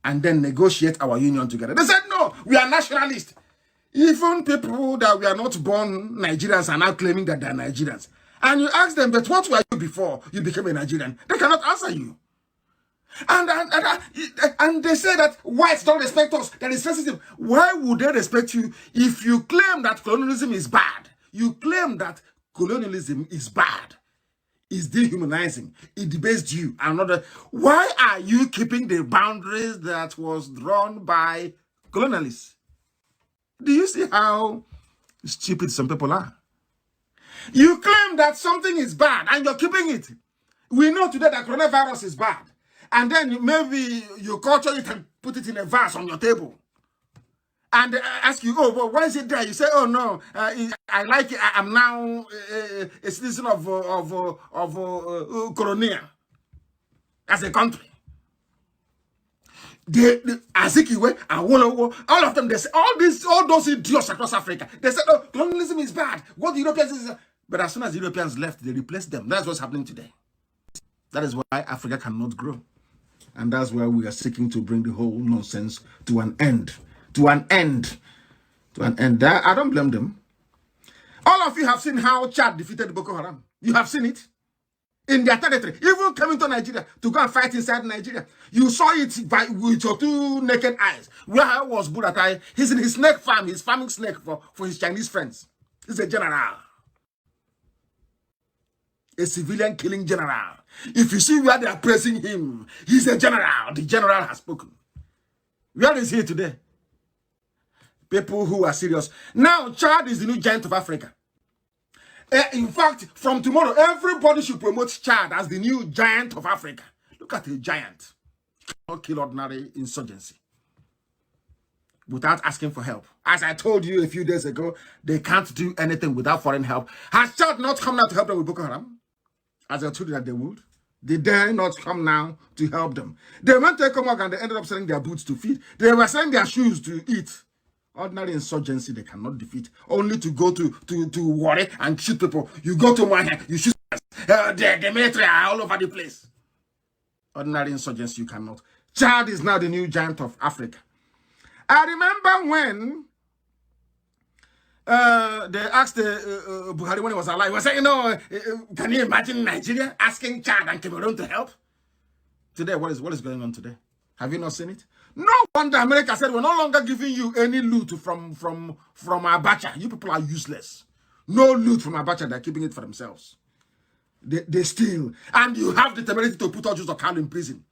and then negotiate our union together. They said, no, we are nationalists. Even people that were not born Nigerians are now claiming that they are Nigerians. And you ask them, but what were you before you became a Nigerian? They cannot answer you. And they say that whites don't respect us. That is racism. Why would they respect you if you claim that colonialism is bad? You claim that colonialism is bad. It's dehumanizing. It debased you. Why are you keeping the boundaries that was drawn by colonialists? Do you see how stupid some people are? You claim that something is bad and you're keeping it. We know today that coronavirus is bad. And then maybe you culture it and put it in a vase on your table. And ask you, oh, well, why is it there? You say, oh, no, I like it. I'm now a citizen of Colonia as a country. Azikiwe and Wolowo, all of them, they say, all those idiots across Africa, they said, oh, colonialism is bad. What the Europeans is. But as soon as the Europeans left, they replaced them. That's what's happening today. That is why Africa cannot grow. And that's why we are seeking to bring the whole nonsense to an end. To an end. I don't blame them. All of you have seen how Chad defeated Boko Haram. You have seen it. In their territory. Even coming to Nigeria to go and fight inside Nigeria. You saw it with your two naked eyes. Where I was Buratai, he's in his snake farm. He's farming snake for his Chinese friends. He's a general. A civilian killing general. If you see where they are praising him, he's a general. The general has spoken. Where is he today? People who are serious. Now, Chad is the new giant of Africa. In fact, from tomorrow, everybody should promote Chad as the new giant of Africa. Look at a giant. Cannot kill ordinary insurgency without asking for help. As I told you a few days ago, they can't do anything without foreign help. Has Chad not come now to help them with Boko Haram? As I told you that they would. They dare not come now to help them. They went to Ecomoc and they ended up selling their boots to feed. They were selling their shoes to eat. Ordinary insurgency they cannot defeat. Only to go to worry and shoot people. You go to Maya, you shoot the military are all over the place. Ordinary insurgency you cannot. Chad is now the new giant of Africa. I remember when they asked Buhari when he was alive, he was saying, can you imagine Nigeria asking Chad and Cameroon to help? Today, what is going on today? Have you not seen it? No wonder America said, we're no longer giving you any loot from Abacha. You people are useless. No loot from Abacha, they're keeping it for themselves. They steal. And you have the temerity to put Ojuzo Kanu in prison.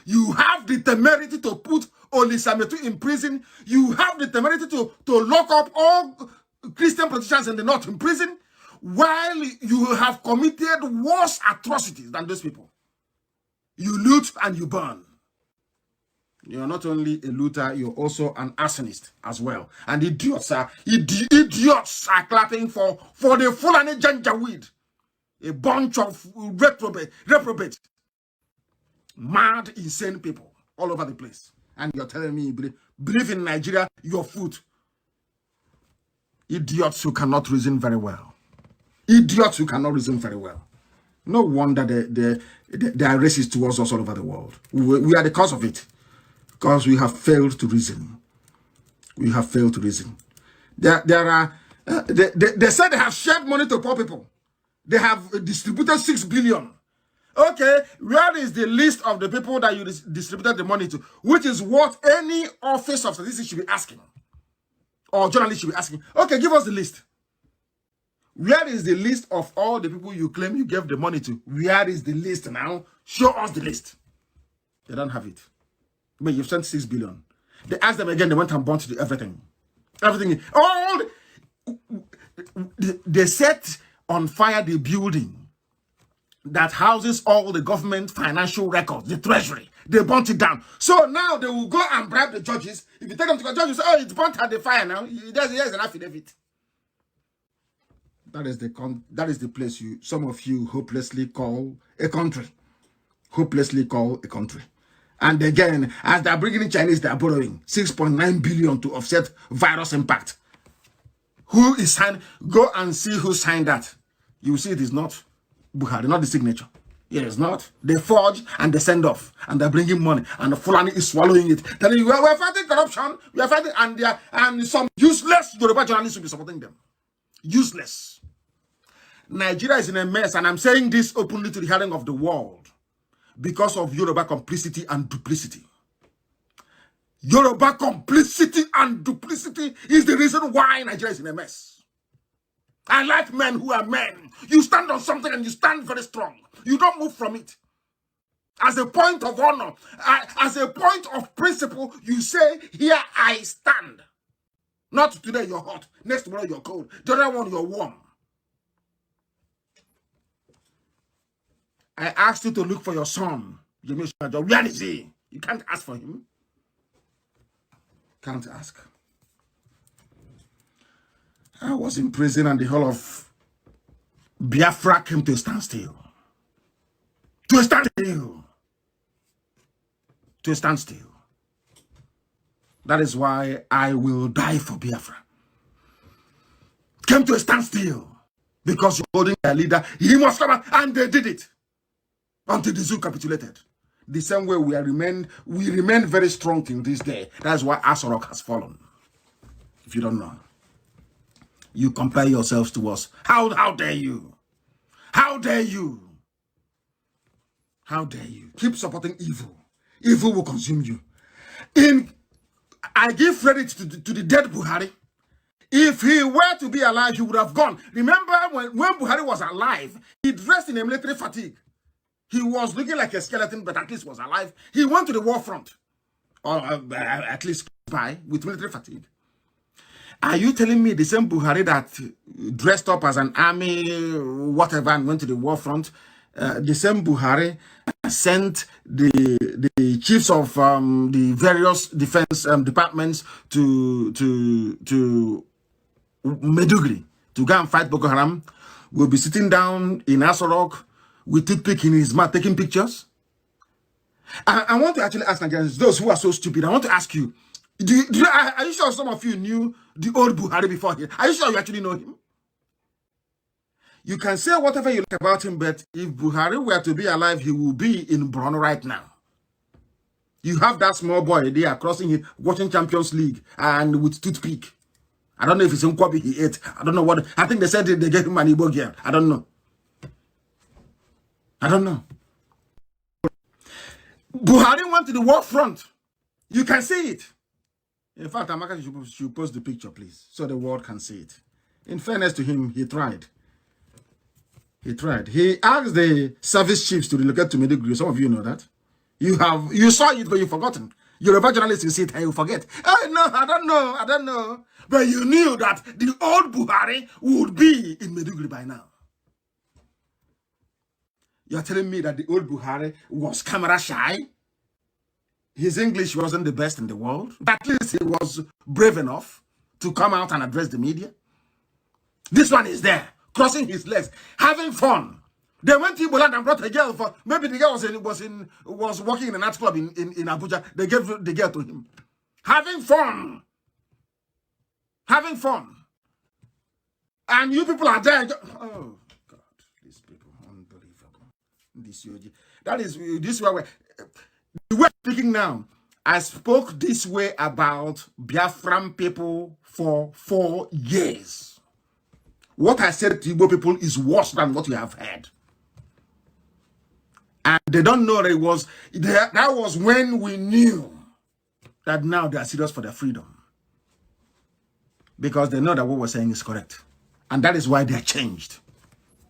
You have the temerity to put Olisametu in prison. You have the temerity to lock up all Christian politicians in the north in prison, while you have committed worse atrocities than those people. You loot and you burn. You're not only a looter, you're also an arsonist as well. And idiots are clapping for the Fulani Janjaweed. A bunch of reprobates. Mad, insane people all over the place. And you're telling me, believe in Nigeria, your food. Idiots who cannot reason very well. Idiots who cannot reason very well. No wonder they are racist towards us all over the world. We are the cause of it. Because we have failed to reason. We have failed to reason. They said they have shared money to poor people. They have distributed 6 billion. Okay, where is the list of the people that you distributed the money to? Which is what any office of statistics should be asking. Or journalists should be asking. Okay, give us the list. Where is the list of all the people you claim you gave the money to? Where is the list now? Show us the list. They don't have it. But you've sent 6 billion. They asked them again, they went and burnt everything. Everything. They set on fire the building that houses all the government financial records, the treasury. They burnt it down. So now they will go and bribe the judges. If you take them to the judge, you say, oh, it's burnt at the fire now. Here's an affidavit. That is the place some of you hopelessly call a country. Hopelessly call a country. And again, as they're bringing in Chinese, they're borrowing 6.9 billion to offset virus impact. Who is signed? Go and see who signed that. You see it is not Buhari, not the signature. It is not. They forge and they send off. And they're bringing money. And the Fulani is swallowing it. Telling you, we're fighting corruption. We are fighting. And some useless Yoruba journalists will be supporting them. Useless. Nigeria is in a mess. And I'm saying this openly to the hearing of the world. Because of Yoruba complicity and duplicity. Yoruba complicity and duplicity is the reason why Nigeria is in a mess. I like men who are men. You stand on something and you stand very strong. You don't move from it. As a point of honor, as a point of principle, you say, here I stand. Not today you're hot, next tomorrow you're cold, the other one you're warm. I asked you to look for your son. Where is he? You can't ask for him. Can't ask. I was in prison and the whole of Biafra came to a standstill. To a standstill. To a standstill. That is why I will die for Biafra. Came to a standstill. Because you're holding a leader. He must come out. And they did it. Until the zoo capitulated. The same way we remain very strong till this day. That's why Asorok has fallen. If you don't know. You compare yourselves to us. How dare you? How dare you? How dare you? Keep supporting evil. Evil will consume you. I give credit to the dead Buhari. If he were to be alive, he would have gone. Remember when Buhari was alive, he dressed in a military fatigue. He was looking like a skeleton, but at least was alive. He went to the war front. Or at least by with military fatigue. Are you telling me the same Buhari that dressed up as an army, whatever, and went to the war front, the same Buhari sent the chiefs of the various defense departments to Maiduguri to go and fight Boko Haram, will be sitting down in Asorok with toothpick in his mouth, taking pictures? I want to actually ask Nigerians, those who are so stupid, I want to ask you, are you sure some of you knew the old Buhari before here? Are you sure you actually know him? You can say whatever you like about him, but if Buhari were to be alive, he will be in Borno right now. You have that small boy there crossing it, watching Champions League and with toothpick. I don't know if it's in Kwabi he ate. I don't know what. I think they said they gave him an Igbo girl. I don't know. I don't know. Buhari went to the war front. You can see it. In fact, Amaka should post the picture, please, so the world can see it. In fairness to him, he tried. He tried. He asked the service chiefs to relocate to Maiduguri. Some of you know that. You saw it, but you've forgotten. You're a journalist, you see it and you forget. Oh, no, I don't know. But you knew that the old Buhari would be in Maiduguri by now. You're telling me that the old Buhari was camera shy? His English wasn't the best in the world. But at least he was brave enough to come out and address the media. This one is there, crossing his legs, having fun. They went to Iboland and brought a girl for, maybe the girl was working in a nightclub in Abuja. They gave the girl to him. Having fun. Having fun. And you people are there. Oh, God, these people, unbelievable. That is, this way, the way I'm speaking now, I spoke this way about Biafran people for 4 years. What I said to Igbo people is worse than what you have heard. And they don't know that it was, that was when we knew that now they are serious for their freedom. Because they know that what we're saying is correct. And that is why they are changed.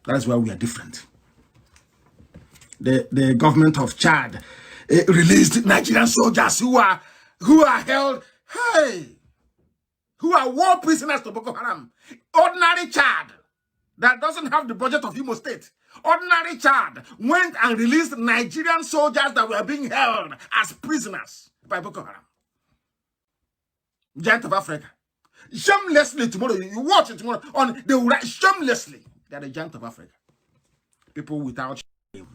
That is why we are different. The government of Chad released Nigerian soldiers who are held, who are war prisoners to Boko Haram. Ordinary Chad that doesn't have the budget of Imo State. Ordinary Chad went and released Nigerian soldiers that were being held as prisoners by Boko Haram. Giant of Africa. shamelessly tomorrow. You watch it tomorrow on they will write shamelessly. They are the giant of Africa. People without shame,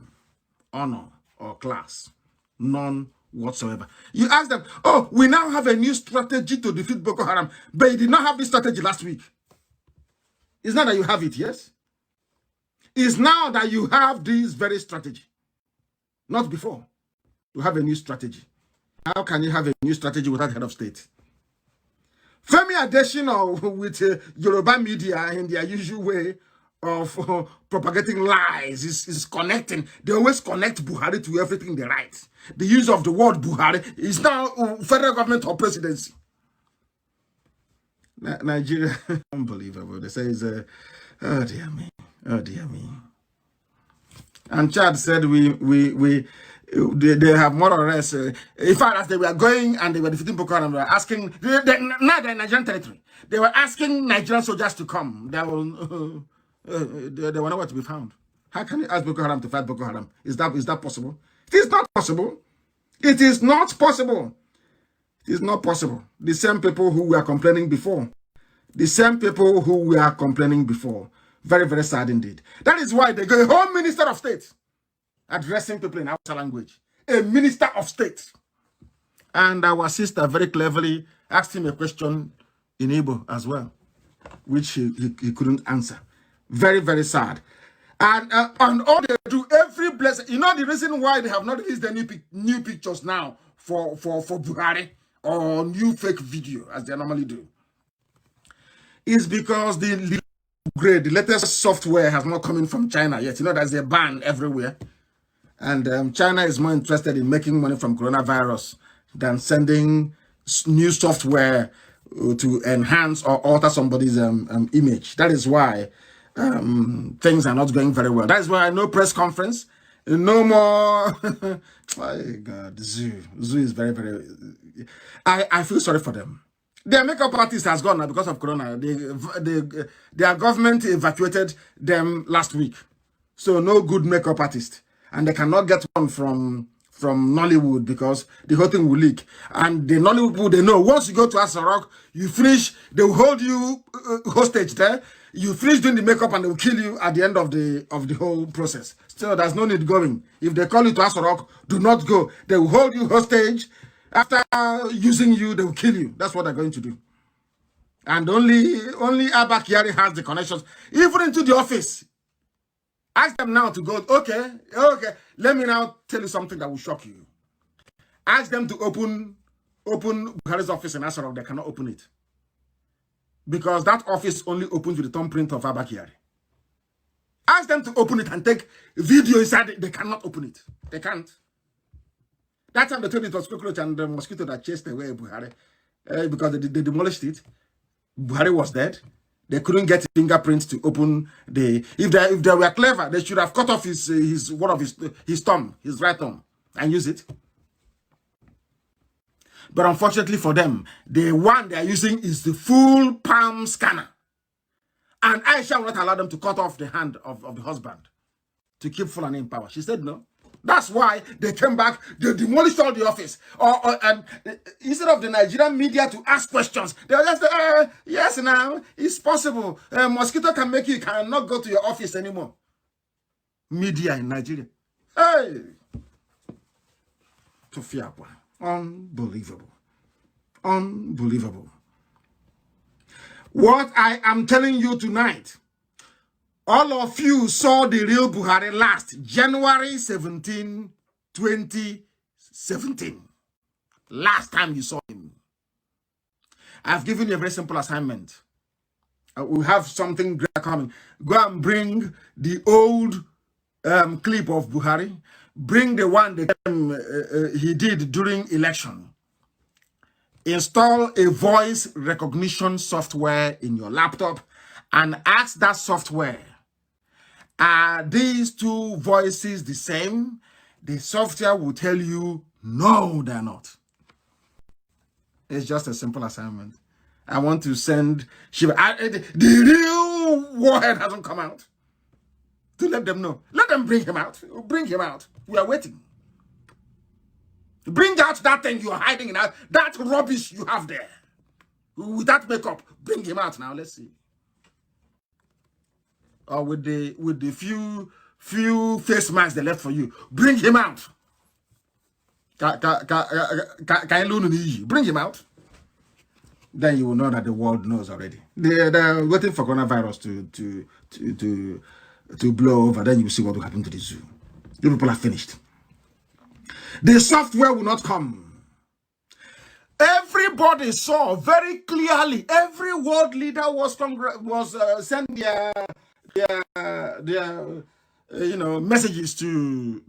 honor, or class. None whatsoever. You ask them, oh, we now have a new strategy to defeat Boko Haram, but you did not have this strategy last week. It's not that you have it, yes? It's now that you have this very strategy. Not before. You have a new strategy. How can you have a new strategy without head of state? Femi Adesina with Yoruba media in their usual way of propagating lies is connecting. They always connect Buhari to everything they write. The use of the word Buhari is now federal government or presidency. Nigeria, unbelievable. They say it's oh dear me, oh dear me. And Chad said they have more or less. In fact, as they were going and they were defeating Boko Haram, they were asking. Now they're in Nigerian territory. They were asking Nigerian soldiers to come. They were nowhere to be found. How can you ask Boko Haram to fight Boko Haram? Is that possible? It is not possible. It is not possible. It is not possible. The same people who were complaining before. The same people who were complaining before. Very, very sad indeed. That is why they go a whole minister of state addressing people in Hausa language. A minister of state. And our sister very cleverly asked him a question in Igbo as well, which he couldn't answer. Very, very sad. And all they do, every blessing, you know the reason why they have not released any new pictures now for Buhari or new fake video as they normally do, is because the latest software has not come in from China yet. You know, there's a ban everywhere. And China is more interested in making money from coronavirus than sending new software to enhance or alter somebody's image. That is why things are not going very well. That is why no press conference, no more. My God, Zoo is very, very. I feel sorry for them. Their makeup artist has gone now because of corona. Their government evacuated them last week, so no good makeup artist, and they cannot get one from Nollywood because the whole thing will leak. And the Nollywood people, they know once you go to Aso Rock, you finish, they will hold you hostage there. You finish doing the makeup and they will kill you at the end of the whole process. So there's no need going. If they call you to Aso Rock, do not go. They will hold you hostage. After using you, they will kill you. That's what they're going to do. And only Abba Kyari has the connections, even into the office. Ask them now to go, okay, let me now tell you something that will shock you. Ask them to open Buhari's office in Aso Rock. They cannot open it. Because that office only opens with the thumbprint of Abba Kyari. Ask them to open it and take video inside it. They cannot open it. They can't. That time they told it was cockroach and the mosquito that chased away Buhari because they demolished it. Buhari was dead. They couldn't get fingerprints to open the. If they were clever, they should have cut off his thumb, his right thumb, and use it. But unfortunately for them, the one they are using is the full palm scanner. And Aisha will not allow them to cut off the hand of the husband to keep Fulani in power. She said no. That's why they came back, they demolished all the office. And instead of the Nigerian media to ask questions, they were just yes, now, it's possible. Mosquito can make you cannot go to your office anymore. Media in Nigeria. Hey! Tofiapa. Unbelievable. Unbelievable. What I am telling you tonight, all of you saw the real Buhari last January 17, 2017. Last time you saw him. I've given you a very simple assignment. We have something great coming. Go and bring the old clip of Buhari. Bring the one that he did during election. Install a voice recognition software in your laptop and ask that software, are these two voices the same? The software will tell you, no, they're not. It's just a simple assignment. I want to send Shiva. The real warhead hasn't come out. To let them know. Let them bring him out. Bring him out. We are waiting. Bring out that thing you are hiding in that rubbish you have there. without makeup. Bring him out now. Let's see. Or with the few face masks they left for you. Bring him out. Bring him out. Then you will know that the world knows already. They're waiting for coronavirus to blow over. Then you will see what will happen to the zoo. You people are finished. The software will not come. Everybody saw very clearly. Every world leader was sent their messages to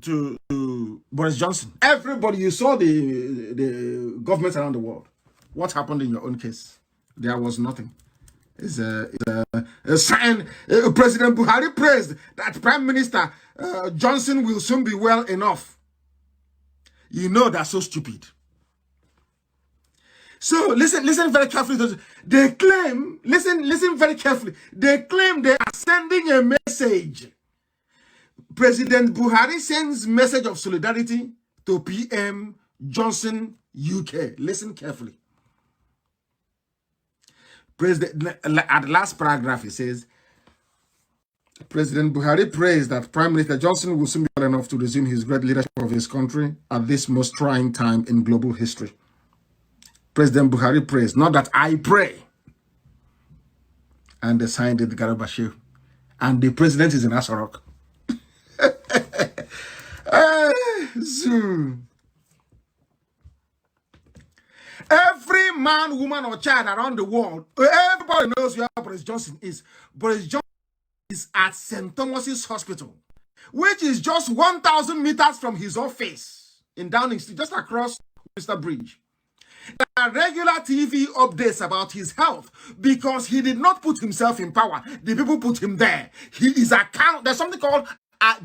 Boris Johnson. Everybody, you saw the governments around the world. What happened in your own case? There was nothing. It's a sign. President Buhari praised that Prime Minister Johnson will soon be well enough. You know that's so stupid. So listen very carefully. They claim, listen very carefully. They claim they are sending a message. President Buhari sends message of solidarity to PM Johnson UK. Listen carefully. At the last paragraph, he says, President Buhari praised that Prime Minister Johnson will soon be well enough to resume his great leadership of his country at this most trying time in global history. President Buhari prays, not that I pray. And they signed it, Garabashir. And the president is in Asarok. Every man, woman, or child around the world, everybody knows where Boris Johnson is. Boris Johnson is at St. Thomas's Hospital, which is just 1,000 meters from his office in Downing Street, just across Mr. Bridge. There are regular TV updates about his health because he did not put himself in power. The people put him there. He is there's something called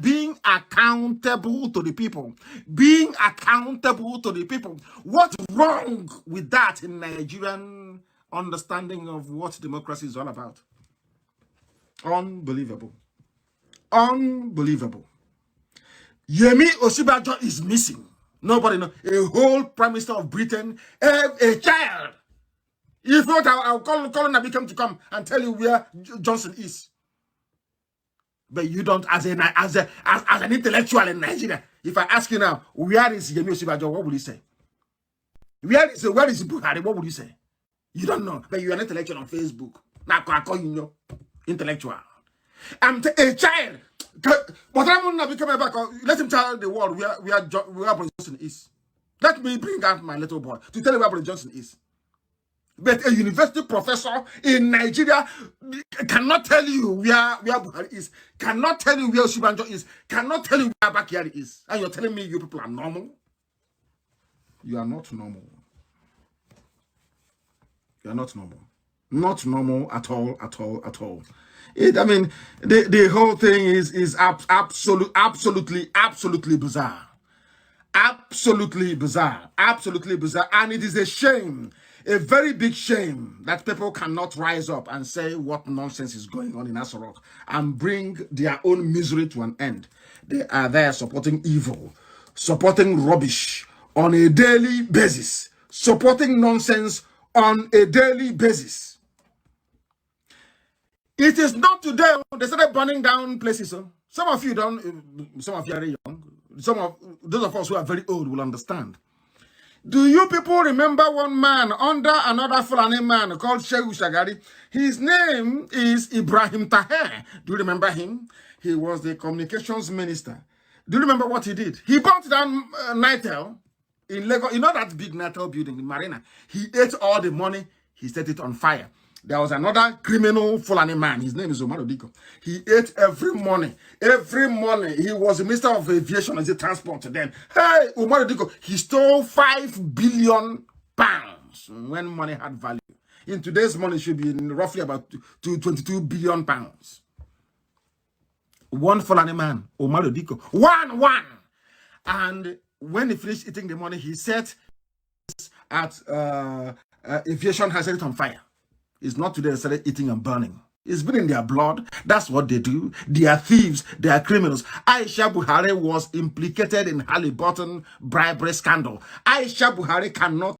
being accountable to the people. Being accountable to the people. What's wrong with that in Nigerian understanding of what democracy is all about? Unbelievable. Unbelievable. Yemi Osibajo is missing. Nobody knows. A whole Prime Minister of Britain, a child. You thought I'll call Nabi to come and tell you where Johnson is. But you don't, as an intellectual in Nigeria. If I ask you now, where is Yemi Osibajo, what will you say? Where is Buhari? What would you say? You don't know, but you're an intellectual on Facebook. Now I call you intellectual. I'm a child. But I will not be coming back. Let him tell the world where Boris Johnson is. Let me bring out my little boy to tell you where Boris Johnson is. But a university professor in Nigeria cannot tell you where Buhari is, cannot tell you where Osibajo is, cannot tell you where Bakari is. And you're telling me you people are normal? You are not normal. You are not normal. Not normal at all, at all, at all. The whole thing is absolutely bizarre. Absolutely bizarre. Absolutely bizarre. And it is a shame, a very big shame, that people cannot rise up and say what nonsense is going on in Asarok and bring their own misery to an end. They are there supporting evil, supporting rubbish on a daily basis, supporting nonsense on a daily basis. It is not today they started burning down places. Some of you don't, some of you are very young. Those of us who are very old will understand. Do you people remember one man under another Fulani man called Shehu Shagari? His name is Ibrahim Taher. Do you remember him? He was the communications minister. Do you remember what he did? He burnt down Nitel in Lagos. You know that big Nitel building in Marina? He ate all the money. He set it on fire. There was another criminal Fulani man. His name is Omar Odiko. He ate every morning. Every morning. He was the Minister of Aviation and Transport then. Hey, Omar Odiko, he stole 5 billion pounds when money had value. In today's money, it should be roughly about 22 billion pounds. One Fulani man, Omar Odiko. One. And when he finished eating the money, he said at aviation has set it on fire. It's not today they started eating and burning. It's been in their blood. That's what they do. They are thieves. They are criminals. Aisha Buhari was implicated in Halliburton bribery scandal. Aisha Buhari cannot